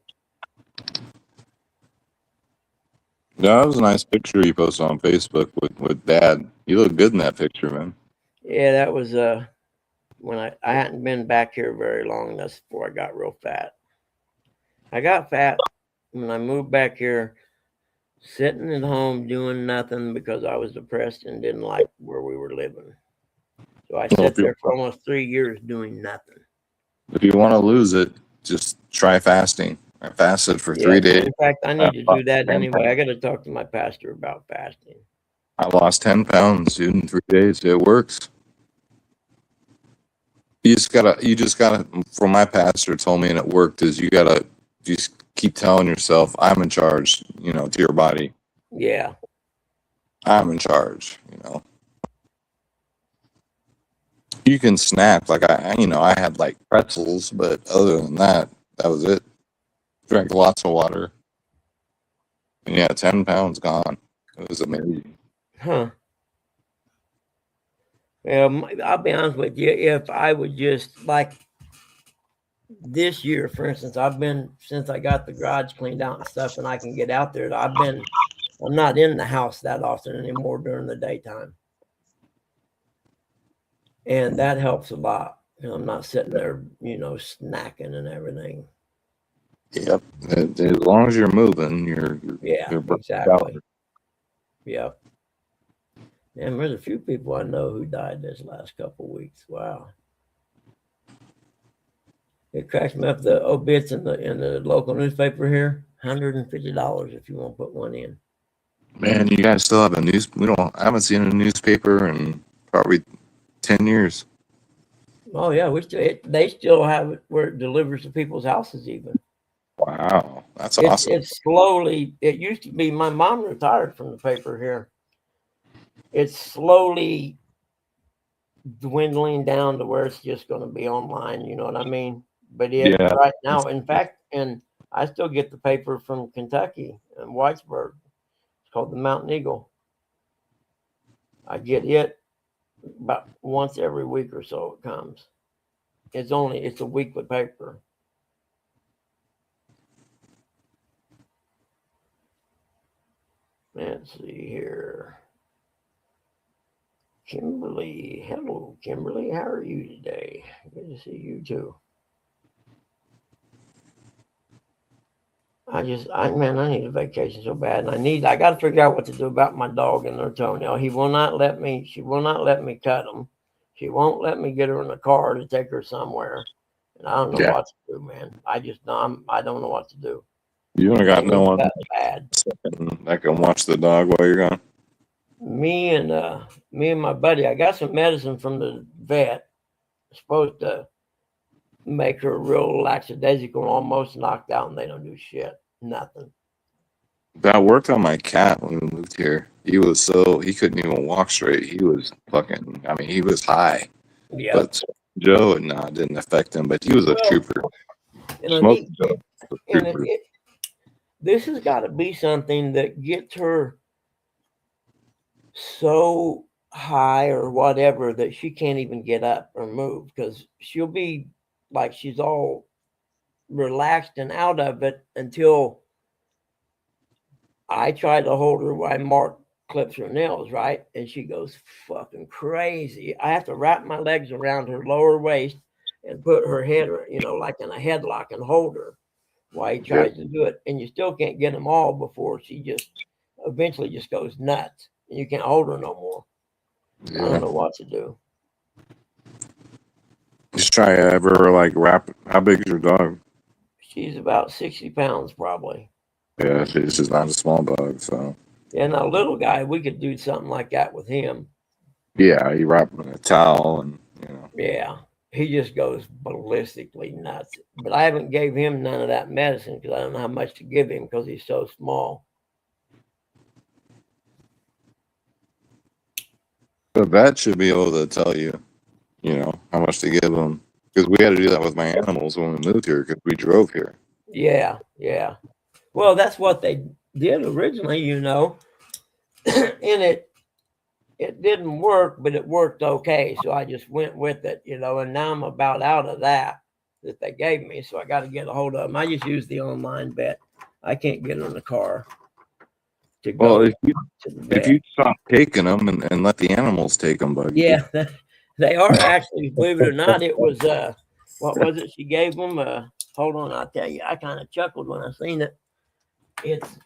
No, that was a nice picture you posted on Facebook with Dad. You look good in that picture, man. Yeah, that was when I hadn't been back here very long. That's before I got real fat. I got fat when I moved back here, sitting at home doing nothing because I was depressed and didn't like where we were living. So I Well, sat there for almost 3 years doing nothing. if you want to lose it, just try fasting. I fasted for 3 Yes, days. in fact, I I need to do lost that 10 anyway. pounds. I got to talk to my pastor about fasting. I lost 10 pounds, dude, in 3 days. It works. You just gotta, from my pastor told me, and it worked, is you gotta just keep telling yourself, I'm in charge, to your body. Yeah. I'm in charge, You can snack, like I had like pretzels, but other than that, that was it. Drank lots of water. And yeah, 10 pounds gone. It was amazing. Huh. Well, I'll be honest with you. If I would just like this year, for instance, I've been since I got the garage cleaned out and stuff, and I can get out there. I'm not in the house that often anymore during the daytime, and that helps a lot. I'm not sitting there, snacking and everything. Yep. As long as you're moving, Yeah, you're burning exactly. calories. Yep. And there's a few people I know who died this last couple of weeks. Wow. It cracks me up. The obits in the local newspaper here, $150 if you want to put one in. Man, you guys still have a news? I haven't seen a newspaper in probably 10 years. Oh yeah, they still have it where it delivers to people's houses. Even Wow, that's it's awesome. it's slowly. It used to be. My mom retired from the paper here. It's slowly dwindling down to where it's just going to be online. You know what I mean? But it Yeah. right now, in fact, and I still get the paper from Kentucky and Whitesburg. It's called the Mountain Eagle. I get it about once every week or so. It comes. It's a weekly paper. Let's see here. Kimberly, hello, Kimberly. How are you today? Good to see you too. Man, I need a vacation so bad, and I got to figure out what to do about my dog and her toenail. She will not let me cut them. She won't let me get her in the car to take her somewhere, and I don't know Yeah. what to do, man. I don't know what to do. You don't got It no is one that bad. that can watch the dog while you're gone. Me and my buddy, I got some medicine from the vet. Supposed to make her real lackadaisical, almost knocked out, and they don't do shit. Nothing. That worked on my cat when we moved here. He couldn't even walk straight. He was fucking, I mean, he was high, Yep. but Joe, no, it didn't affect him, but he was a Well, trooper. and a Smoke neat, Joe was a and trooper. this has got to be something that gets her so high or whatever that she can't even get up or move because she'll be like she's all relaxed and out of it until I try to hold her while Mark clips her nails, right? And she goes fucking crazy. I have to wrap my legs around her lower waist and put her head, like in a headlock and hold her while he Yeah. tries to do it. And you still can't get them all before she just eventually just goes nuts. And you can't hold her no more. I don't Yeah. know what to do. Just try ever like wrap. How big is your dog? She's about 60 pounds probably. Yeah, she's just not a small dog, so And a little guy, we could do something like that with him. yeah, you wrap him in a towel and. Yeah, he just goes ballistically nuts. But I haven't gave him none of that medicine because I don't know how much to give him because he's so small. The vet should be able to tell you, how much to give them. Because we had to do that with my animals when we moved here because we drove here. Yeah, yeah. Well, that's what they did originally, and it didn't work, but it worked okay. So I just went with it, and now I'm about out of that they gave me. So I got to get a hold of them. I just use the online vet. I can't get in the car to Well, go to the if vet. you stop taking them and let the animals take them, buddy. Yeah, they are actually, believe it or not, it was what was it she gave them? Hold on, I'll tell you. I kind of chuckled when I seen it. It's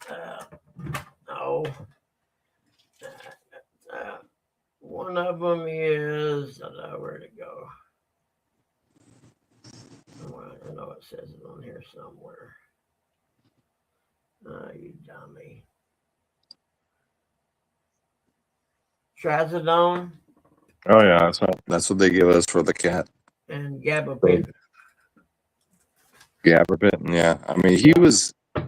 oh uh, one one of them is, where'd it go? I know it says it on here somewhere. You dummy. Trazodone Oh yeah, that's what they give us for the cat. and gabapentin. Gabapentin, yeah. I mean, he was I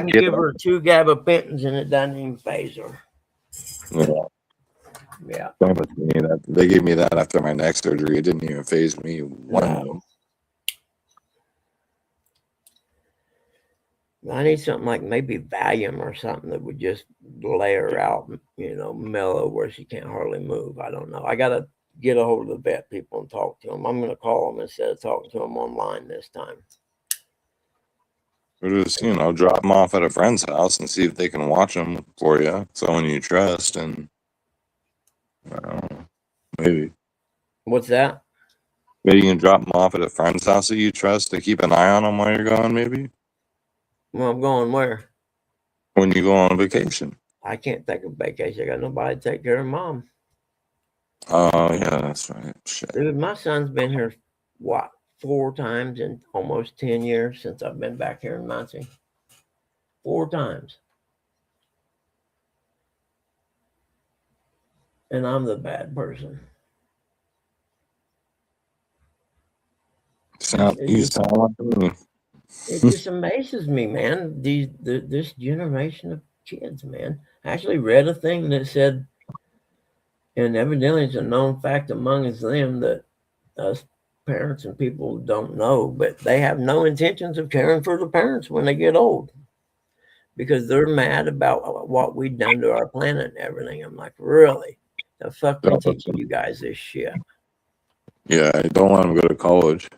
can get give up. her 2 gabapentins and it doesn't even phase her. Yeah, Yeah. same with me. That they gave me that after my neck surgery. It didn't even phase me one. No. I need something like maybe Valium or something that would just lay her out, mellow where she can't hardly move. I don't know. I got to get a hold of the vet people and talk to them. I'm going to call them instead of talking to them online this time. Or just drop them off at a friend's house and see if they can watch them for you, someone you trust, and I don't know, maybe What's that? you can drop them off at a friend's house that you trust to keep an eye on them while you're gone. Maybe Well, I'm going where? when you go on vacation. I can't take a vacation. I got nobody to take care of mom. Oh yeah, that's right. Shit. Dude, my son's been here, 4 times in almost 10 years since I've been back here in Muncie. 4 times. And I'm the bad person. You sound like me. It just amazes me, man. This generation of kids, man. I actually read a thing that said, and evidently it's a known fact among them that us parents and people don't know, but they have no intentions of caring for the parents when they get old because they're mad about what we've done to our planet and everything. I'm like, really? The fuck they teaching you guys this shit? Yeah, I don't want them to go to college.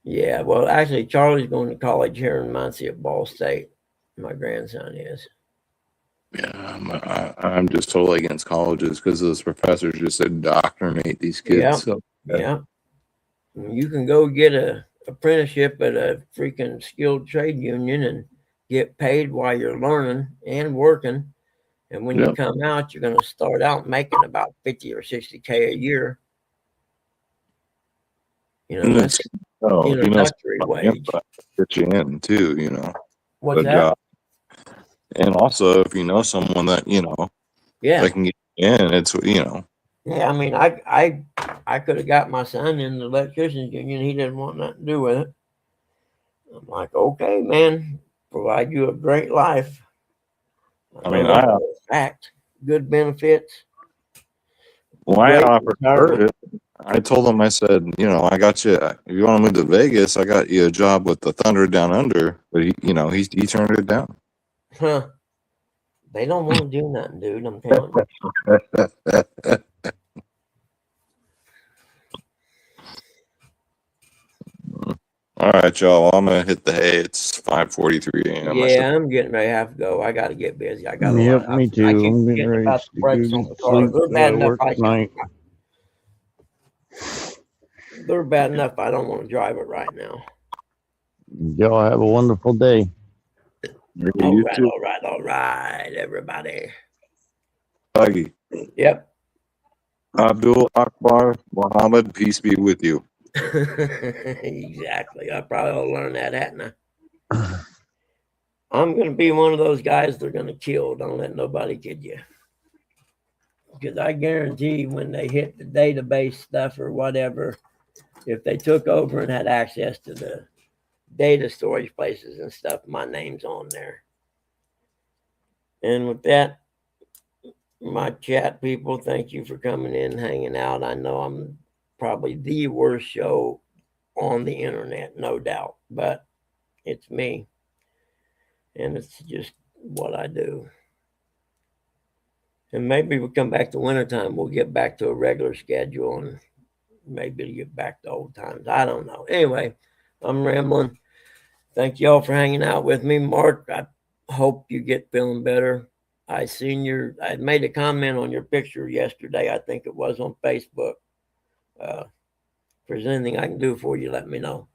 Yeah, well, actually, Charlie's going to college here in Muncie at Ball State. My grandson is. Yeah, I'm just totally against colleges because those professors just indoctrinate these kids. Yeah, So yeah. You can go get a apprenticeship at a freaking skilled trade union and get paid while you're learning and working. And when you come out, you're going to start out making about 50 or 60K a year. That's introductory wage. Get you in too, What's that? Job. And also, if you know someone that yeah, that can get you in, it's Yeah, I mean, I could have got my son in the electricians union. He didn't want nothing to do with it. I'm like, okay, man, provide you a great life. I mean, I fact, good benefits. Well, I offered her it. I told him, I said, I got you. If you want to move to Vegas, I got you a job with the Thunder Down Under. But he turned it down. Huh? They don't want to do nothing, dude. I'm telling you. All right, y'all. I'm gonna hit the hay. It's 5:43 a.m. Yeah, I'm getting ready to have to go. I got to get busy. I got Yep, me too. I'm getting ready about the brakes on the car. They're bad enough. They're bad enough. I don't want to drive it right now. Y'all have a wonderful day. All right, everybody. Buggy. Yep. Abdul Akbar Muhammad, peace be with you. Exactly. I probably will learn that, hadn't I? I'm going to be one of those guys they're going to kill. Don't let nobody kid you. Because I guarantee when they hit the database stuff or whatever, if they took over and had access to the data storage places and stuff, my name's on there. And with that, my chat people, thank you for coming in and hanging out. I know I'm probably the worst show on the internet, no doubt, but it's me. And it's just what I do. And maybe we'll come back to wintertime. We'll get back to a regular schedule and maybe get back to old times. I don't know. Anyway, I'm rambling. Thank you all for hanging out with me. Mark, I hope you get feeling better. I made a comment on your picture yesterday. I think it was on Facebook. If there's anything I can do for you, let me know.